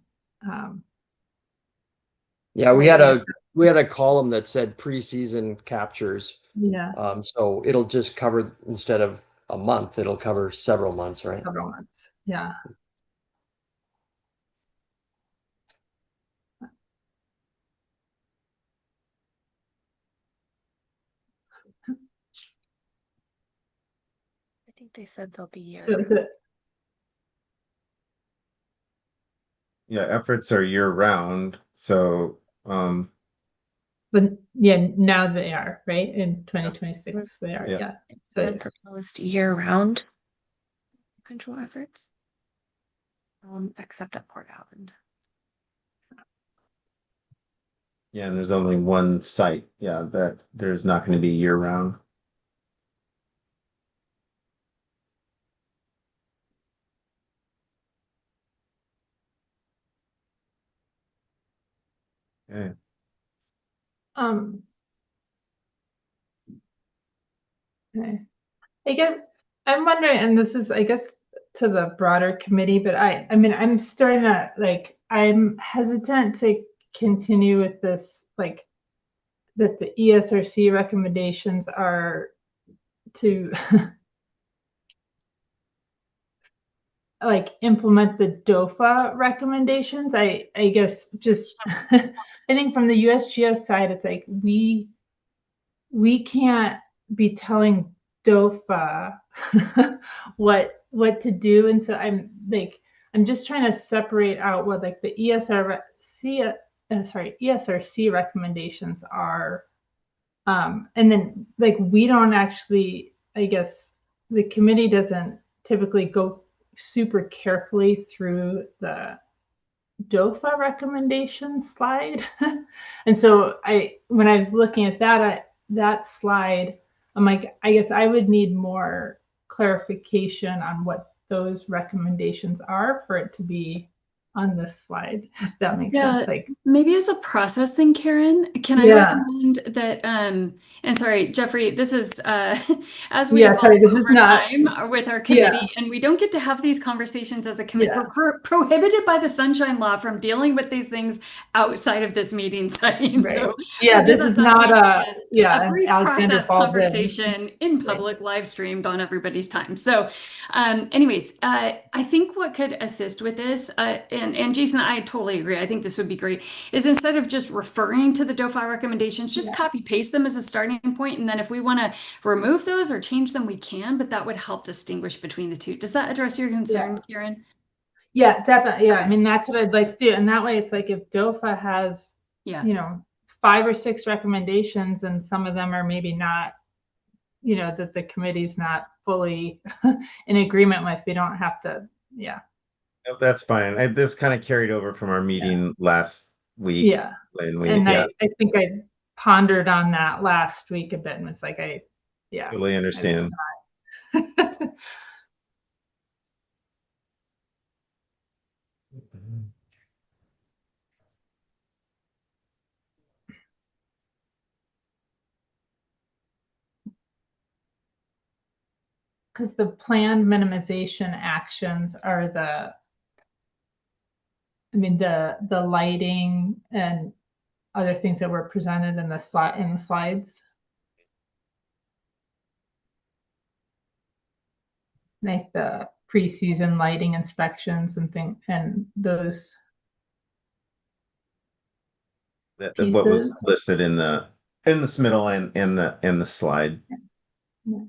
[SPEAKER 9] Yeah, we had a column that said preseason captures.
[SPEAKER 5] Yeah.
[SPEAKER 9] So it'll just cover, instead of a month, it'll cover several months, right?
[SPEAKER 5] Several months. Yeah.
[SPEAKER 7] I think they said they'll be year.
[SPEAKER 5] So
[SPEAKER 1] Yeah, efforts are year round. So
[SPEAKER 5] but yeah, now they are, right? In 2026 they are.
[SPEAKER 1] Yeah.
[SPEAKER 5] Yeah. So
[SPEAKER 7] And proposed year-round control efforts, except at Port Island.
[SPEAKER 1] yeah, and there's only one site. Yeah, that there's not going to be year round. Okay.
[SPEAKER 5] Okay. I guess I'm wondering, and this is, I guess, to the broader committee, but I mean, I'm starting to I'm hesitant to continue with this, that the ESRC recommendations are to implement the DOFA recommendations. I guess just I think from the USGS side, it's like we can't be telling DOFA what to do, and so I'm just trying to separate out what the ESRC recommendations are, and then we don't actually, I guess the committee doesn't typically go super carefully through the DOFA recommendation slide. And so when I was looking at that slide, I'm like, I guess I would need more clarification on what those recommendations are for it to be on this slide, if that makes sense.
[SPEAKER 3] Maybe as a process thing, Karen, can I recommend that, and sorry, Jeffrey, this is as we evolve over time with our committee, and we don't get to have these conversations as a committee. We're prohibited by the Sunshine Law from dealing with these things outside of this meeting setting.
[SPEAKER 5] Right.
[SPEAKER 3] So
[SPEAKER 5] this is not a
[SPEAKER 3] brief process conversation in public, live streamed on everybody's time. So anyways, I think what could assist with this, and Jason, I totally agree. I think this would be great, is instead of just referring to the DOFA recommendations, just copy paste them as a starting point. And then if we want to remove those or change them, we can, but that would help distinguish between the two. Does that address your concern, Karen?
[SPEAKER 5] Yeah, definitely. Yeah. I mean, that's what I'd like to do. And that way it's if DOFA has, 5 or 6 recommendations and some of them are maybe not that the committee's not fully in agreement with, we don't have to, yeah.
[SPEAKER 1] Nope, that's fine. This kind of carried over from our meeting last week.
[SPEAKER 5] Yeah.
[SPEAKER 1] When we,
[SPEAKER 5] And
[SPEAKER 1] yeah,
[SPEAKER 5] I think I pondered on that last week a bit and was like, yeah.
[SPEAKER 1] totally understand.
[SPEAKER 5] Because the planned minimization actions are the lighting and other things that were presented in the slides. Like the pre-season lighting inspections and those
[SPEAKER 1] What was
[SPEAKER 5] pieces.
[SPEAKER 1] listed in the middle and in the slide.
[SPEAKER 5] Yeah.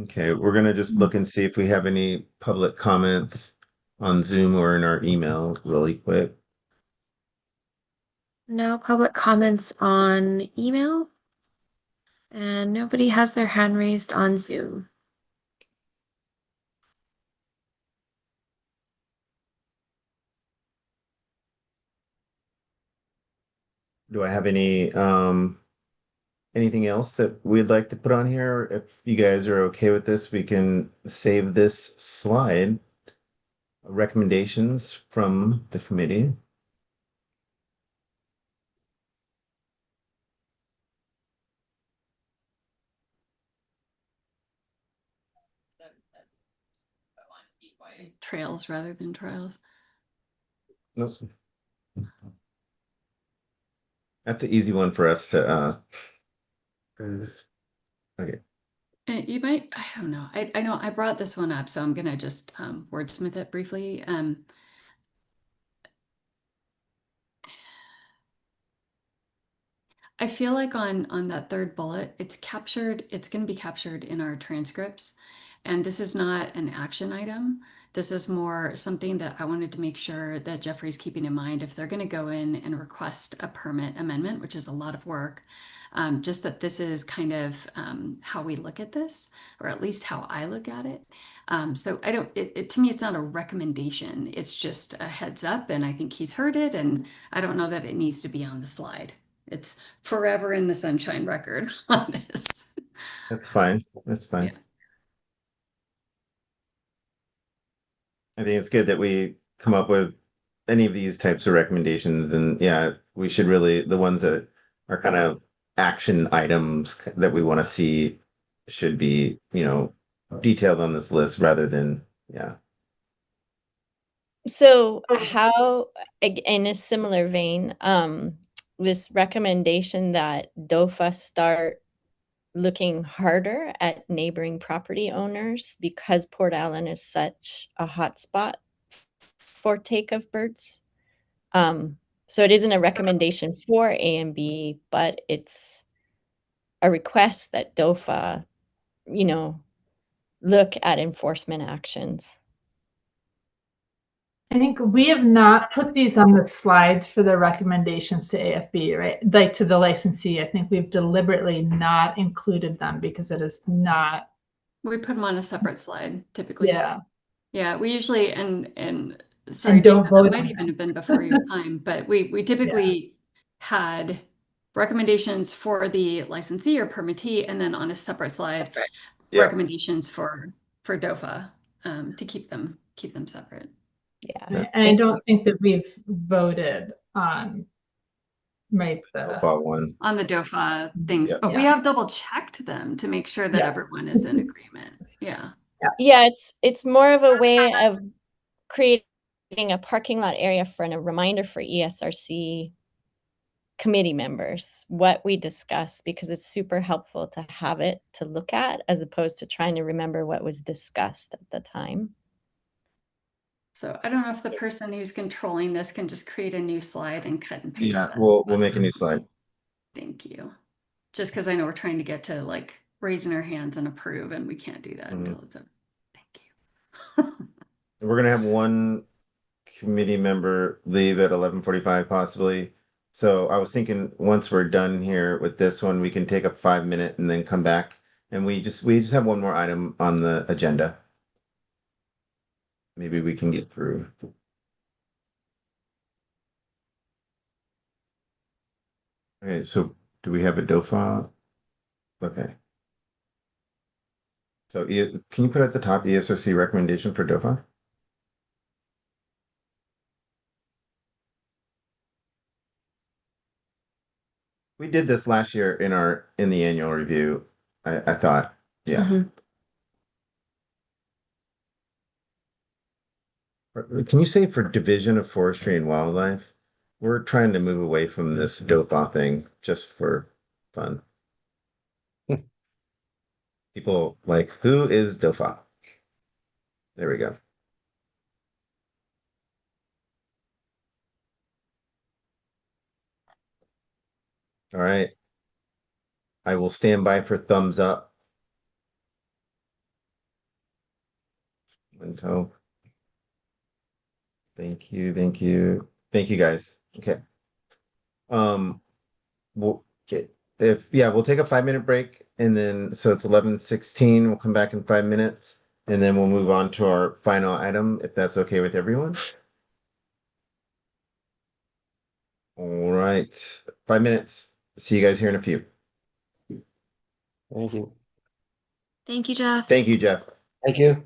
[SPEAKER 1] Okay, we're gonna just look and see if we have any public comments on Zoom or in our email really quick.
[SPEAKER 7] No public comments on email. And nobody has their hand raised on Zoom.
[SPEAKER 1] Do I have any anything else that we'd like to put on here? If you guys are okay with this, we can save this slide. Recommendations from the committee.
[SPEAKER 3] Trails rather than trials.
[SPEAKER 1] Nope. That's an easy one for us to okay.
[SPEAKER 3] You might, I don't know. I know I brought this one up, so I'm gonna just wordsmith it briefly. I feel like on that third bullet, it's going to be captured in our transcripts. And this is not an action item. This is more something that I wanted to make sure that Jeffrey's keeping in mind if they're going to go in and request a permit amendment, which is a lot of work. Just that this is kind of how we look at this, or at least how I look at it. So I don't, to me, it's not a recommendation. It's just a heads up, and I think he's heard it, and I don't know that it needs to be on the slide. It's forever in the sunshine record on this.
[SPEAKER 1] That's fine. That's fine.
[SPEAKER 3] Yeah.
[SPEAKER 1] I think it's good that we come up with any of these types of recommendations, and yeah, we should really, the ones that are kind of action items that we want to see should be, detailed on this list rather than, yeah.
[SPEAKER 6] So how, in a similar vein, this recommendation that DOFA start looking harder at neighboring property owners because Port Allen is such a hotspot for take of birds. So it isn't a recommendation for A and B, but it's a request that DOFA, look at enforcement actions.
[SPEAKER 5] I think we have not put these on the slides for the recommendations to AFB, right? Like to the licensee. I think we've deliberately not included them because it is not.
[SPEAKER 3] We put them on a separate slide typically.
[SPEAKER 5] Yeah.
[SPEAKER 3] Yeah, we usually, and sorry,
[SPEAKER 5] And don't
[SPEAKER 3] Jason,
[SPEAKER 5] vote
[SPEAKER 3] that
[SPEAKER 5] on
[SPEAKER 3] might
[SPEAKER 5] them.
[SPEAKER 3] even have been before your time, but we typically had recommendations for the licensee or permittee, and then on a separate slide,
[SPEAKER 1] Yeah.
[SPEAKER 3] recommendations for DOFA to keep them separate.
[SPEAKER 6] Yeah.
[SPEAKER 5] And I don't think that we've voted on the
[SPEAKER 1] one.
[SPEAKER 3] On the DOFA things,
[SPEAKER 1] Yeah.
[SPEAKER 3] but we have double checked them to make sure that everyone is in agreement. Yeah.
[SPEAKER 6] Yeah, it's more of a way of creating a parking lot area for a reminder for ESRC committee members what we discussed, because it's super helpful to have it to look at as opposed to trying to remember what was discussed at the time.
[SPEAKER 3] So I don't know if the person who's controlling this can just create a new slide and cut and paste
[SPEAKER 1] Yeah,
[SPEAKER 3] that.
[SPEAKER 1] we'll make a new slide.
[SPEAKER 3] Thank you. Just because I know we're trying to get to like raising our hands and approve, and we can't do that
[SPEAKER 1] Mhm.
[SPEAKER 3] until it's over. Thank you.
[SPEAKER 1] And we're gonna have one committee member leave at 11:45 possibly. So I was thinking once we're done here with this one, we can take a 5 minute and then come back. And we just have one more item on the agenda. Maybe we can get through. Okay, so do we have a DOFA? Okay. So can you put at the top ESRC recommendation for DOFA? We did this last year in the annual review. I thought, yeah.
[SPEAKER 7] Mhm.
[SPEAKER 1] Can you say for Division of Forestry and Wildlife? We're trying to move away from this DOFA thing just for fun. People like, who is DOFA? There we go. All right. I will stand by for thumbs up. Until. Thank you, thank you. Thank you guys. Okay. We'll get we'll take a 5 minute break and then so it's 11:16. We'll come back in 5 minutes and then we'll move on to our final item if that's okay with everyone. All right, 5 minutes. See you guys here in a few.
[SPEAKER 9] Thank you.
[SPEAKER 7] Thank you, Jeff.
[SPEAKER 1] Thank you, Jeff.
[SPEAKER 9] Thank you.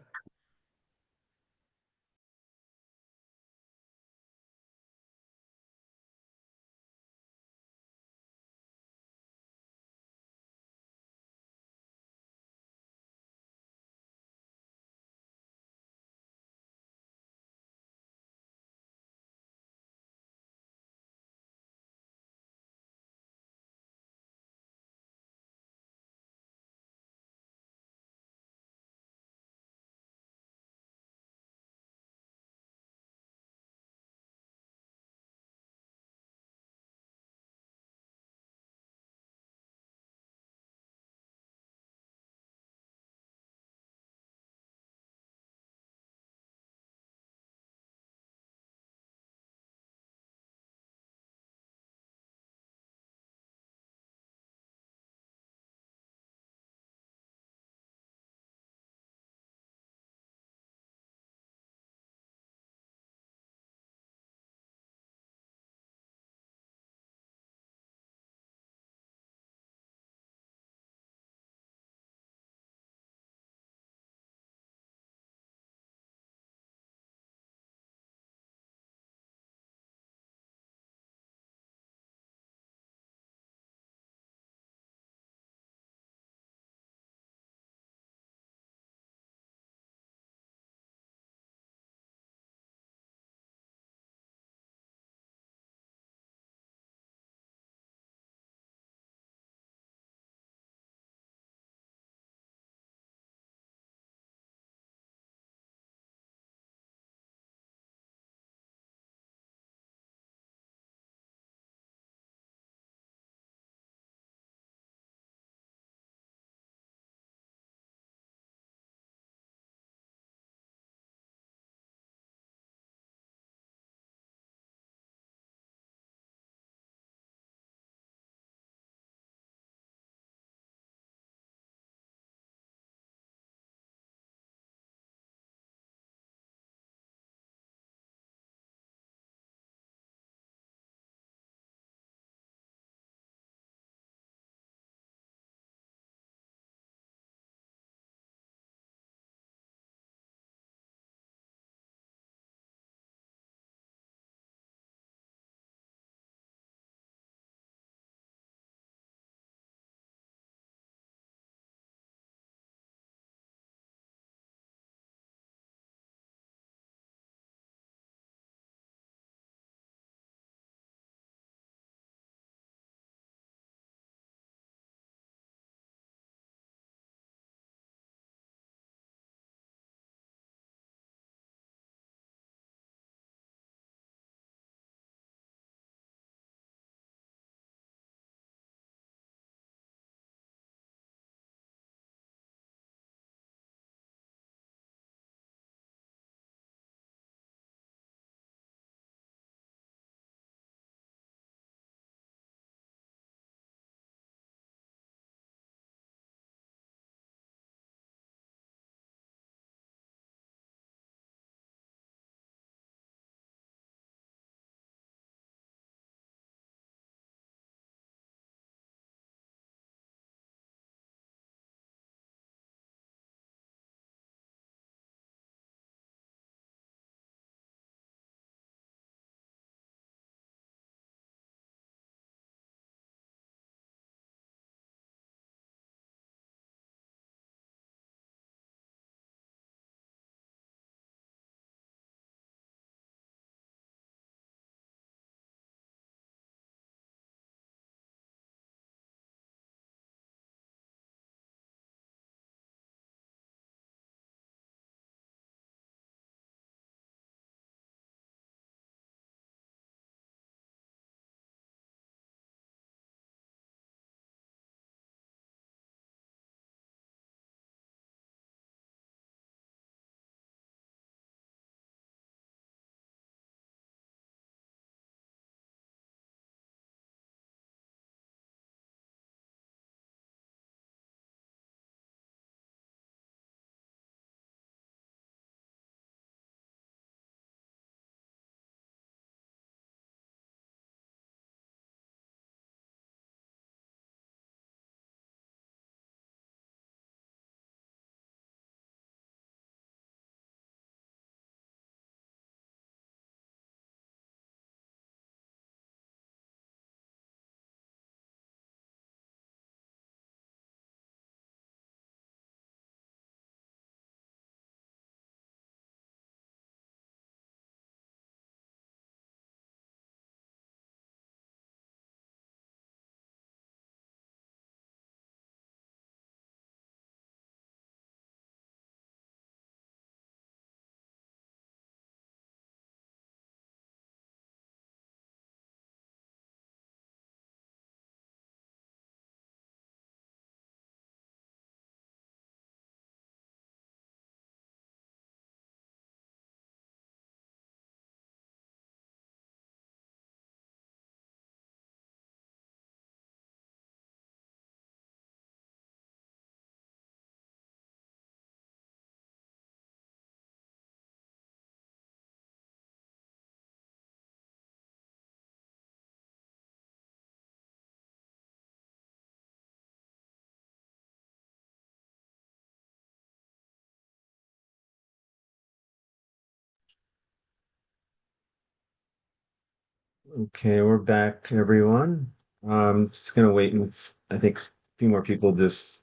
[SPEAKER 1] Okay, we're back, everyone. Just gonna wait and I think a few more people just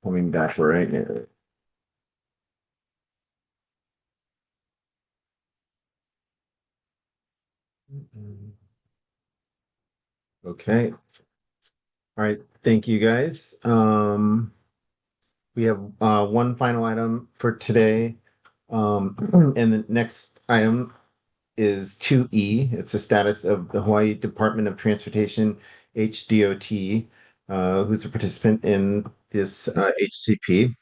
[SPEAKER 1] coming back right now. Okay. All right. Thank you, guys. We have one final item for today. And the next item is 2E. It's the status of the Hawaii Department of Transportation, HDOT, who's a participant in this HCP.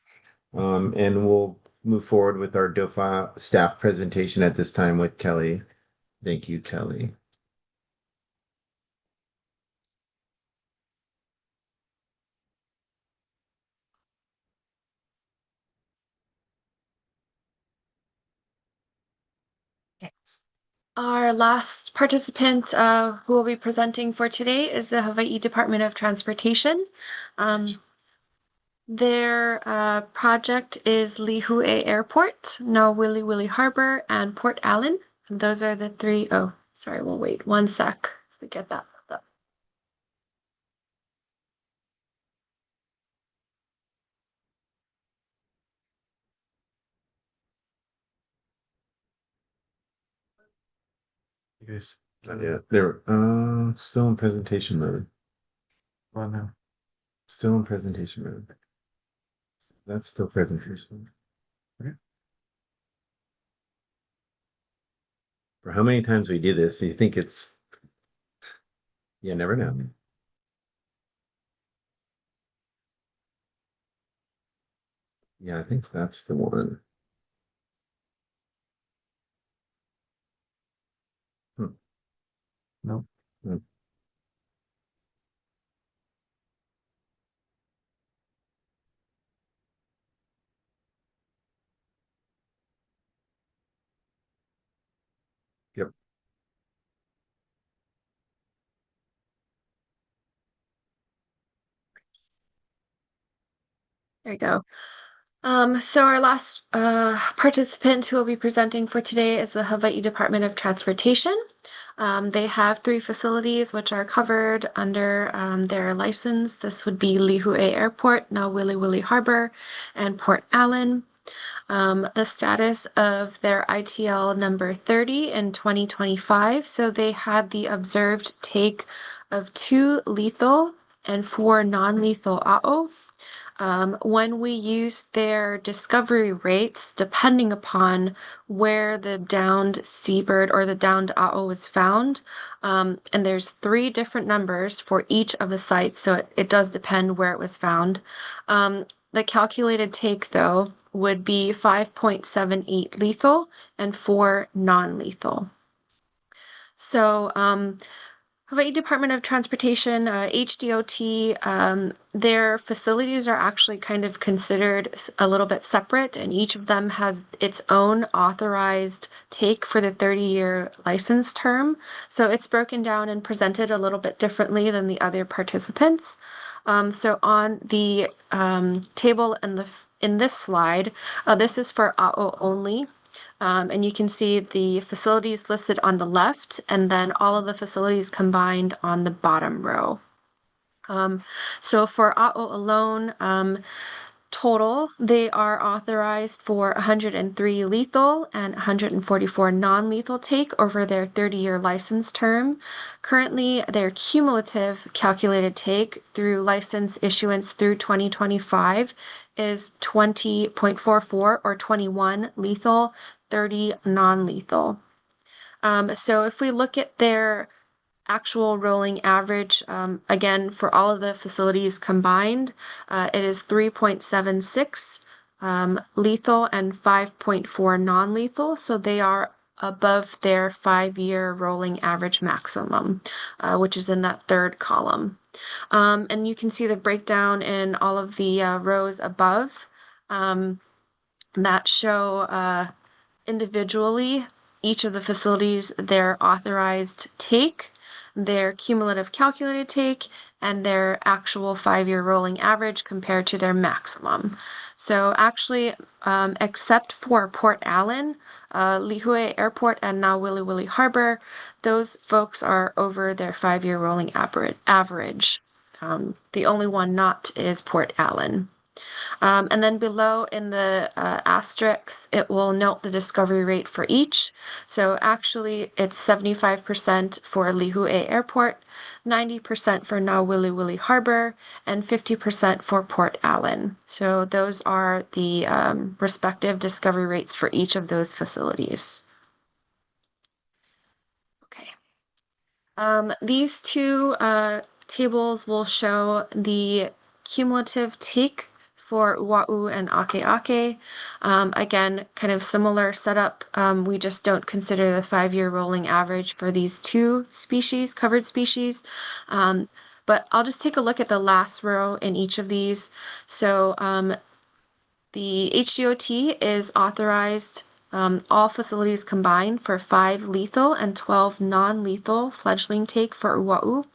[SPEAKER 1] And we'll move forward with our DOFA staff presentation at this time with Kelly. Thank you, Kelly.
[SPEAKER 7] Our last participant who will be presenting for today is the Hawaii Department of Transportation. Their project is Lihue Airport, Nauwili Harbor, and Port Allen. And those are the three. Oh, sorry, we'll wait one sec as we get that pulled up.
[SPEAKER 1] You guys, yeah, they're still in presentation mode. Well, no, still in presentation mode. That's still presentation. Okay. For how many times we do this, do you think it's? You never know. Yeah, I think that's the one. No. Hmm. Yep.
[SPEAKER 7] There you go. So our last participant who will be presenting for today is the Hawaii Department of Transportation. They have 3 facilities which are covered under their license. This would be Lihue Airport, Nauwili Harbor, and Port Allen. The status of their ITL number 30 in 2025. So they had the observed take of 2 lethal and 4 non-lethal AO. When we use their discovery rates, depending upon where the downed seabird or the downed AO was found, and there's 3 different numbers for each of the sites, so it does depend where it was found. The calculated take, though, would be 5.78 lethal and 4 non-lethal. So, Hawaii Department of Transportation, HDOT, their facilities are actually kind of considered a little bit separate, and each of them has its own authorized take for the 30-year license term. So it's broken down and presented a little bit differently than the other participants. So on the table in this slide, this is for AO only. And you can see the facilities listed on the left, and then all of the facilities combined on the bottom row. So for AO alone, total, they are authorized for 103 lethal and 144 non-lethal take over their 30-year license term. Currently, their cumulative calculated take through license issuance through 2025 is 20.44 or 21 lethal, 30 non-lethal. So if we look at their actual rolling average, again, for all of the facilities combined, it is 3.76 lethal and 5.4 non-lethal. So they are above their 5-year rolling average maximum, which is in that 3rd column. And you can see the breakdown in all of the rows above that show individually each of the facilities their authorized take, their cumulative calculated take, and their actual 5-year rolling average compared to their maximum. So actually, except for Port Allen, Lihue Airport, and now Wili Harbor, those folks are over their 5-year rolling average. The only one not is Port Allen. And then below in the asterisks, it will note the discovery rate for each. So actually, it's 75% for Lihue Airport, 90% for Wili Harbor, and 50% for Port Allen. So those are the respective discovery rates for each of those facilities. Okay. These two tables will show the cumulative take for Oahu and Akeake. Again, kind of similar setup. We just don't consider the 5-year rolling average for these two species, covered species. But I'll just take a look at the last row in each of these. So the HDOT is authorized all facilities combined for 5 lethal and 12 non-lethal fledgling take for Oahu.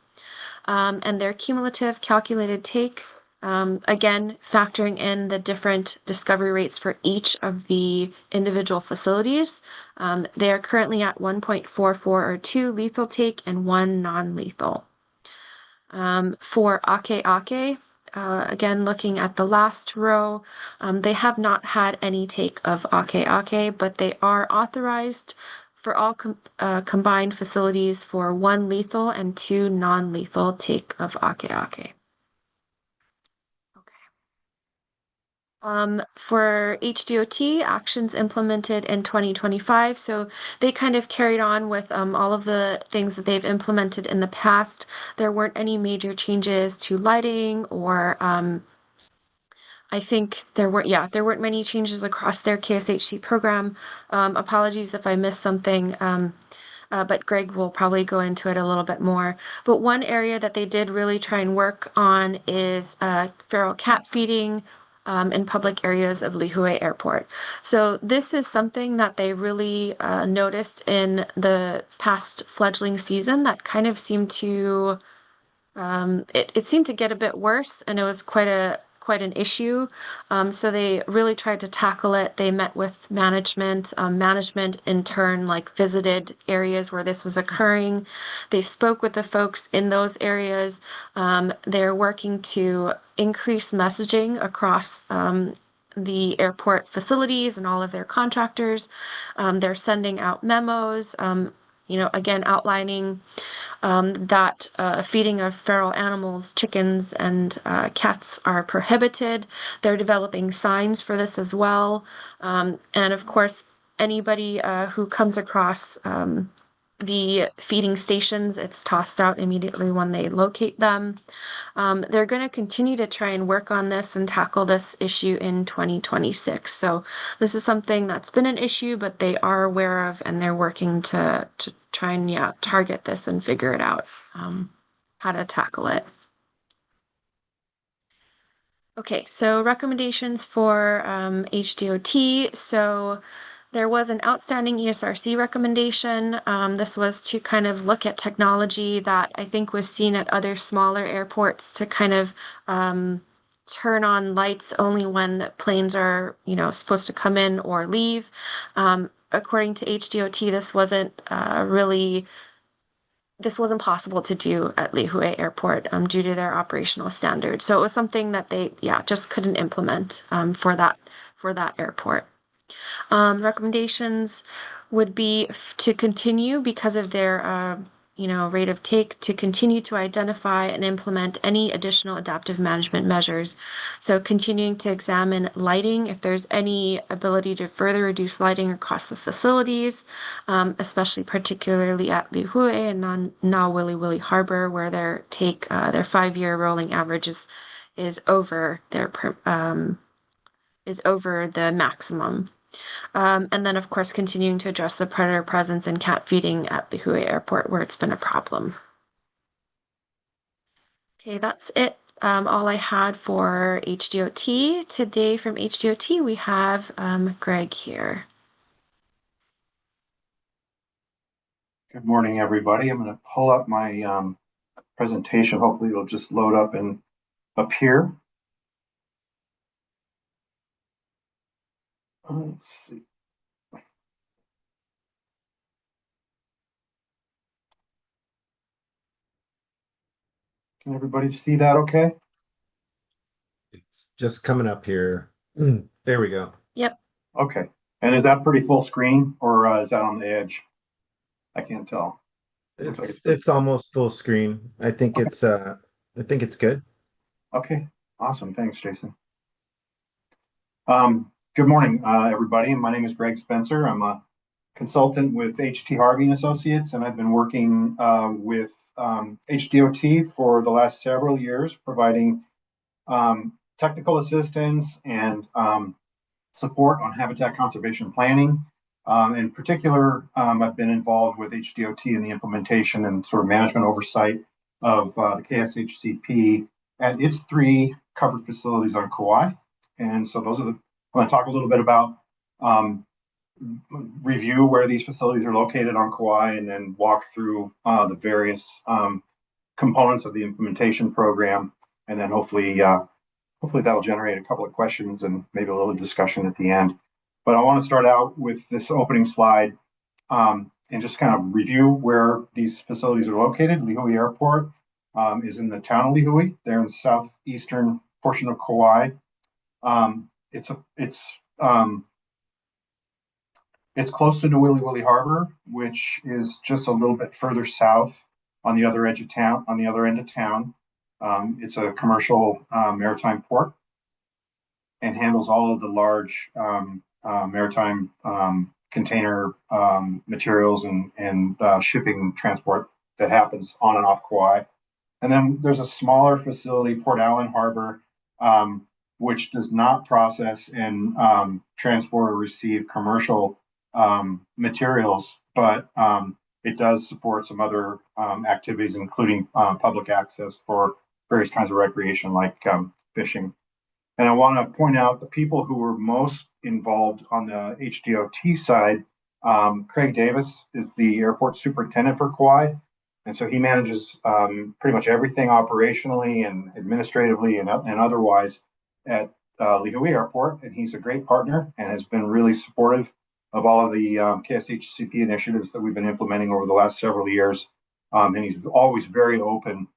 [SPEAKER 7] And their cumulative calculated take, again, factoring in the different discovery rates for each of the individual facilities. They are currently at 1.44 or 2 lethal take and 1 non-lethal. For Akeake, again, looking at the last row, they have not had any take of Akeake, but they are authorized for all combined facilities for 1 lethal and 2 non-lethal take of Akeake. For HDOT, actions implemented in 2025. So they kind of carried on with all of the things that they've implemented in the past. There weren't any major changes to lighting or I think there weren't many changes across their KSHC program. Apologies if I missed something. But Greg will probably go into it a little bit more. But one area that they did really try and work on is feral cat feeding in public areas of Lihue Airport. So this is something that they really noticed in the past fledgling season that kind of seemed to it seemed to get a bit worse, and it was quite an issue. So they really tried to tackle it. They met with management. Management in turn visited areas where this was occurring. They spoke with the folks in those areas. They're working to increase messaging across the airport facilities and all of their contractors. They're sending out memos, again, outlining that feeding of feral animals, chickens, and cats are prohibited. They're developing signs for this as well. And of course, anybody who comes across the feeding stations, it's tossed out immediately when they locate them. They're going to continue to try and work on this and tackle this issue in 2026. So this is something that's been an issue, but they are aware of, and they're working to try and target this and figure it out, how to tackle it. Okay, so recommendations for HDOT. So there was an outstanding ESRC recommendation. This was to kind of look at technology that I think was seen at other smaller airports to kind of turn on lights only when planes are, supposed to come in or leave. According to HDOT, this wasn't possible to do at Lihue Airport due to their operational standards. So it was something that they just couldn't implement for that airport. Recommendations would be to continue, because of their rate of take, to continue to identify and implement any additional adaptive management measures. So continuing to examine lighting, if there's any ability to further reduce lighting across the facilities, especially particularly at Lihue and Wili Harbor, where their 5-year rolling average is over the maximum. And then, of course, continuing to address the predator presence and cat feeding at Lihue Airport, where it's been a problem. Okay, that's it. All I had for HDOT. Today from HDOT, we have Greg here.
[SPEAKER 10] Good morning, everybody. I'm going to pull up my presentation. Hopefully it'll just load up and appear. Let's see. Can everybody see that okay?
[SPEAKER 1] It's just coming up here. There we go.
[SPEAKER 7] Yep.
[SPEAKER 10] Okay. And is that pretty full screen or is that on the edge? I can't tell. Looks like
[SPEAKER 1] It's almost full screen. I think it's good.
[SPEAKER 10] Okay. Awesome. Thanks, Jason. Good morning, everybody. My name is Greg Spencer. I'm a consultant with H.T. Harvey and Associates, and I've been working with HDOT for the last several years, providing technical assistance and support on habitat conservation planning. In particular, I've been involved with HDOT in the implementation and sort of management oversight of the KSHCP at its 3 covered facilities on Kauai. And so those are I'm going to talk a little bit about review where these facilities are located on Kauai, and then walk through the various components of the implementation program, and then hopefully that'll generate a couple of questions and maybe a little discussion at the end. But I want to start out with this opening slide and just kind of review where these facilities are located. Lihue Airport is in the town of Lihue. They're in the southeastern portion of Kauai. It's close to Wili Wili Harbor, which is just a little bit further south on the other edge of town. On the other end of town, it's a commercial maritime port and handles all of the large maritime container materials and shipping transport that happens on and off Kauai. And then there's a smaller facility, Port Allen Harbor, which does not process and transport or receive commercial materials, but it does support some other activities, including public access for various kinds of recreation like fishing. And I want to point out the people who were most involved on the HDOT side. Craig Davis is the airport superintendent for Kauai. And so he manages pretty much everything operationally and administratively and otherwise at Lihue Airport. And he's a great partner and has been really supportive of all of the KSHCP initiatives that we've been implementing over the last several years. And he's always very open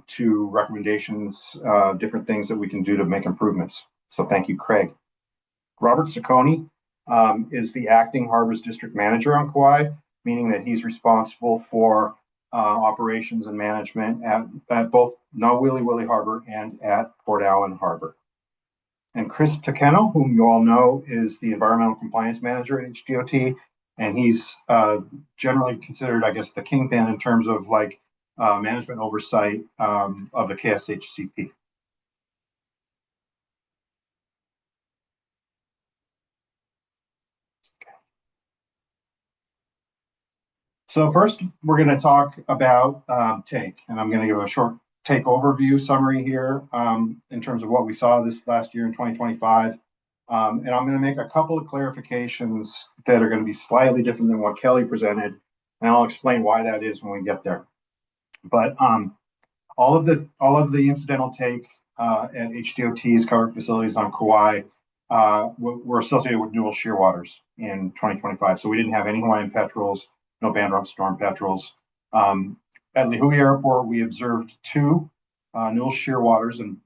[SPEAKER 10] to recommendations, different things that we can do to make improvements. So thank you, Craig. Robert Ciccone is the acting Harbors District Manager on Kauai, meaning that he's responsible for operations and management at both Wili Wili Harbor and at Port Allen Harbor. And Chris Takeno, whom you all know, is the Environmental Compliance Manager at HDOT, and he's generally considered, I guess, the kingpin in terms of like management oversight of the KSHCP. So first, we're going to talk about take, and I'm going to give a short take overview summary here in terms of what we saw this last year in 2025. And I'm going to make a couple of clarifications that are going to be slightly different than what Kelly presented, and I'll explain why that is when we get there. But all of the incidental take at HDOT's covered facilities on Kauai were associated with newel shearwaters in 2025. So we didn't have any Hawaiian petrels, no band rump storm petrels. At Lihue Airport, we observed 2 newel shearwaters, and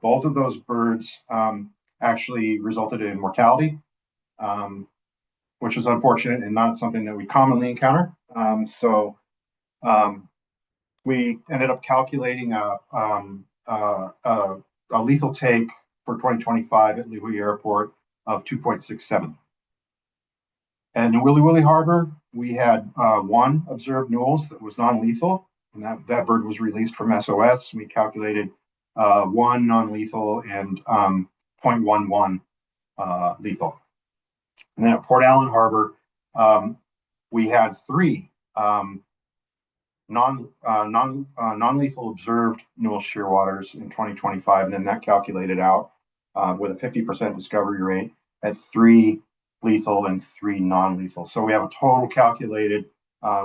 [SPEAKER 10] both of those birds actually resulted in mortality, which is unfortunate and not something that we commonly encounter. So we ended up calculating a lethal take for 2025 at Lihue Airport of 2.67. And in Wili Wili Harbor, we had 1 observed newels that was non-lethal, and that bird was released from SOS. We calculated 1 non-lethal and 0.11 lethal. And then at Port Allen Harbor, we had 3 non-lethal observed newel shearwaters in 2025, and then that calculated out with a 50% discovery rate at 3 lethal and 3 non-lethal. So we have a total calculated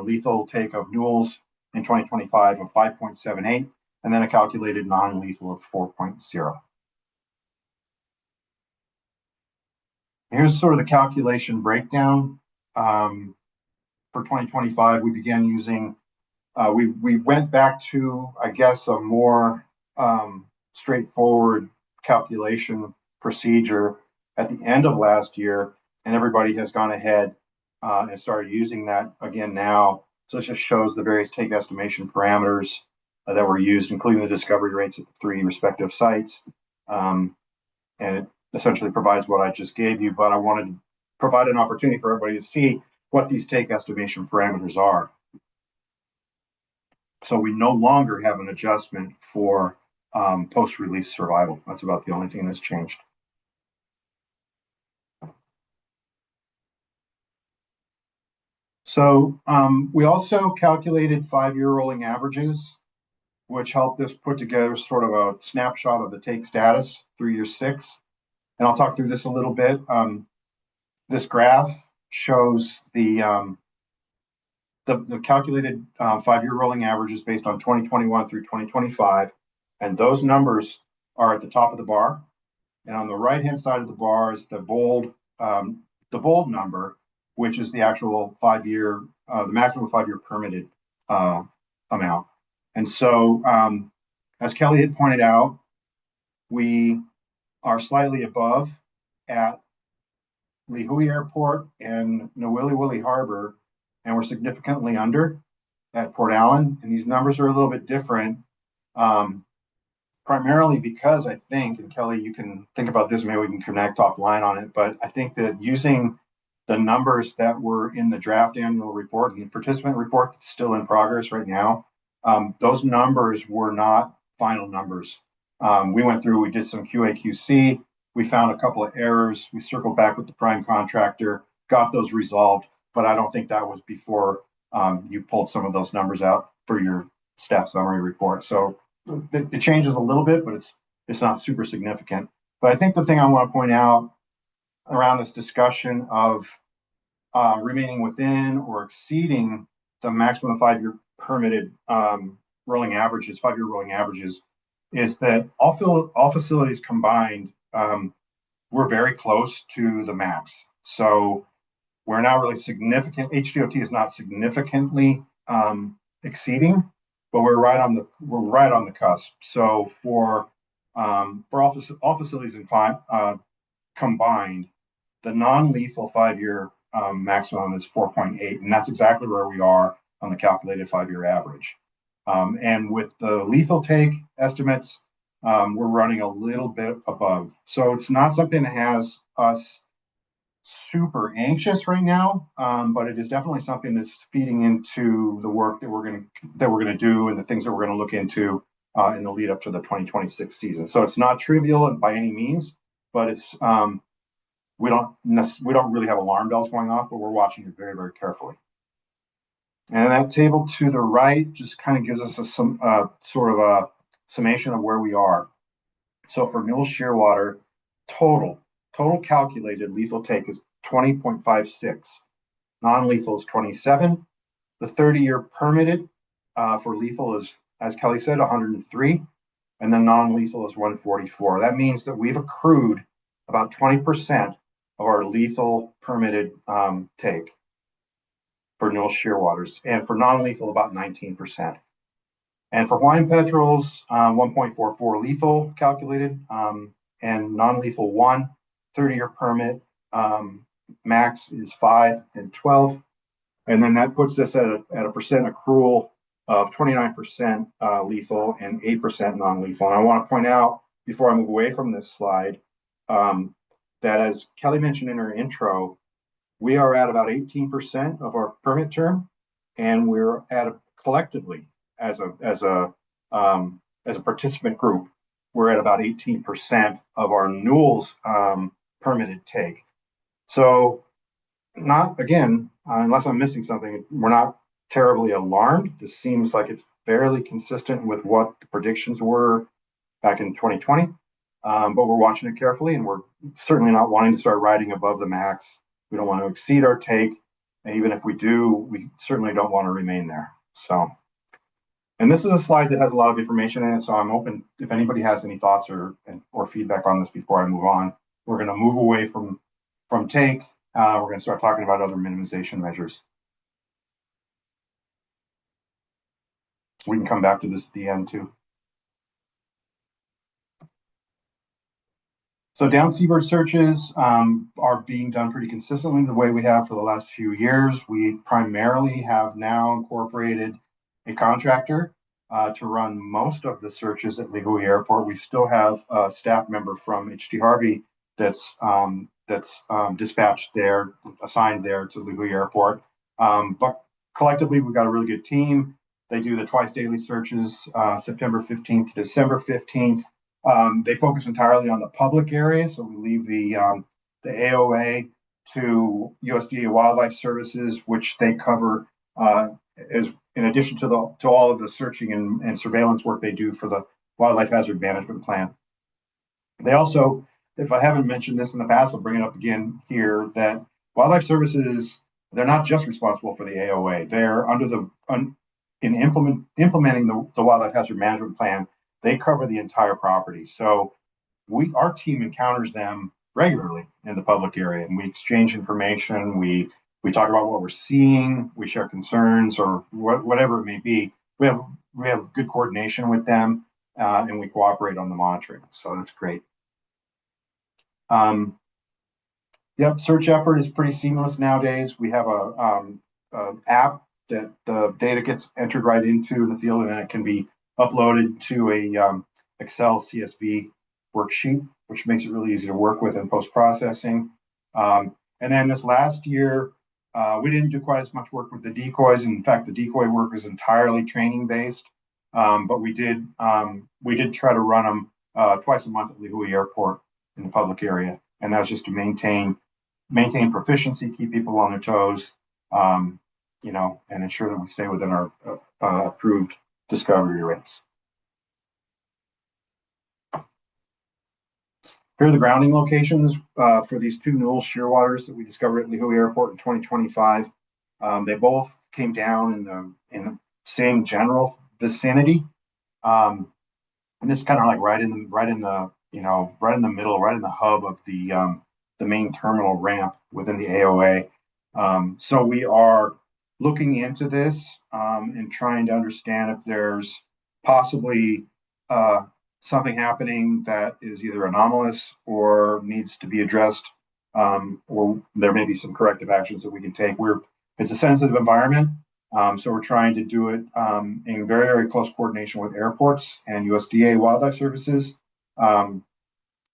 [SPEAKER 10] lethal take of newels in 2025 of 5.78, and then a calculated non-lethal of 4.0. Here's sort of the calculation breakdown. For 2025, we began using, we went back to, I guess, a more straightforward calculation procedure at the end of last year, and everybody has gone ahead and started using that again now. So it just shows the various take estimation parameters that were used, including the discovery rates at the 3 respective sites. And it essentially provides what I just gave you, but I wanted to provide an opportunity for everybody to see what these take estimation parameters are. So we no longer have an adjustment for post-release survival. That's about the only thing that's changed. So we also calculated 5-year rolling averages, which helped us put together sort of a snapshot of the take status through year 6. And I'll talk through this a little bit. This graph shows the calculated 5-year rolling averages based on 2021 through 2025. And those numbers are at the top of the bar. And on the right-hand side of the bar is the bold number, which is the actual 5-year, the maximum 5-year permitted amount. And so, as Kelly had pointed out, we are slightly above at Lihue Airport and Nowili Harbor, and we're significantly under at Port Allen. And these numbers are a little bit different, primarily because I think, and Kelly, you can think about this, maybe we can connect offline on it, but I think that using the numbers that were in the draft annual report and the participant report that's still in progress right now, those numbers were not final numbers. We went through, we did some QA/QC, we found a couple of errors, we circled back with the prime contractor, got those resolved, but I don't think that was before you pulled some of those numbers out for your staff summary report. So it changes a little bit, but it's not super significant. But I think the thing I want to point out around this discussion of remaining within or exceeding the maximum 5-year permitted rolling averages, 5-year rolling averages, is that all facilities combined, we're very close to the max. So we're not really significant. HDOT is not significantly exceeding, but we're right on the cusp. So for all facilities combined, the non-lethal 5-year maximum is 4.8, and that's exactly where we are on the calculated 5-year average. And with the lethal take estimates, we're running a little bit above. So it's not something that has us super anxious right now, but it is definitely something that's feeding into the work that we're going to do and the things that we're going to look into in the lead up to the 2026 season. So it's not trivial by any means, but it's we don't really have alarm bells going off, but we're watching it very, very carefully. And that table to the right just kind of gives us some sort of a summation of where we are. So for Mule Shearwater, total calculated lethal take is 20.56. Non-lethal is 27. The 30-year permitted for lethal is, as Kelly said, 103. And then non-lethal is 144. That means that we've accrued about 20% of our lethal permitted take for Mule Shearwaters, and for non-lethal about 19%. And for Hawaiian Petrels, 1.44 lethal calculated, and non-lethal 1, 30-year permit, max is 5 and 12. And then that puts us at a percent accrual of 29% lethal and 8% non-lethal. And I want to point out, before I move away from this slide, that as Kelly mentioned in her intro, we are at about 18% of our permit term, and we're at collectively as a participant group, we're at about 18% of our NULS permitted take. So, not again, unless I'm missing something, we're not terribly alarmed. This seems like it's fairly consistent with what the predictions were back in 2020, but we're watching it carefully, and we're certainly not wanting to start riding above the max. We don't want to exceed our take, and even if we do, we certainly don't want to remain there. So And this is a slide that has a lot of information in it, so I'm open if anybody has any thoughts or feedback on this before I move on. We're going to move away from take. We're going to start talking about other minimization measures. We can come back to this at the end too. So down seabird searches are being done pretty consistently the way we have for the last few years. We primarily have now incorporated a contractor to run most of the searches at Lihue Airport. We still have a staff member from HT Harvey that's dispatched there, assigned there to Lihue Airport. But collectively, we've got a really good team. They do the twice daily searches, September 15th to December 15th. They focus entirely on the public area, so we leave the AOA to USDA Wildlife Services, which they cover as in addition to all of the searching and surveillance work they do for the Wildlife Hazard Management Plan. They also, if I haven't mentioned this in the past, I'll bring it up again here, that Wildlife Services, they're not just responsible for the AOA. They're in implementing the Wildlife Hazard Management Plan. They cover the entire property. So our team encounters them regularly in the public area, and we exchange information. We talk about what we're seeing. We share concerns or whatever it may be. We have good coordination with them, and we cooperate on the monitoring. So that's great. Yep, search effort is pretty seamless nowadays. We have a app that the data gets entered right into in the field, and then it can be uploaded to a Excel CSV worksheet, which makes it really easy to work with in post-processing. And then this last year, we didn't do quite as much work with the decoys. In fact, the decoy work is entirely training based, but we did try to run them twice a month at Lihue Airport in the public area, and that's just to maintain proficiency, keep people on their toes, and ensure that we stay within our approved discovery rates. Here are the grounding locations for these two Newell shearwaters that we discovered at Lihue Airport in 2025. They both came down in the same general vicinity, and this is kind of like right in the middle, right in the hub of the main terminal ramp within the AOA. So we are looking into this and trying to understand if there's possibly something happening that is either anomalous or needs to be addressed, or there may be some corrective actions that we can take. It's a sensitive environment, so we're trying to do it in very, very close coordination with airports and USDA Wildlife Services, not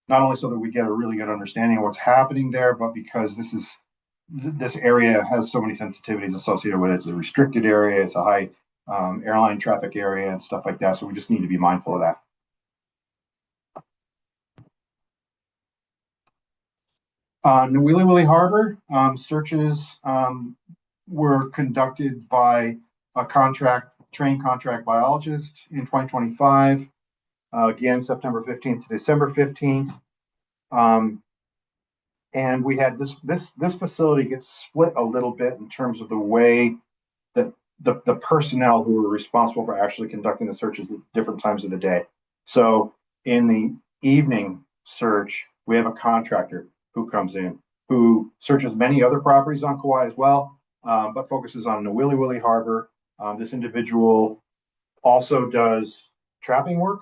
[SPEAKER 10] only so that we get a really good understanding of what's happening there, but because this area has so many sensitivities associated with it. It's a restricted area, it's a high airline traffic area and stuff like that, so we just need to be mindful of that. Wheelie Willie Harbor, searches were conducted by a trained contract biologist in 2025. Again, September 15th to December 15th. And we had this facility gets split a little bit in terms of the way that the personnel who were responsible for actually conducting the searches at different times of the day. So in the evening search, we have a contractor who comes in, who searches many other properties on Kauai as well, but focuses on the Wheelie Willie Harbor. This individual also does trapping work,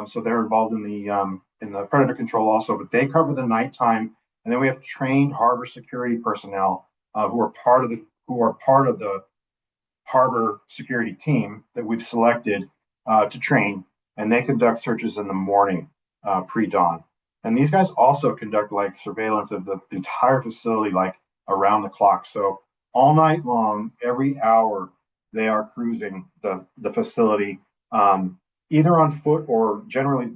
[SPEAKER 10] so they're involved in the predator control also, but they cover the nighttime. And then we have trained harbor security personnel who are part of the harbor security team that we've selected to train, and they conduct searches in the morning, pre-dawn. And these guys also conduct like surveillance of the entire facility, like around the clock. So all night long, every hour, they are cruising the facility, either on foot or generally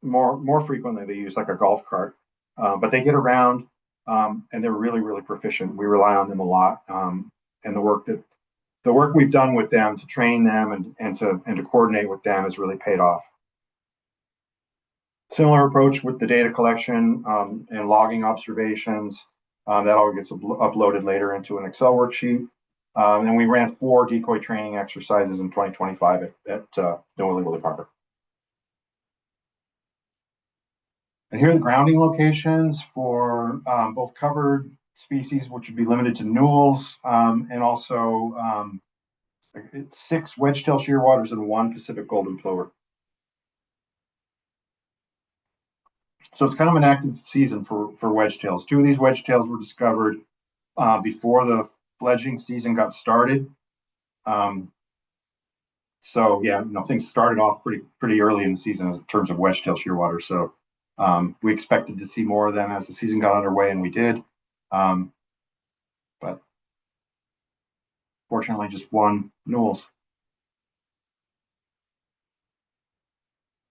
[SPEAKER 10] more frequently they use like a golf cart. But they get around, and they're really, really proficient. We rely on them a lot, and the work we've done with them to train them and to coordinate with them has really paid off. Similar approach with the data collection and logging observations. That all gets uploaded later into an Excel worksheet. And we ran 4 decoy training exercises in 2025 at Willy Willy Harbor. And here are the grounding locations for both covered species, which would be limited to newels, and also 6 wedge-tail shearwaters and 1 Pacific golden plover. So it's kind of an active season for wedge-tails. 2 of these wedge-tails were discovered before the fledging season got started. So yeah, things started off pretty early in the season in terms of wedge-tail shearwater. So we expected to see more of them as the season got underway, and we did. But fortunately, just 1 newels.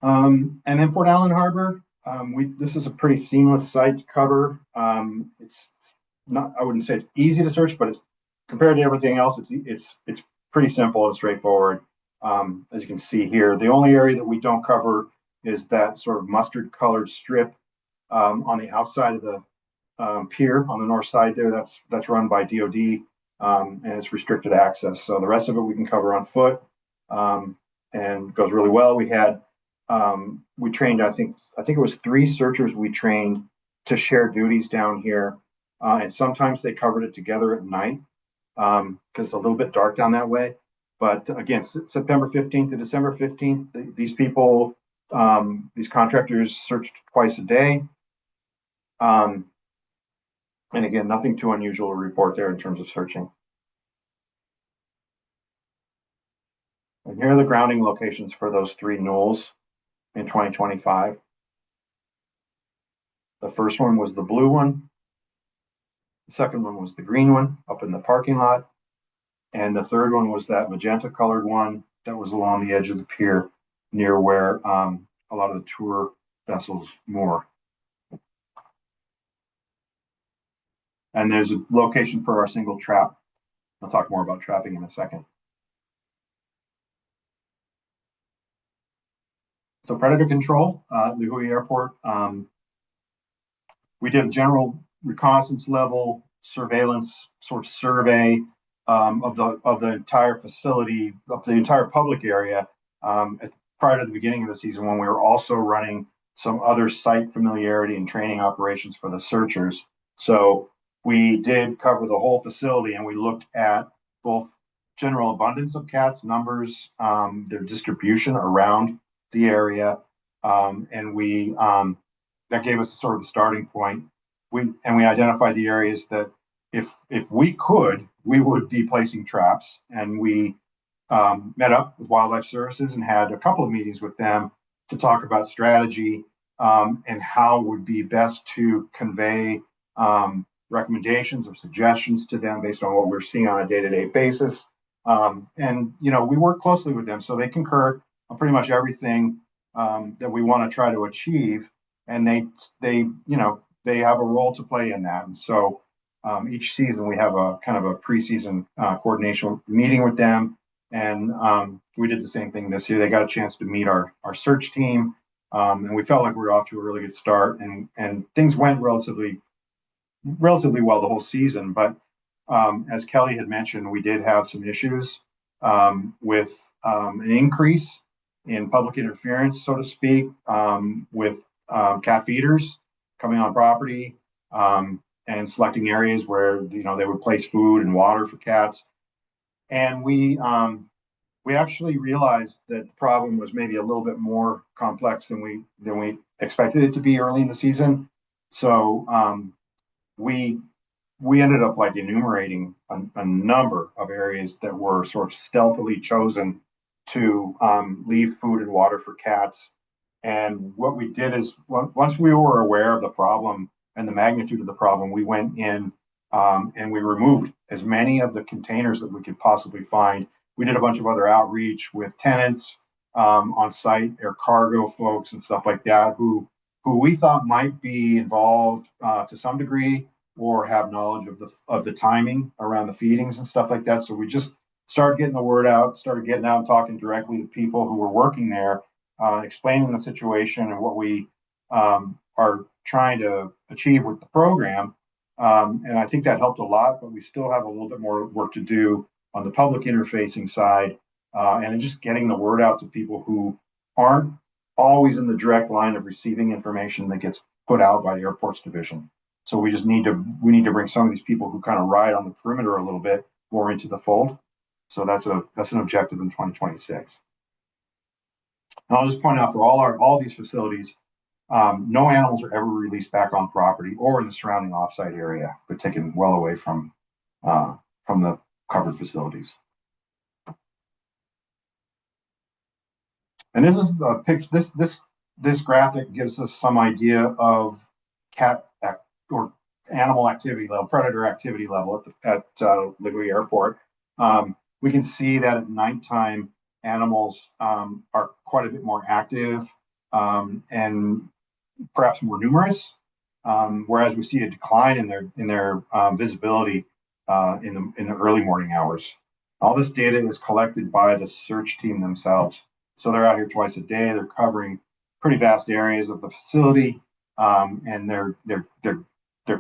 [SPEAKER 10] And then Port Allen Harbor, this is a pretty seamless site to cover. It's not, I wouldn't say it's easy to search, but it's compared to everything else, it's pretty simple and straightforward. As you can see here, the only area that we don't cover is that sort of mustard colored strip on the outside of the pier on the north side there. That's run by DOD, and it's restricted access. So the rest of it we can cover on foot, and goes really well. We trained, I think it was 3 searchers we trained to share duties down here, and sometimes they covered it together at night because it's a little bit dark down that way. But again, September 15th to December 15th, these people, these contractors searched twice a day. And again, nothing too unusual to report there in terms of searching. And here are the grounding locations for those 3 newels in 2025. The first one was the blue one. The second one was the green one up in the parking lot. And the third one was that magenta colored one that was along the edge of the pier near where a lot of the tour vessels moor. And there's a location for our single trap. I'll talk more about trapping in a second. So predator control at Lihue Airport. We did a general reconnaissance level surveillance sort of survey of the entire facility, of the entire public area prior to the beginning of the season, when we were also running some other site familiarity and training operations for the searchers. So we did cover the whole facility, and we looked at both general abundance of cats, numbers, their distribution around the area, and we that gave us a sort of a starting point. We identified the areas that if we could, we would be placing traps, and we met up with Wildlife Services and had a couple of meetings with them to talk about strategy and how would be best to convey recommendations or suggestions to them based on what we're seeing on a day-to-day basis. And we work closely with them, so they concur on pretty much everything that we want to try to achieve, and they have a role to play in that. And so each season we have a kind of a preseason coordination meeting with them, and we did the same thing this year. They got a chance to meet our search team, and we felt like we were off to a really good start, and things went relatively well the whole season. But as Kelly had mentioned, we did have some issues with an increase in public interference, so to speak, with cat feeders coming on property and selecting areas where they would place food and water for cats. And we actually realized that the problem was maybe a little bit more complex than we expected it to be early in the season. So we ended up enumerating a number of areas that were sort of stealthily chosen to leave food and water for cats. And what we did is, once we were aware of the problem and the magnitude of the problem, we went in and we removed as many of the containers that we could possibly find. We did a bunch of other outreach with tenants on site, air cargo folks and stuff like that, who we thought might be involved to some degree or have knowledge of the timing around the feedings and stuff like that. So we just started getting the word out, started getting out and talking directly to people who were working there, explaining the situation and what we are trying to achieve with the program. And I think that helped a lot, but we still have a little bit more work to do on the public interfacing side, and just getting the word out to people who aren't always in the direct line of receiving information that gets put out by the airports division. So we need to bring some of these people who kind of ride on the perimeter a little bit more into the fold. So that's an objective in 2026. And I'll just point out for all these facilities, no animals are ever released back on property or in the surrounding offsite area, but taken well away from the covered facilities. And this is a picture. This graphic gives us some idea of or animal activity level, predator activity level at LaGuardia Airport. We can see that at nighttime, animals are quite a bit more active and perhaps more numerous, whereas we see a decline in their visibility in the early morning hours. All this data is collected by the search team themselves. So they're out here twice a day. They're covering pretty vast areas of the facility, and they're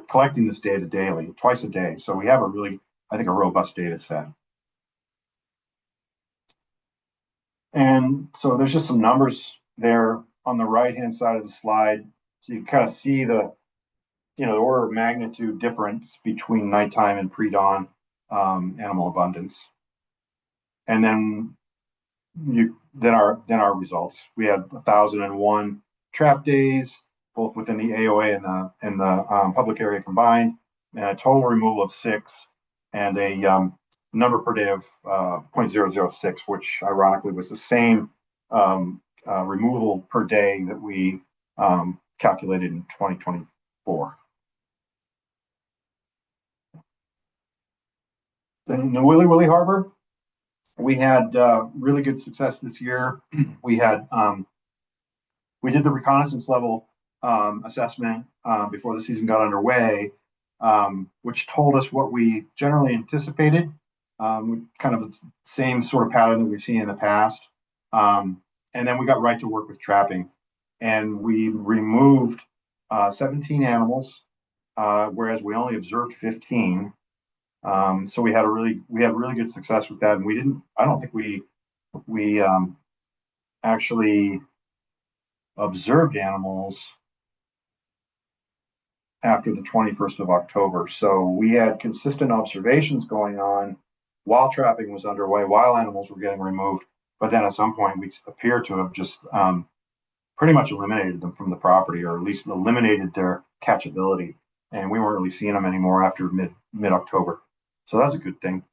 [SPEAKER 10] collecting this data daily, twice a day. So we have I think, a robust data set. And so there's just some numbers there on the right-hand side of the slide. So you can kind of see the order of magnitude difference between nighttime and pre-dawn animal abundance. And then our results. We had 1,001 trap days, both within the AOA and the public area combined, and a total removal of 6, and a number per day of 0.006, which ironically was the same removal per day that we calculated in 2024. In the Willy Harbor, we had really good success this year. We did the reconnaissance level assessment before the season got underway, which told us what we generally anticipated, kind of the same sort of pattern that we've seen in the past. And then we got right to work with trapping, and we removed 17 animals, whereas we only observed 15. So we had really good success with that, and I don't think we actually observed animals after the 21st of October. So we had consistent observations going on while trapping was underway, while animals were getting removed. But then at some point we appear to have just pretty much eliminated them from the property, or at least eliminated their catchability. And we weren't really seeing them anymore after mid-October. So that's a good thing.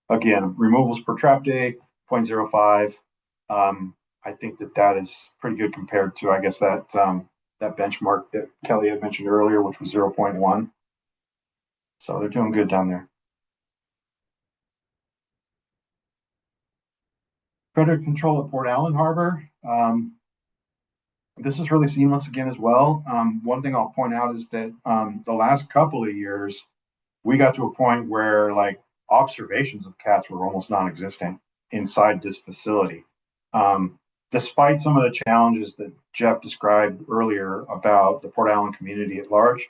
[SPEAKER 10] Again, removals per trap day, 0.05. I think that is pretty good compared to, I guess, that benchmark that Kelly had mentioned earlier, which was 0.1. So they're doing good down there. Predator control at Port Allen Harbor. This is really seamless again as well. One thing I'll point out is that the last couple of years, we got to a point where observations of cats were almost non-existent inside this facility. Despite some of the challenges that Jeff described earlier about the Port Allen community at large,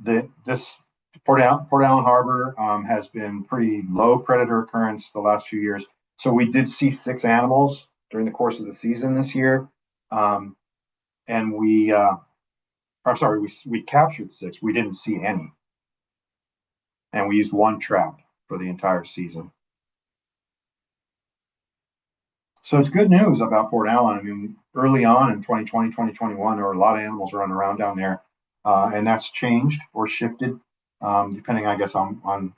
[SPEAKER 10] this Port Allen Harbor has been pretty low predator occurrence the last few years. So we did see 6 animals during the course of the season this year. And we captured 6. We didn't see any. And we used 1 trap for the entire season. So it's good news about Port Allen. I mean, early on in 2020, 2021, there were a lot of animals running around down there. And that's changed or shifted, depending, I guess, on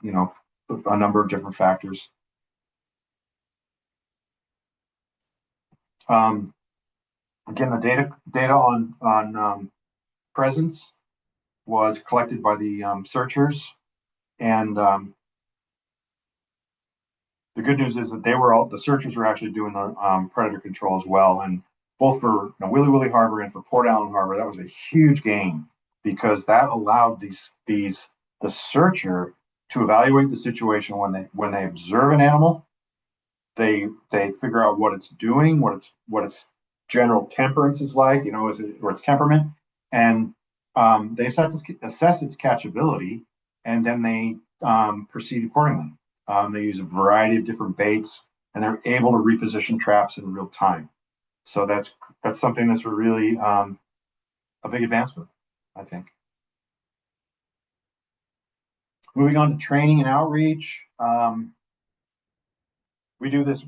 [SPEAKER 10] a number of different factors. Again, the data on presence was collected by the searchers, and the good news is that the searchers were actually doing the predator control as well, and both for Willy Harbor and for Port Allen Harbor, that was a huge gain, because that allowed the searcher to evaluate the situation when they observe an animal. They figure out what it's doing, what its general temperance is like, or its temperament, and they assess its catchability, and then they proceed accordingly. They use a variety of different baits, and they're able to reposition traps in real time. So that's something that's really a big advancement, I think. Moving on to training and outreach. We do this,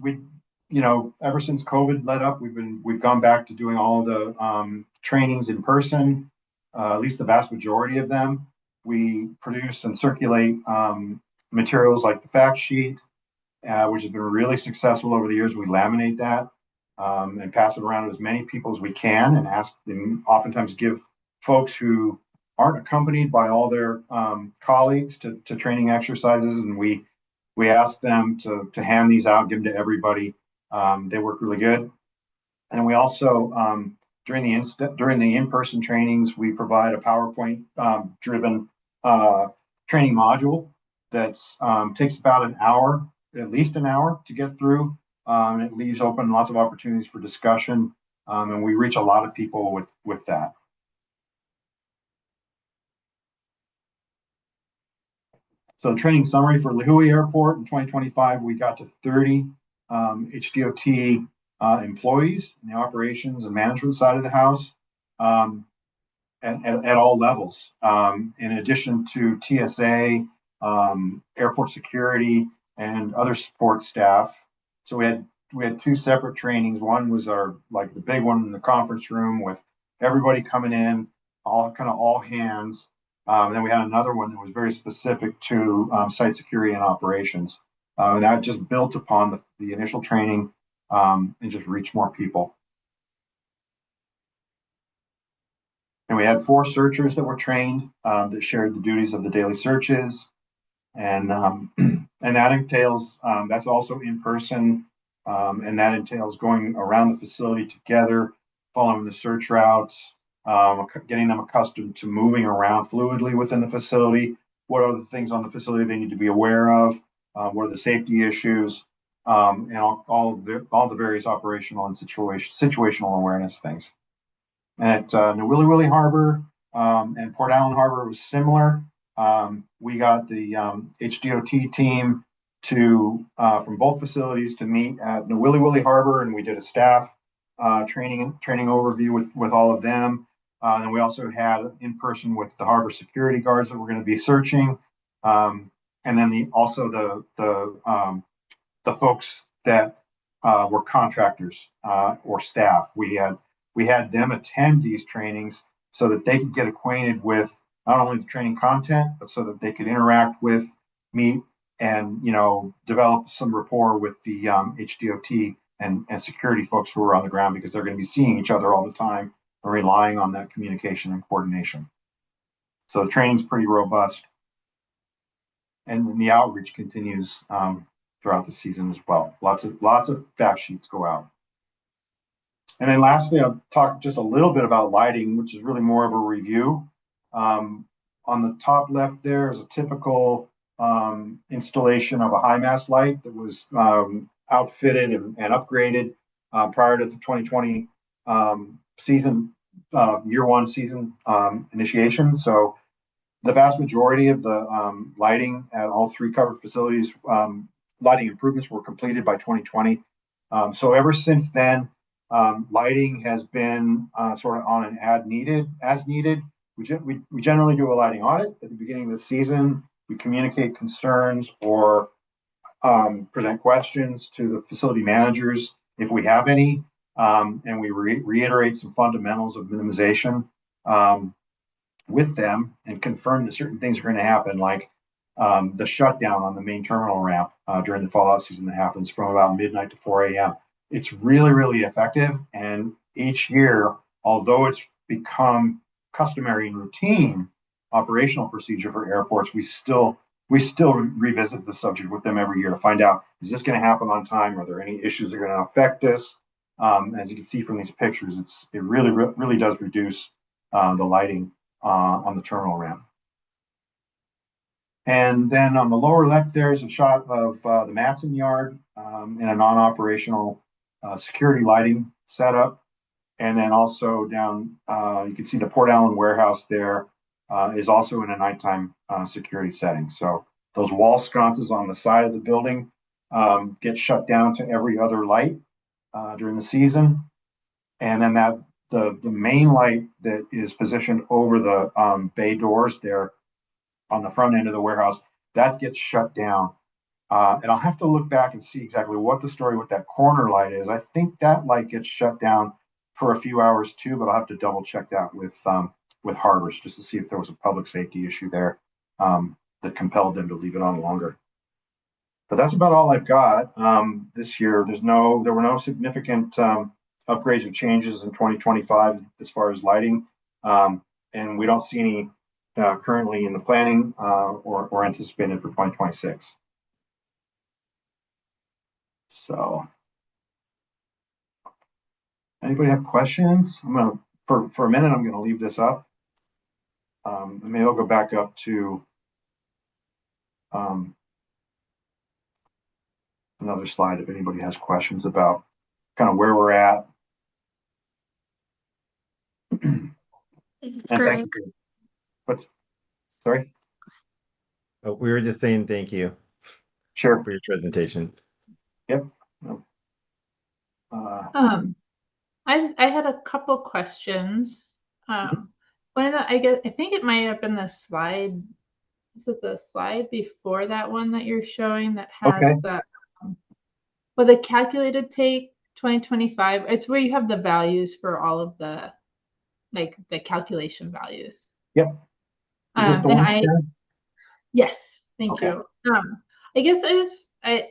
[SPEAKER 10] ever since COVID let up, we've gone back to doing all the trainings in person, at least the vast majority of them. We produce and circulate materials like the fact sheet, which has been really successful over the years. We laminate that and pass it around to as many people as we can, and ask them, oftentimes give folks who aren't accompanied by all their colleagues to training exercises, and we ask them to hand these out, give them to everybody. They work really good. And we also, during the in-person trainings, we provide a PowerPoint driven training module that's takes about an hour, at least an hour to get through. It leaves open lots of opportunities for discussion, and we reach a lot of people with that. So training summary for Lihue Airport in 2025, we got to 30 HDOT employees in the operations and management side of the house, at all levels. In addition to TSA, airport security, and other support staff. So we had two separate trainings. One was the big one in the conference room with everybody coming in, all hands. And then we had another one that was very specific to site security and operations. And that just built upon the initial training and just reached more people. And we had 4 searchers that were trained that shared the duties of the daily searches. And that entails, that's also in person. And that entails going around the facility together, following the search routes, getting them accustomed to moving around fluidly within the facility. What are the things on the facility they need to be aware of? What are the safety issues? And all the various operational and situational awareness things. At Newilly Willy Harbor and Port Allen Harbor was similar. We got the HDOT team from both facilities to meet at Newilly Willy Harbor, and we did a staff training overview with all of them. And we also had in person with the harbor security guards that we're going to be searching, and then also the folks that were contractors or staff. We had them attend these trainings so that they could get acquainted with not only the training content, but so that they could interact with me and develop some rapport with the HDOT and security folks who are on the ground, because they're going to be seeing each other all the time and relying on that communication and coordination. So the training's pretty robust, and the outreach continues throughout the season as well. Lots of fact sheets go out. And then lastly, I'll talk just a little bit about lighting, which is really more of a review. On the top left there is a typical installation of a high mast light that was outfitted and upgraded prior to the 2020 season, year one season initiation. So the vast majority of the lighting at all 3 covered facilities, lighting improvements were completed by 2020. So ever since then, lighting has been sort of on an as needed. We generally do a lighting audit at the beginning of the season. We communicate concerns or present questions to the facility managers if we have any, and we reiterate some fundamentals of minimization with them and confirm that certain things are going to happen, like the shutdown on the main terminal ramp during the fallout season that happens from about midnight to 4 a.m. It's really, really effective. And each year, although it's become customary and routine operational procedure for airports, we still revisit the subject with them every year to find out, is this going to happen on time? Are there any issues that are going to affect this? As you can see from these pictures, it really does reduce the lighting on the terminal ramp. And then on the lower left, there's a shot of the Matson yard in a non-operational security lighting setup. And then also down, you can see the Port Allen warehouse there is also in a nighttime security setting. So those wall sconces on the side of the building get shut down to every other light during the season. And then the main light that is positioned over the bay doors there on the front end of the warehouse, that gets shut down. And I'll have to look back and see exactly what the story with that corner light is. I think that light gets shut down for a few hours too, but I'll have to double check that with Harbors just to see if there was a public safety issue there that compelled them to leave it on longer. But that's about all I've got this year. There were no significant upgrades or changes in 2025 as far as lighting, and we don't see any currently in the planning or anticipated for 2026. So, anybody have questions? I'm gonna for a minute. I'm gonna leave this up. Maybe I'll go back up to another slide if anybody has questions about kind of where we're at.
[SPEAKER 7] It's great.
[SPEAKER 10] What's sorry?
[SPEAKER 1] Oh, we were just saying thank you
[SPEAKER 10] Sure.
[SPEAKER 1] for your presentation.
[SPEAKER 10] Yep.
[SPEAKER 5] I had a couple questions. One of the, I think it might have been the slide. Is it the slide before that one that you're showing that has
[SPEAKER 10] Okay.
[SPEAKER 5] the well, the calculated take 2025? It's where you have the values for all of the the calculation values.
[SPEAKER 10] Yep. Is this the one?
[SPEAKER 5] Yes, thank
[SPEAKER 10] Okay.
[SPEAKER 5] you. I guess I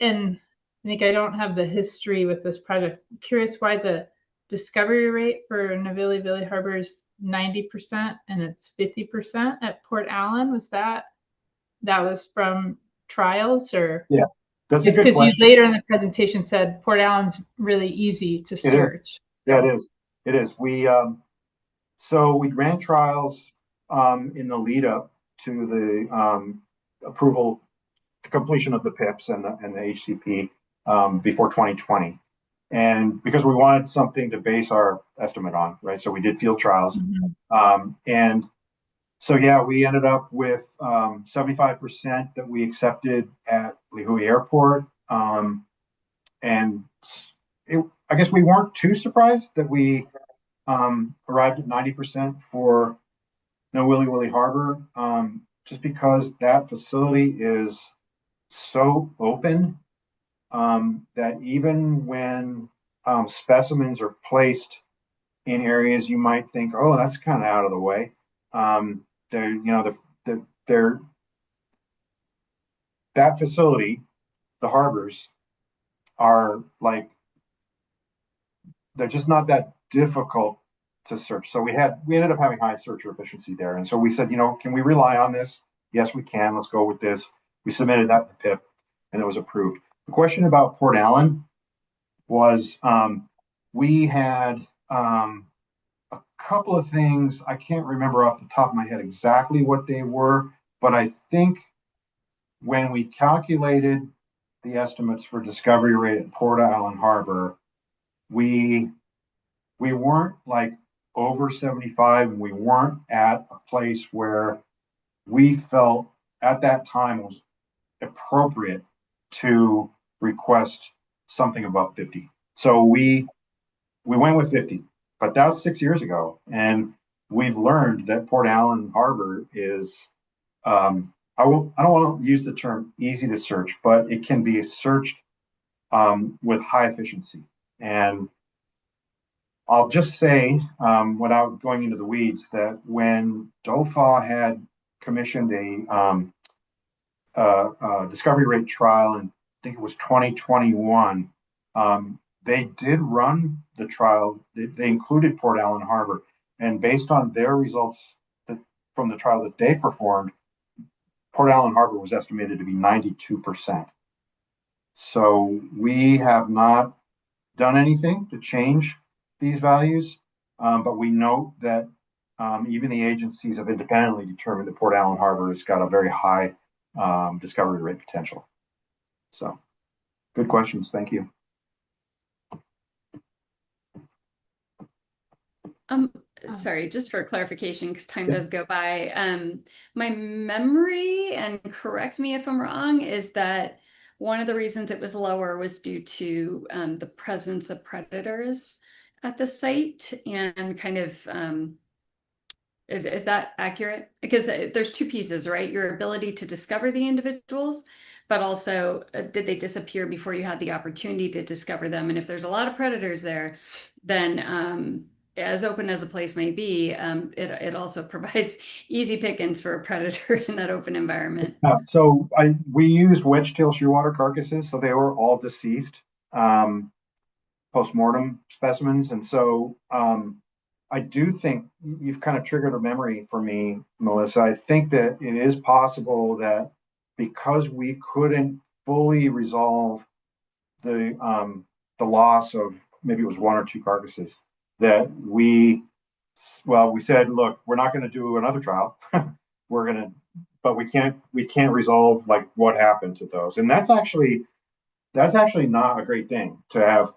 [SPEAKER 5] think I don't have the history with this project. I'm curious why the discovery rate for Navili Valley Harbor is 90% and it's 50% at Port Allen. Was that was from trials, or
[SPEAKER 10] Yeah, that's a
[SPEAKER 5] just
[SPEAKER 10] good
[SPEAKER 5] because you
[SPEAKER 10] question.
[SPEAKER 5] later in the presentation said Port Allen's really easy to search?
[SPEAKER 10] Yeah, it is. It is. We ran trials in the lead up to the approval, the completion of the PIPs and the HCP before 2020. And because we wanted something to base our estimate on, right? So we did field trials. And so, yeah, we ended up with 75% that we accepted at Lihue Airport. And I guess we weren't too surprised that we arrived at 90% for Willy Harbor, just because that facility is so open that even when specimens are placed in areas you might think, oh, that's kind of out of the way, that facility, the harbors, are they're just not that difficult to search. So we ended up having high searcher efficiency there. And so we said, can we rely on this? Yes, we can. Let's go with this. We submitted that to PIP and it was approved. The question about Port Allen was we had a couple of things. I can't remember off the top of my head exactly what they were, but I think when we calculated the estimates for discovery rate at Port Allen Harbor, we weren't over 75, and we weren't at a place where we felt at that time was appropriate to request something above 50. So we went with 50, but that was 6 years ago, and we've learned that Port Allen Harbor is I don't want to use the term easy to search, but it can be searched with high efficiency. And I'll just say, without going into the weeds, that when DOFA had commissioned a discovery rate trial, and I think it was 2021, they did run the trial. They included Port Allen Harbor, and based on their results from the trial that they performed, Port Allen Harbor was estimated to be 92%. So we have not done anything to change these values, but we note that even the agencies have independently determined that Port Allen Harbor has got a very high discovery rate potential. So, good questions. Thank you.
[SPEAKER 3] Sorry, just for clarification, because time does go by. My memory, and correct me if I'm wrong, is that one of the reasons it was lower was due to the presence of predators at the site and kind of is that accurate? Because there's two pieces, right? Your ability to discover the individuals, but also did they disappear before you had the opportunity to discover them? And if there's a lot of predators there, then as open as a place may be, it also provides easy pickings for a predator in that open environment.
[SPEAKER 10] So we used wedge-tail shearwater carcasses, so they were all deceased post-mortem specimens, and so I do think you've kind of triggered a memory for me, Melissa. I think that it is possible that because we couldn't fully resolve the loss of maybe it was one or two carcasses, that we said, look, we're not going to do another trial. But we can't resolve like what happened to those, and that's actually not a great thing to have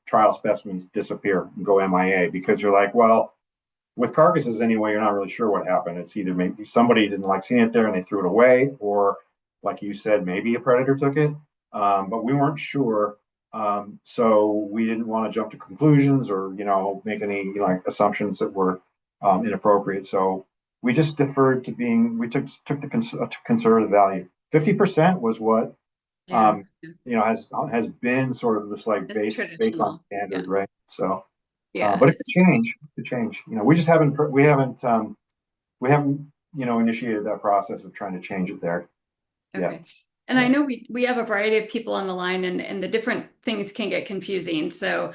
[SPEAKER 10] trial specimens disappear and go MIA, because you're like, well, with carcasses anyway, you're not really sure what happened. It's either maybe somebody didn't like seeing it there and they threw it away, or like you said, maybe a predator took it. But we weren't sure. So we didn't want to jump to conclusions or, make any assumptions that were inappropriate. So we just deferred to we took the conservative value. 50% was what has been sort of this like baseline standard, right? So, but it could change. We just haven't initiated that process of trying to change it there.
[SPEAKER 3] Okay. And I know we have a variety of people on the line, and the different things can get confusing. So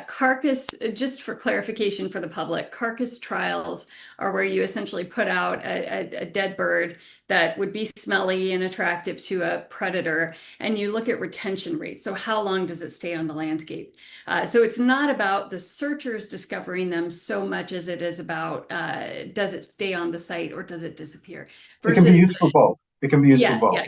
[SPEAKER 3] carcass, just for clarification for the public, carcass trials are where you essentially put out a dead bird that would be smelly and attractive to a predator, and you look at retention rates. So how long does it stay on the landscape? So it's not about the searchers discovering them so much as it is about does it stay on the site or does it disappear?
[SPEAKER 10] It can be used for both. It can be used for both.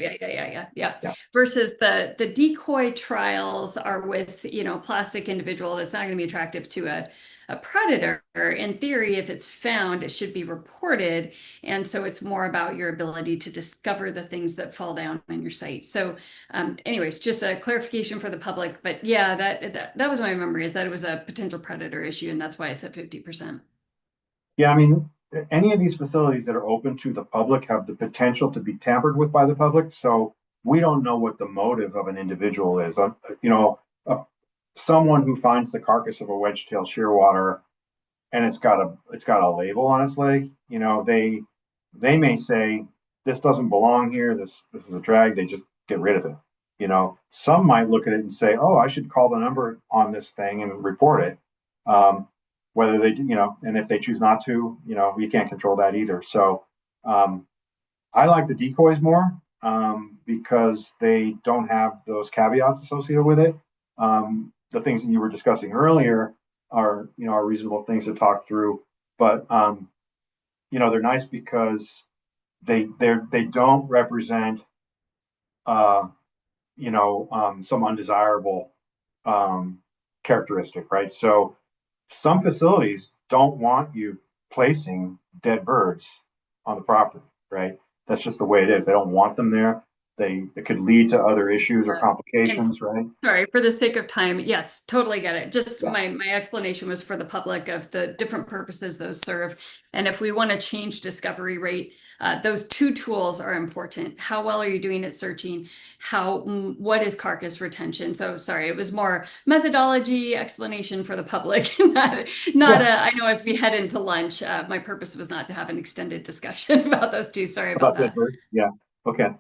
[SPEAKER 3] Yeah. Versus the decoy trials are with, plastic individual that's not going to be attractive to a predator. In theory, if it's found, it should be reported. And so it's more about your ability to discover the things that fall down on your site. So anyways, just a clarification for the public. But yeah, that was my memory, is that it was a potential predator issue, and that's why it's at 50%.
[SPEAKER 10] Yeah, I mean, any of these facilities that are open to the public have the potential to be tampered with by the public. So we don't know what the motive of an individual is. Someone who finds the carcass of a wedge-tailed shearwater and it's got a label on its leg, they may say, this doesn't belong here. This is a drag. They just get rid of it. Some might look at it and say, oh, I should call the number on this thing and report it. Whether they, and if they choose not to, you can't control that either. So I like the decoys more because they don't have those caveats associated with it. The things that you were discussing earlier are reasonable things to talk through, but they're nice because they don't represent some undesirable characteristic, right? So some facilities don't want you placing dead birds on the property, right? That's just the way it is. They don't want them there. It could lead to other issues or complications, right?
[SPEAKER 3] Sorry, for the sake of time, yes, totally get it. Just my explanation was for the public of the different purposes those serve. And if we want to change discovery rate, those two tools are important. How well are you doing at searching? What is carcass retention? So sorry, it was more methodology explanation for the public, not I know as we head into lunch, my purpose was not to have an extended discussion about those two. Sorry about that.
[SPEAKER 10] Yeah, okay,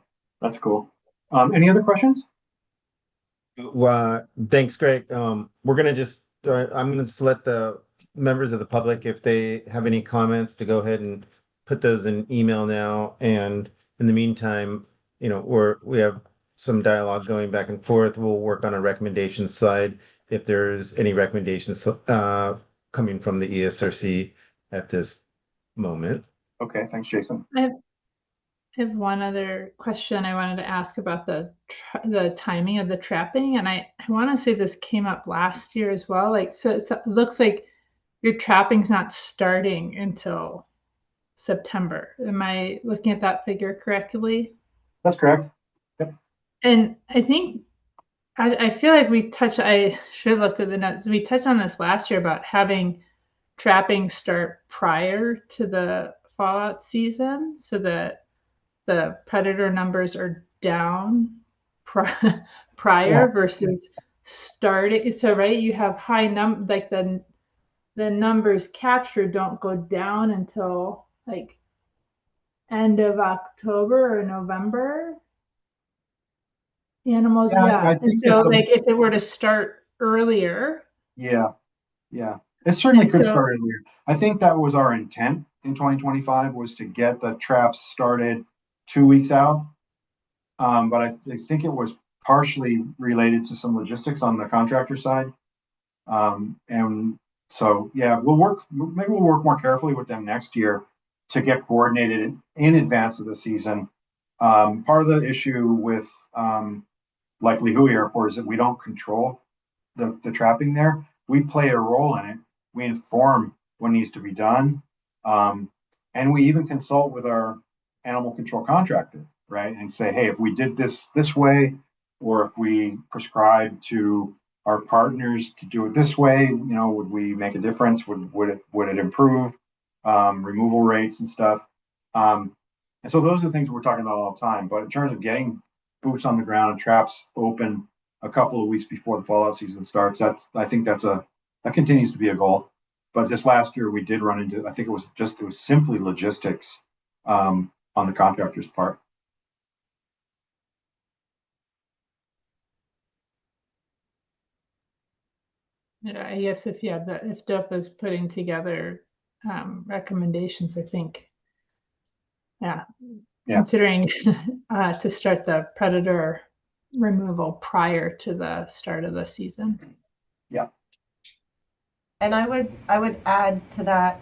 [SPEAKER 10] that's cool. Any other questions?
[SPEAKER 1] Well, thanks, Greg. We're gonna I'm gonna just let the members of the public, if they have any comments, to go ahead and put those in email now. And in the meantime, we have some dialogue going back and forth. We'll work on a recommendation slide if there's any recommendations coming from the ESRC at this moment.
[SPEAKER 10] Okay, thanks, Jason.
[SPEAKER 5] I have one other question I wanted to ask about the timing of the trapping, and I want to say this came up last year as well. So it looks like your trapping's not starting until September. Am I looking at that figure correctly?
[SPEAKER 10] That's correct.
[SPEAKER 5] And I think I feel like I should have looked at the notes. We touched on this last year about having trapping start prior to the fallout season so that the predator numbers are down prior versus starting. So right, you have high like the numbers captured don't go down until like end of October or November. Animals,
[SPEAKER 10] Yeah,
[SPEAKER 5] yeah.
[SPEAKER 10] I
[SPEAKER 5] And
[SPEAKER 10] think
[SPEAKER 5] so
[SPEAKER 10] it's
[SPEAKER 5] like if it were to start earlier,
[SPEAKER 10] yeah. It certainly
[SPEAKER 5] and
[SPEAKER 10] could
[SPEAKER 5] so
[SPEAKER 10] start earlier. I think that was our intent in 2025 was to get the traps started 2 weeks out. But I think it was partially related to some logistics on the contractor side. And so, yeah, maybe we'll work more carefully with them next year to get coordinated in advance of the season. Part of the issue with like Lihue Airport is that we don't control the trapping there. We play a role in it. We inform what needs to be done. And we even consult with our animal control contractor, right? And say, hey, if we did this way, or if we prescribe to our partners to do it this way, would we make a difference? Would it improve removal rates and stuff? And so those are the things we're talking about all the time. But in terms of getting boots on the ground and traps open a couple of weeks before the fallout season starts, I think that continues to be a goal. But this last year we did run into, I think it was simply logistics on the contractor's part.
[SPEAKER 5] yeah, I guess if DOPA is putting together recommendations, I think, yeah. Considering to start the predator removal prior to the start of the season.
[SPEAKER 10] Yeah.
[SPEAKER 4] And I would add to that,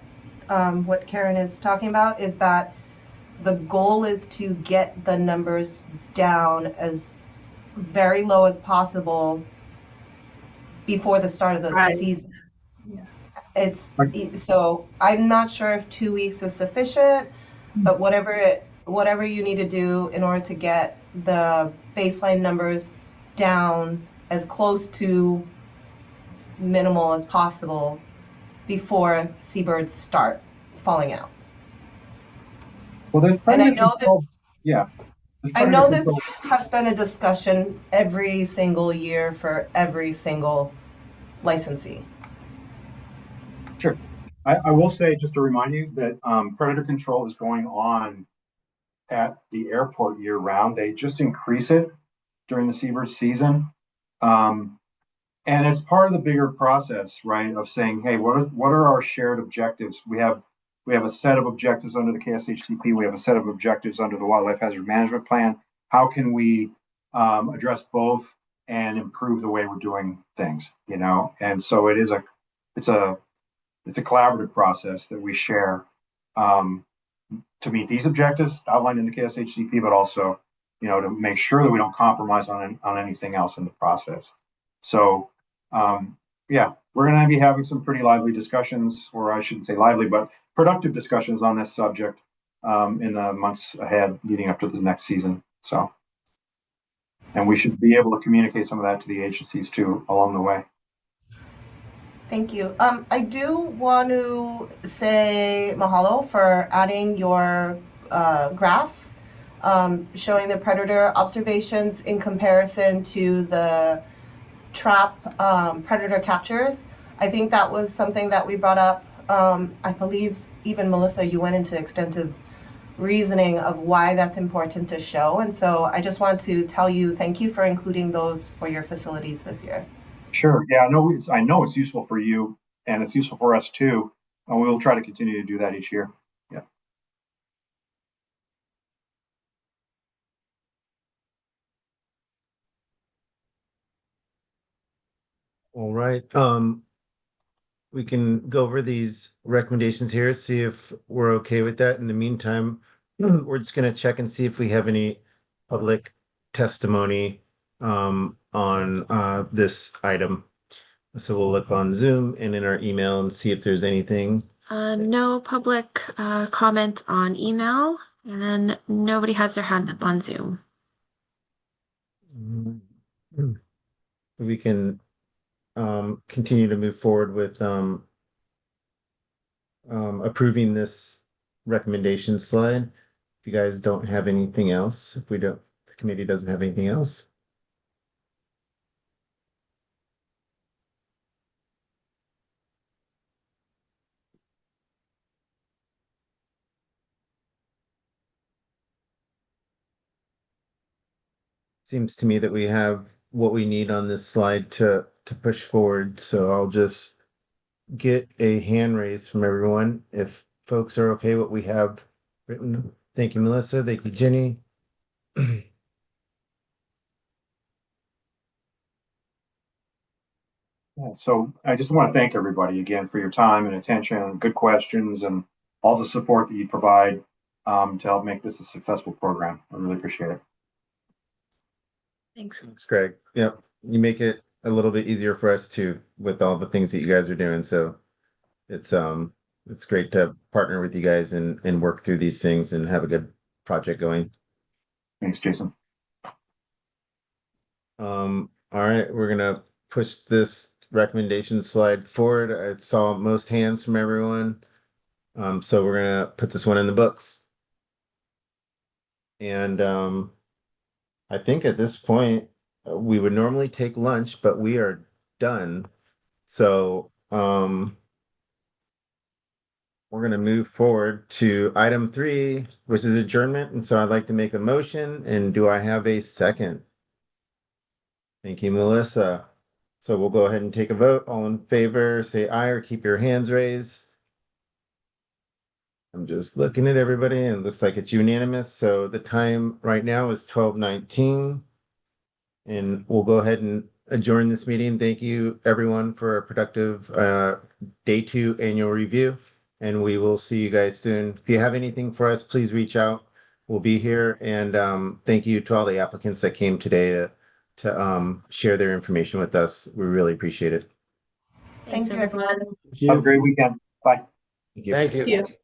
[SPEAKER 4] what Karen is talking about is that the goal is to get the numbers down as very low as possible before the start of the season. Yeah. So I'm not sure if 2 weeks is sufficient, but whatever you need to do in order to get the baseline numbers down as close to minimal as possible before seabirds start falling out.
[SPEAKER 10] Well,
[SPEAKER 4] and I know this
[SPEAKER 10] control.
[SPEAKER 4] has been a discussion every single year for every single licensee.
[SPEAKER 10] Sure. I will say, just to remind you, that predator control is going on at the airport year round. They just increase it during the seabird season. And it's part of the bigger process, right, of saying, hey, what are our shared objectives? We have a set of objectives under the KSHCP. We have a set of objectives under the Wildlife Hazard Management Plan. How can we address both and improve the way we're doing things? And so it's a collaborative process that we share to meet these objectives outlined in the KSHCP, but also, to make sure that we don't compromise on anything else in the process. So, we're going to be having some pretty lively discussions, or I shouldn't say lively, but productive discussions on this subject in the months ahead leading up to the next season. So, and we should be able to communicate some of that to the agencies too along the way.
[SPEAKER 4] Thank you. I do want to say mahalo for adding your graphs showing the predator observations in comparison to the trap predator captures. I think that was something that we brought up. I believe even Melissa, you went into extensive reasoning of why that's important to show. And so I just want to tell you, thank you for including those for your facilities this year.
[SPEAKER 10] Sure. Yeah, I know it's useful for you and it's useful for us too. And we will try to continue to do that each year. Yeah.
[SPEAKER 1] All right. We can go over these recommendations here, see if we're okay with that. In the meantime, we're just going to check and see if we have any public testimony on this item. So we'll look on Zoom and in our email and see if there's anything.
[SPEAKER 7] No public comment on email, and nobody has their hand up on Zoom.
[SPEAKER 1] We can continue to move forward with approving this recommendation slide. If you guys don't have anything else, if we don't, the committee doesn't have anything else. Seems to me that we have what we need on this slide to push forward. So I'll just get a hand raised from everyone if folks are okay what we have written. Thank you, Melissa. Thank you, Jenny.
[SPEAKER 10] Yeah, so I just want to thank everybody again for your time and attention, good questions, and all the support that you provide to help make this a successful program. I really appreciate it.
[SPEAKER 7] Thanks.
[SPEAKER 1] Thanks, Greg. Yep, you make it a little bit easier for us too with all the things that you guys are doing. So it's great to partner with you guys and work through these things and have a good project going.
[SPEAKER 10] Thanks, Jason.
[SPEAKER 1] All right, we're gonna push this recommendation slide forward. I saw most hands from everyone. So we're gonna put this one in the books. And I think at this point we would normally take lunch, but we are done. So we're gonna move forward to item 3, which is adjournment. And so I'd like to make a motion. And do I have a second? Thank you, Melissa. So we'll go ahead and take a vote. All in favor, say aye or keep your hands raised. I'm just looking at everybody and it looks like it's unanimous. So the time right now is 12:19. And we'll go ahead and adjourn this meeting. Thank you, everyone, for a productive day 2 annual review. And we will see you guys soon. If you have anything for us, please reach out. We'll be here. And thank you to all the applicants that came today to share their information with us. We really appreciate it.
[SPEAKER 7] Thanks,
[SPEAKER 4] Thank you,
[SPEAKER 7] everyone.
[SPEAKER 4] everyone.
[SPEAKER 10] Have a great weekend. Bye.
[SPEAKER 1] Thank you.
[SPEAKER 9] Thank you.
[SPEAKER 5] Thank you.